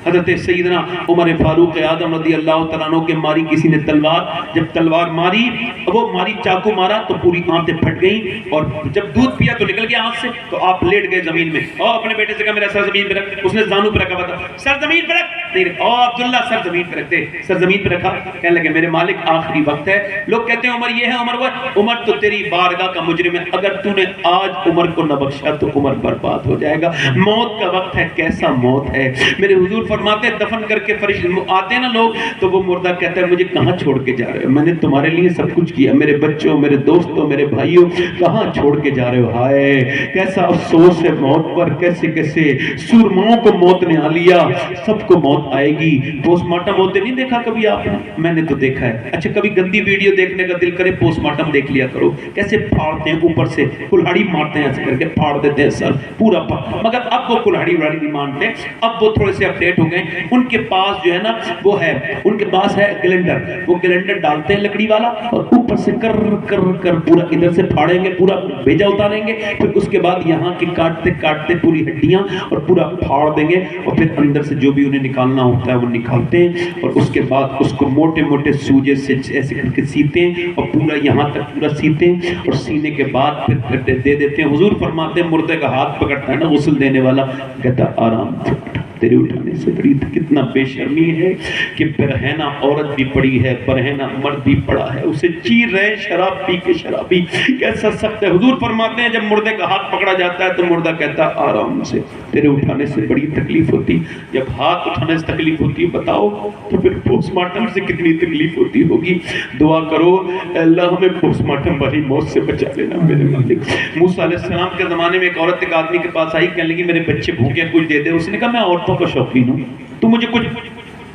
حضرت سیدنا عمر فاروق اعظم رضی اللہ تعالیٰ عنہ کے ماری کسی نے تلوار, جب تلوار ماری, وہ ماری چاقو مارا تو پوری آنتیں پھٹ گئیں, اور جب دودھ پیا تو نکل گیا آنکھ سے, تو آپ لیٹ گئے زمین میں. اور اپنے بیٹے سے کہا میرا سر زمین پہ رکھ. اس نے زانو پہ رکھا ہوا تھا, سر زمین پہ رکھ, نہیں رکھ. اور عبداللہ سر زمین پہ رکھ دے, سر زمین پہ رکھا. کہنے لگے میرے مالک آخری وقت ہے. لوگ کہتے ہیں عمر یہ ہے عمر وہ. عمر تو تیری بارگاہ کا مجرم ہے, اگر تو نے آج عمر کو نہ بخشا تو عمر برباد ہو جائے گا. موت کا وقت ہے, کیسا موت ہے. میرے حضور فرماتے دفن کر کے فرشتے آتے ہیں نا لوگ, تو وہ مردہ کہتا ہے مجھے کہاں چھوڑ کے جا رہے ہو, میں نے تمہارے لیے سب کچھ کیا, میرے بچوں, میرے دوستوں, میرے بھائیوں, کہاں چھوڑ کے جا رہے ہو. ہائے کیسا افسوس ہے موت پر, کیسے کیسے سورماؤں کو موت نے آ لیا. سب کو موت آئے گی. پوسٹ مارٹم ہوتے نہیں دیکھا کبھی آپ نے؟ میں نے تو دیکھا ہے. اچھا کبھی گندی ویڈیو دیکھنے کا دل کرے, پوسٹ مارٹم دیکھ لیا کرو, کیسے پھاڑتے ہیں اوپر سے, کلہاڑی مارتے ہیں ایسے کر کے پھاڑ دیتے ہیں سر پورا. مگر اب وہ کلہاڑی نہیں مانتے, اب وہ تھوڑے سے اپڈیٹ ہو گئے. ان کے پاس جو ہے نا وہ ہے, ان کے پاس ہے گلنڈر, وہ گلنڈر ڈالتے ہیں لکڑی والا اور اوپر سے کر کر کر پورا ادھر سے پھاڑیں گے, پورا بھیجا اتاریں گے, پھر اس کے بعد یہاں کی کاٹتے کاٹتے پوری ہڈیاں اور پورا پھاڑ دیں گے, اور پھر اندر سے جو بھی انہیں نکالنا ہوتا ہے وہ نکالتے ہیں, اور اس کے بعد اس کو موٹے موٹے سوجے سے ایسے کر کے سیتے ہیں, اور پورا یہاں تک پورا سیتے ہیں, اور سینے کے بعد پھر دے دیتے ہیں. حضور فرماتے ہیں مردے کا ہاتھ پکڑتا ہے نا غسل دینے والا, کہتا آرام سے تیرے اٹھانے سے بڑی کتنا بے شرمی ہے کہ برہنہ عورت بھی پڑی ہے، برہنہ مرد بھی پڑا ہے، اسے چیر رہے شراب پی کے شرابی، کیسا سخت ہے۔ حضور فرماتے ہیں جب مردے کا ہاتھ پکڑا جاتا ہے تو مردہ کہتا ہے آرام سے، تیرے اٹھانے سے بڑی تکلیف ہوتی، جب ہاتھ اٹھانے سے تکلیف ہوتی ہے بتاؤ تو پھر پوسٹ مارٹم سے کتنی تکلیف ہوتی ہوگی۔ دعا کرو اے اللہ ہمیں پوسٹ مارٹم والی موت سے بچا لینا میرے مالک۔ موسیٰ علیہ السلام کے زمانے میں ایک عورت ایک آدمی کے پاس آئی، کہنے لگی میرے بچے بھوکے ہیں کچھ دے دے۔ اس نے کہا میں عورتوں کا شوقین ہوں، تو مجھے کچھ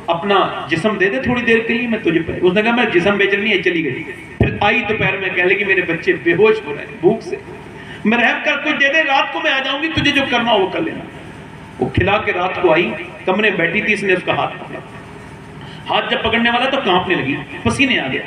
اپنا جسم دے دے تھوڑی دیر کے لیے، میں تجھے پہ۔ اس نے کہا میں جسم بیچ رہی ہے، چلی گئی۔ پھر آئی دوپہر میں کہنے لگی میرے بچے بے ہوش ہو رہے ہیں بھوک سے، میں رحم کر کچھ دے دے، رات کو میں آ جاؤں گی، تجھے جو کرنا ہو وہ کر لینا۔ وہ کھلا کے رات کو آئی، کمرے میں بیٹھی تھی، اس نے اس کا ہاتھ پکڑا، ہاتھ جب پکڑنے والا تو کانپنے لگی، پسینے آ گیا۔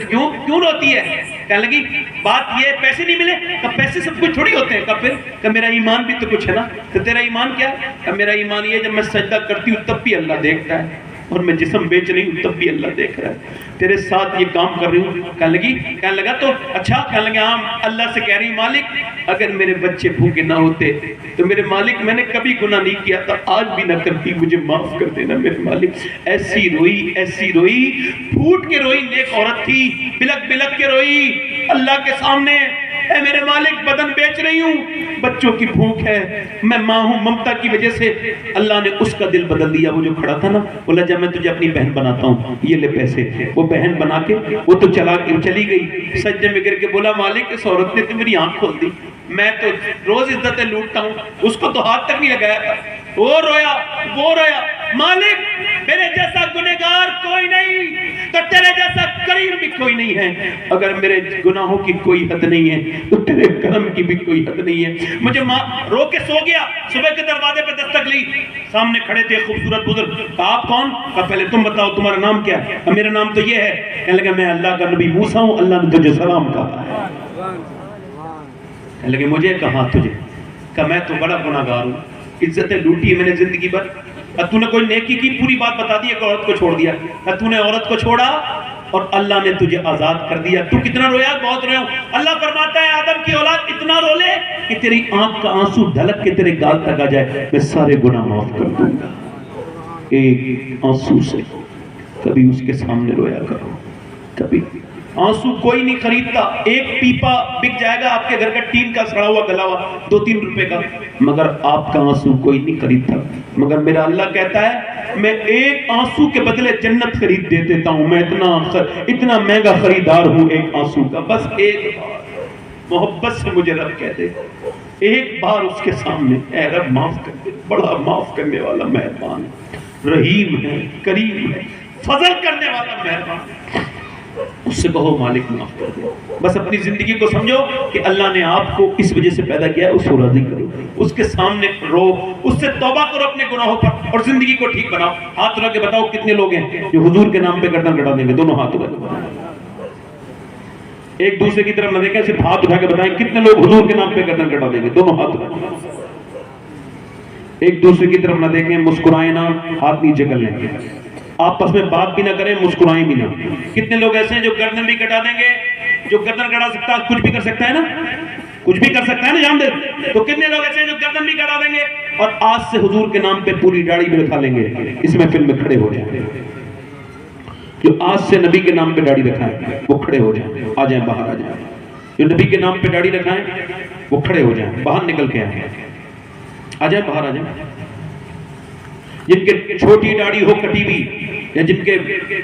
کیوں روتی ہے؟ کہنے لگی بات یہ پیسے نہیں ملے؟ کہ پیسے سب کچھ تھوڑی ہوتے ہیں۔ پھر کہ میرا ایمان بھی تو کچھ ہے نا، تو تیرا ایمان کیا ہے؟ کہ میرا ایمان یہ جب میں سجدہ کرتی ہوں تب بھی اللہ دیکھتا ہے، اور میں جسم بیچ رہی ہوں تب بھی اللہ دیکھ رہا ہے، تیرے ساتھ یہ کام کر رہی ہوں۔ کہنے لگا تو اچھا، کہنے لگا ہاں اللہ سے کہہ رہی مالک اگر میرے بچے بھوکے نہ ہوتے تو میرے مالک میں نے کبھی گناہ نہیں کیا تھا، آج بھی نہ کرتی، مجھے معاف کر دینا میرے مالک۔ ایسی روئی پھوٹ کے روئی، نیک عورت تھی، بلک بلک کے روئی اللہ کے سامنے، اے میرے مالک بدن بیچ رہی ہوں، بچوں کی بھوک ہے، میں ماں ہوں، ممتا کی وجہ سے اللہ نے اس کا دل بدل دیا۔ وہ جو کھڑا تھا نا، بولا جب میں تجھے اپنی بہن بناتا ہوں، یہ لے پیسے۔ وہ بہن بنا کے وہ تو چلی گئی، سجدے میں گر کے بولا مالک اس عورت نے تو میری آنکھ کھول دی، میں تو روز عزتیں لوٹتا ہوں، اس کو تو ہاتھ تک نہیں لگایا تھا۔ وہ رویا مالک میرے جیسا گنہگار کوئی نہیں تو تیرے جیسا کریم بھی کوئی نہیں ہے، اگر میرے گناہوں کی کوئی حد نہیں ہے تو تیرے کرم کی بھی کوئی حد نہیں ہے۔ مجھے رو کے سو گیا، صبح کے دروازے پہ دستک لی، سامنے کھڑے تھے خوبصورت بزرگ، کہا آپ کون؟ کہا پہلے تم بتاؤ تمہارا نام کیا ہے؟ کہا میرا نام تو یہ ہے۔ کہنے لگا میں اللہ کا نبی موسیٰ ہوں، اللہ نے تجھے سلام کہا ہے۔ کہنے لگے مجھے کہا تجھے؟ کہا میں تو بڑا گناہگار ہوں، عزتیں لوٹی ہے میں نے زندگی بھر، تو نے کوئی نیکی کی پوری بات بتا دی، ایک عورت کو چھوڑ دیا، تو نے عورت کو چھوڑا اور اللہ نے تجھے آزاد کر دیا، تو کتنا رویا؟ بہت رویا ہوں۔ اللہ فرماتا ہے آدم کی اولاد اتنا رو لے کہ تیری آنکھ کا آنسو ڈھلک کے تیرے گال تک آ جائے، میں سارے گناہ معاف کر دوں گا۔ ایک آنسو سے کبھی اس کے سامنے رویا کرو، کبھی آنسو کوئی نہیں خریدتا، ایک پیپا بک جائے گا آپ کے گھر کا ٹین کا سڑا ہوا گلا ہوا 2-3 روپے کا، مگر آپ کا آنسو کوئی نہیں خریدتا۔ مگر میرا اللہ کہتا ہے میں ایک آنسو کے بدلے جنت خرید دے دیتا ہوں، میں اتنا مہنگا خریدار ہوں ایک آنسو کا۔ بس ایک بار محبت سے مجھے رب کہہ دے، ایک بار اس کے سامنے اے رب معاف کر دے، بڑا معاف کرنے والا مہربان ہے، رحیم ہے، کریم ہے، فضل کرنے والا مہربان ہے۔ اس سے کہو مالک معاف کر دے۔ بس اپنی زندگی کو سمجھو کہ اللہ نے آپ کو اس وجہ سے پیدا کیا ہے، اس کو راضی کرو، اس کے سامنے رو، اس سے توبہ کرو اپنے گناہوں پر اور زندگی کو ٹھیک بناؤ۔ ہاتھ اٹھا کے بتاؤ کتنے لوگ ہیں جو حضور کے نام پہ گردن کٹا دیں گے؟ دونوں ہاتھ اٹھا کے ایک دوسرے کی طرف نہ دیکھیں، صرف ہاتھ اٹھا کے بتائیں کتنے لوگ حضور کے نام پہ گردن کٹا دیں گے؟ دونوں ہاتھ اٹھا کے ایک دوسرے کی طرف نہ دیکھیں، مسکرائیں نہ، ہاتھ نیچے کر لیں گے، آپس میں بات بھی نہ کریں، مسکرائیں بھی نہ۔ کتنے لوگ ایسے ہیں جو گردن بھی کٹا دیں گے؟ جو گردن کٹا سکتا ہے کچھ بھی کر سکتا ہے نا، کچھ بھی کر سکتا ہے نا جان دے۔ تو کتنے لوگ ایسے ہیں جو گردن بھی کٹا دیں گے اور آج سے حضور کے نام پہ پوری داڑھی بھی رکھا لیں گے؟ اس محفل میں کھڑے ہو جائیں، جو آج سے نبی کے نام پہ داڑھی رکھائیں وہ کھڑے ہو جائیں، آ جائیں باہر، آ جائیں۔ جو نبی کے نام پہ داڑھی رکھائیں وہ کھڑے ہو جائیں، باہر نکل کے آئیں، آ جائیں باہر، آ جائیں۔ جن کے چھوٹی داڑھی ہو کٹی ہوئی یا جن کے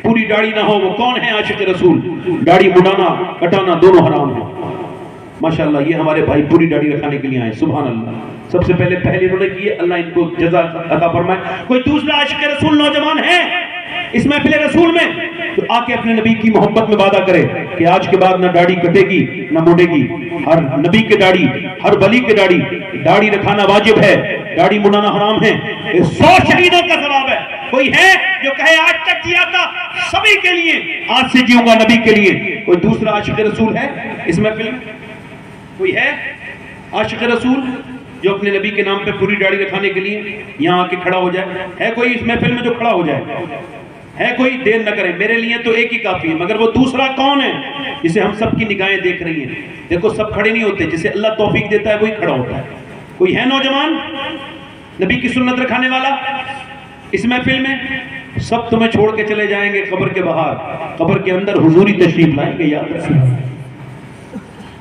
پوری داڑھی نہ ہو، وہ کون ہے عاشق رسول؟ داڑھی مڈانا کٹانا دونوں حرام ہے۔ ماشاءاللہ یہ ہمارے بھائی پوری داڑھی رکھانے کے لیے آئے، سبحان اللہ۔ سب سے پہلے انہوں نے کی، اللہ ان کو جزا عطا فرمائے۔ کوئی دوسرا عاشق رسول نوجوان ہے اس محفل رسول میں تو آ کے اپنے نبی کی محبت میں وعدہ کرے کہ آج کے بعد نہ داڑھی کٹے گی نہ مڑے گی، ہر نبی کے داڑھی، ہر ولی کے داڑھی رکھانا واجب ہے، داڑھی مڑانا حرام ہے۔ 100 شہیدوں کا ثواب ہے۔ کوئی ہے جو کہے آج تک جیا تھا سبھی کے لیے، آج سے جیوں گا نبی کے لیے؟ کوئی دوسرا عاشق رسول ہے اس محفل میں؟ کوئی ہے عاشق رسول جو اپنے نبی کے نام پہ پوری داڑھی رکھانے کے لیے یہاں آ کے کھڑا ہو جائے؟ ہے کوئی اس محفل میں جو کھڑا ہو جائے؟ ہے کوئی؟ دیر نہ کریں، میرے لیے تو ایک ہی کافی ہے، مگر وہ دوسرا کون ہے جسے ہم سب کی نگاہیں دیکھ رہی ہیں؟ دیکھو سب کھڑے نہیں ہوتے، جسے اللہ توفیق دیتا ہے وہی کھڑا ہوتا ہے۔ کوئی ہے نوجوان نبی کی سنت رکھانے والا اس محفل میں سب تمہیں چھوڑ کے چلے جائیں گے قبر کے باہر، قبر کے اندر حضوری تشریف لائیں گے. یاد رکھیں.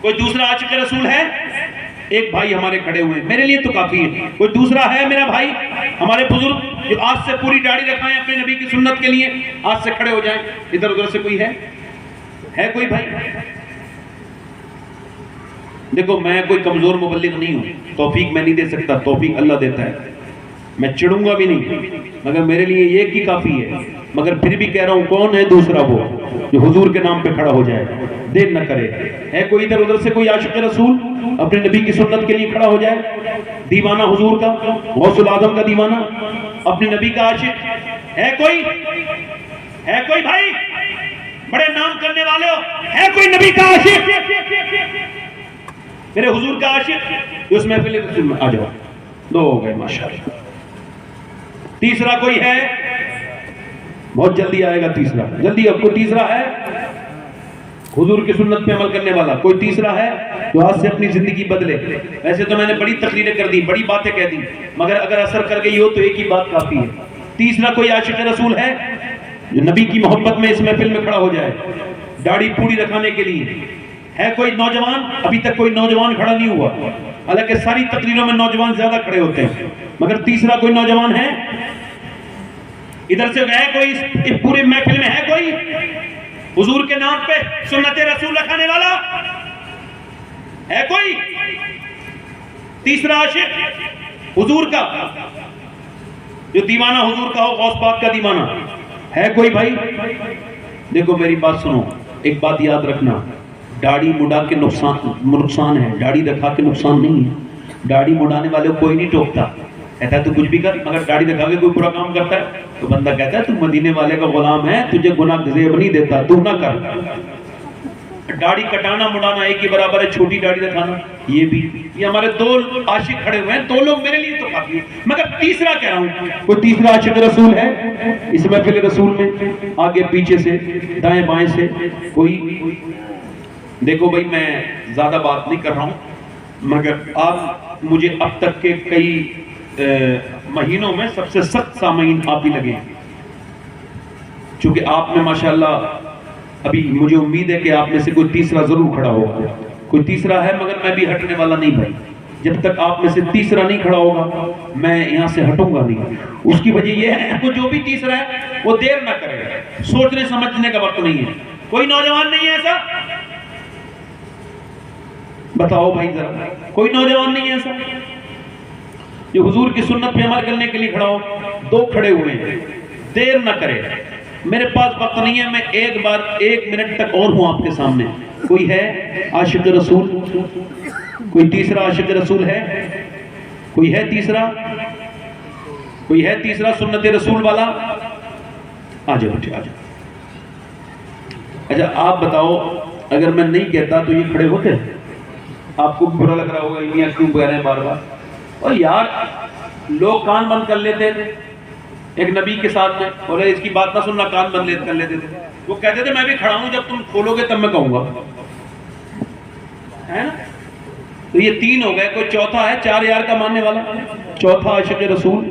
کوئی دوسرا عاشق رسول ہے؟ ایک بھائی ہمارے کھڑے ہوئے ہیں، میرے لیے تو کافی ہے. کوئی دوسرا ہے میرا بھائی؟ ہمارے بزرگ جو آج سے پوری داڑھی رکھائیں اپنے نبی کی سنت کے لیے، آج سے کھڑے ہو جائیں. ادھر ادھر سے کوئی ہے کوئی بھائی؟ دیکھو میں کوئی کمزور مبلغ نہیں ہوں، توفیق میں نہیں دے سکتا، توفیق اللہ دیتا ہے. میں چڑھوں گا بھی نہیں، مگر میرے لیے ایک ہی کافی ہے. مگر پھر بھی کہہ رہا ہوں کون ہے دوسرا وہ جو حضور کے نام پہ کھڑا ہو جائے، دیر نہ کرے. ہے کوئی ادھر ادھر سے کوئی عاشق رسول اپنے نبی کی سنت کے لیے کھڑا ہو جائے؟ دیوانہ حضور کا، غوث العظم کا دیوانہ، اپنے نبی کا عاشق ہے کوئی؟ ہے کوئی بھائی؟ بڑے نام کرنے والے ہو، ہے کوئی نبی کا عاشق، میرے حضور کا عاشق جو اس محفل رسول میں؟ آ جاؤ. دو ہو گئے ماشاءاللہ. تیسرا کوئی ہے؟ بہت جلدی آئے گا تیسرا، جلدی. اب کوئی تیسرا ہے حضور کی سنت پہ عمل کرنے والا؟ کوئی تیسرا ہے جو آج سے اپنی زندگی بدلے؟ ایسے تو میں نے بڑی تقریریں کر دی، بڑی باتیں کہہ دی، مگر اگر اثر کر گئی ہو تو ایک ہی بات کافی ہے. تیسرا کوئی عاشق رسول ہے جو نبی کی محبت میں اس محفل میں کھڑا ہو جائے داڑھی پوری رکھانے کے لیے؟ ہے کوئی نوجوان؟ ابھی تک کوئی نوجوان کھڑا نہیں ہوا، حالانکہ ساری تقریروں میں نوجوان زیادہ کھڑے ہوتے ہیں. مگر تیسرا کوئی نوجوان ہے؟ ادھر سے ہے کوئی؟ اس پورے محفل میں ہے کوئی حضور کے نام پہ سنت رسول رکھانے والا؟ ہے کوئی تیسرا عاشق حضور کا جو دیوانہ حضور کا ہو، غوث پاک کا دیوانہ؟ ہے کوئی بھائی؟ دیکھو میری بات سنو، ایک بات یاد رکھنا، داڑھی مڈا کے نقصان ہے، داڑھی رکھا کے نقصان نہیں ہے. داڑھی مڈانے والے کو کوئی نہیں ٹوکتا، کہتا ہے تو کچھ بھی کر، مگر داڑھی رکھا کے کوئی برا کام کرتا ہے تو بندہ کہتا ہے تو مدینے والے کا غلام ہے، تجھے گناہ زیب نہیں دیتا، تو نہ کر. داڑھی کٹانا مڈانا ایک ہی برابر ہے، چھوٹی داڑھی رکھانا یہ بھی. یہ ہمارے دو عاشق کھڑے ہوئے ہیں، دو لوگ میرے لیے تو کافی ہے. مگر تیسرا کہہ رہا ہوں، کوئی تیسرا عاشق رسول ہے اس محفل رسول میں؟ آگے پیچھے سے دائیں بائیں سے کوئی؟ دیکھو بھائی میں زیادہ بات نہیں کر رہا ہوں، مگر آپ مجھے اب تک کے کئی مہینوں میں سب سے سخت سامعین آپ ہی لگے، چونکہ آپ میں ماشاءاللہ ابھی مجھے امید ہے کہ آپ میں سے کوئی تیسرا ضرور کھڑا ہوگا. کوئی تیسرا ہے، مگر میں بھی ہٹنے والا نہیں بھائی. جب تک آپ میں سے تیسرا نہیں کھڑا ہوگا میں یہاں سے ہٹوں گا نہیں. اس کی وجہ یہ ہے کہ جو بھی تیسرا ہے وہ دیر نہ کرے، سوچنے سمجھنے کا وقت نہیں ہے. کوئی نوجوان نہیں ہے ایسا؟ بتاؤ بھائی ذرا، کوئی نوجوان نہیں ہے ایسا جو حضور کی سنت پہ عمل کرنے کے لیے کھڑا ہو؟ دو کھڑے ہوئے ہیں، دیر نہ کرے. میرے پاس وقت نہیں ہے، میں ایک منٹ تک اور ہوں آپ کے سامنے. کوئی ہے عاشق رسول؟ کوئی تیسرا عاشق رسول ہے؟ کوئی ہے تیسرا؟ کوئی ہے تیسرا سنت رسول والا؟ آ جاؤ بیٹے آ جاؤ. اچھا آپ بتاؤ، اگر میں نہیں کہتا تو یہ کھڑے ہوتے؟ آپ کو برا لگ رہا ہوگا یہ کیوں کہہ رہے ہیں بار بار؟ اور یار لوگ کان بند کر لیتے تھے ایک نبی کے ساتھ میں، بولے اس کی بات نہ سننا، کان بند کر لیتے تھے. وہ کہتے تھے میں بھی کھڑا ہوں، جب تم کھولو گے تب میں کہوں گا، ہے نا؟ تو یہ تین ہو گئے. کوئی چوتھا ہے 4 یار کا ماننے والا؟ چوتھا عاشق رسول؟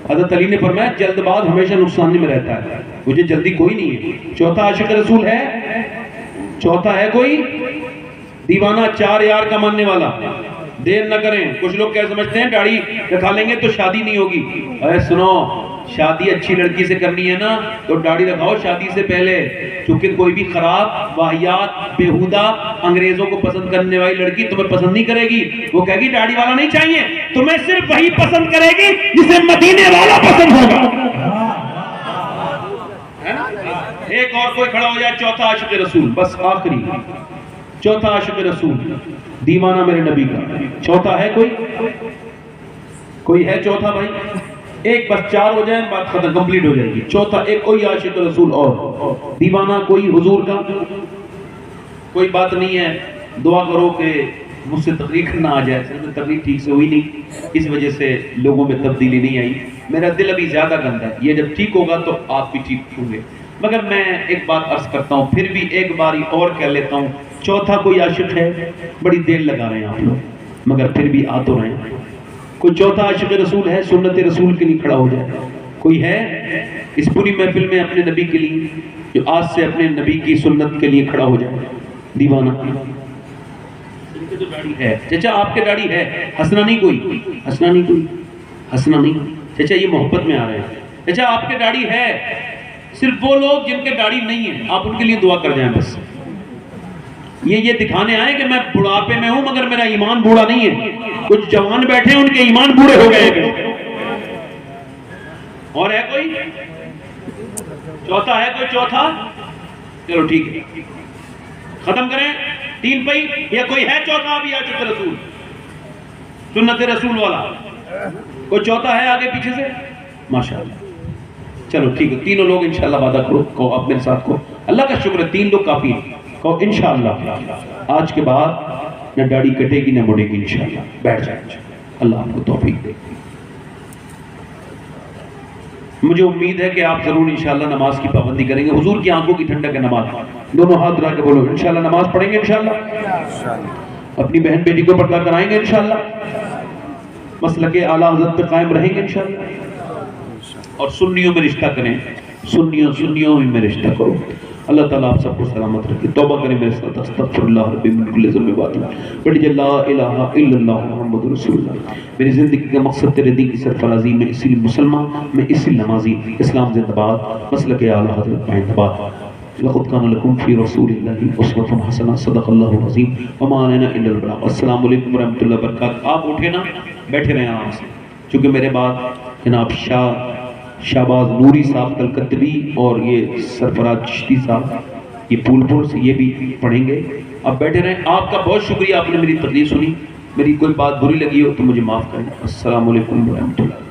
حضرت علی نے فرمایا جلد باز ہمیشہ نقصان میں رہتا ہے، مجھے جلدی کوئی نہیں ہے. چوتھا عاشق رسول ہے؟ چوتھا ہے کوئی؟ دیوانہ 4 یار کا ماننے والا. دیر نہ کریں. کچھ لوگ کیا سمجھتے ہیں داڑھی رکھا لیں گے تو شادی نہیں ہوگی. ارے سنو، شادی اچھی لڑکی سے کرنی ہے نا تو داڑھی رکھاؤ شادی سے پہلے، کیونکہ کوئی بھی خراب واہیات بیہودہ انگریزوں کو پسند کرنے والی لڑکی تمہیں پسند نہیں کرے گی. وہ کہے گی داڑھی والا نہیں چاہیے، تمہیں صرف وہی پسند کرے گی جسے مدینے والا پسند ہوگا. ایک اور کوئی کھڑا ہو جائے، چوتھا عاشق رسول. بس آخری چوتھا عاشق رسول، دیوانہ میرے نبی کا. چوتھا ہے کوئی؟ کوئی ہے چوتھا بھائی؟ ایک بس 4 ہو جائیں بات ختم، کمپلیٹ ہو جائے گی. چوتھا ایک کوئی عاشق رسول اور دیوانہ کوئی حضور کا؟ کوئی بات نہیں ہے. دعا کرو کہ مجھ سے تقریر کرنا آ جائے. تقریر ٹھیک سے ہوئی نہیں، اس وجہ سے لوگوں میں تبدیلی نہیں آئی. میرا دل ابھی زیادہ گندا ہے، یہ جب ٹھیک ہوگا تو آپ بھی ٹھیک ہوں گے. مگر میں ایک بات عرض کرتا ہوں، پھر بھی ایک باری اور کہہ لیتا ہوں. چوتھا کوئی عاشق ہے؟ بڑی دیر لگا رہے ہیں آپ لوگ، مگر پھر بھی آ تو رہے ہیں. کوئی چوتھا عاشق رسول ہے سنت رسول کے لیے کھڑا ہو جائے؟ کوئی ہے اس پوری محفل میں اپنے نبی کے لیے جو آج سے اپنے نبی کی سنت کے لیے کھڑا ہو جائے؟ دیوانہ تو داڑھی ہے چچا، آپ کے داڑھی ہے، ہنسنا نہیں کوئی، ہنسنا نہیں کوئی، ہنسنا نہیں چچا، یہ محبت میں آ رہے ہیں۔ چچا آپ کے داڑھی ہے، صرف وہ لوگ جن کے داڑھی نہیں ہے آپ ان کے لیے دعا کر جائیں بس۔ یہ دکھانے آئے کہ میں بڑھاپے میں ہوں مگر میرا ایمان بوڑھا نہیں ہے۔ کچھ جوان بیٹھے ان کے ایمان بوڑھے ہو گئے ہیں۔ اور ہے کوئی چوتھا؟ ہے کوئی چوتھا؟ چلو ٹھیک ہے، ختم کریں تین پئی۔ یا کوئی ہے چوتھا ابھی عاشق رسول سنت رسول والا؟ کوئی چوتھا ہے آگے پیچھے سے؟ ماشاءاللہ، چلو ٹھیک ہے، تینوں لوگ انشاءاللہ وعدہ کرو، کہو آپ میرے ساتھ کو، اللہ کا شکر ہے 3 لوگ کافی ہیں، کہو انشاءاللہ آج کے بعد نہ داڑھی کٹے گی نہ مڑے گی انشاءاللہ۔ بیٹھ جائیں، اللہ آپ کو توفیق دے۔ مجھے امید ہے کہ آپ ضرور انشاءاللہ نماز کی پابندی کریں گے، حضور کی آنکھوں کی ٹھنڈک ہے نماز۔ دونوں ہاتھ اٹھا کے بولو انشاءاللہ نماز پڑھیں گے، انشاءاللہ اپنی بہن بیٹی کو پردہ کرائیں گے، انشاءاللہ مسلک اعلیٰ حضرت پہ قائم رہیں گے انشاءاللہ، اور سنیوں میں رشتہ کریں، سنیوں میں رشتہ کرو۔ اللہ تعالیٰ آپ سب کو سلامت رکھے۔ توبہ کریں میرے ساتھ، استغفر اللہ ربی من کل ذنب و خطیئۃ، بڑی لا الہ الا اللہ محمد رسول اللہ۔ میری زندگی کا مقصد تیرے دین کی سرفرازی، میں اسی مسلمان، میں اسی نمازی، اسلام زندہ باد، مسلک اعلیٰ حضرت زندہ باد۔ لقد کان لکم فی رسول اللہ اسوۃ حسنہ، صدق اللہ العظیم وما علینا الا البلاغ۔ السلام علیکم ورحمۃ اللہ وبرکاتہ۔ آپ اٹھے نا، بیٹھے رہیں آرام سے، چونکہ میرے بعد جناب شہباز نوری صاحب کلکتوی اور یہ سرفراز چشتی صاحب یہ پھول پور سے یہ بھی پڑھیں گے۔ آپ بیٹھے رہیں۔ آپ کا بہت شکریہ، آپ نے میری تقریر سنی، میری کوئی بات بری لگی ہو تو مجھے معاف کریں۔ السلام علیکم ورحمۃ اللہ۔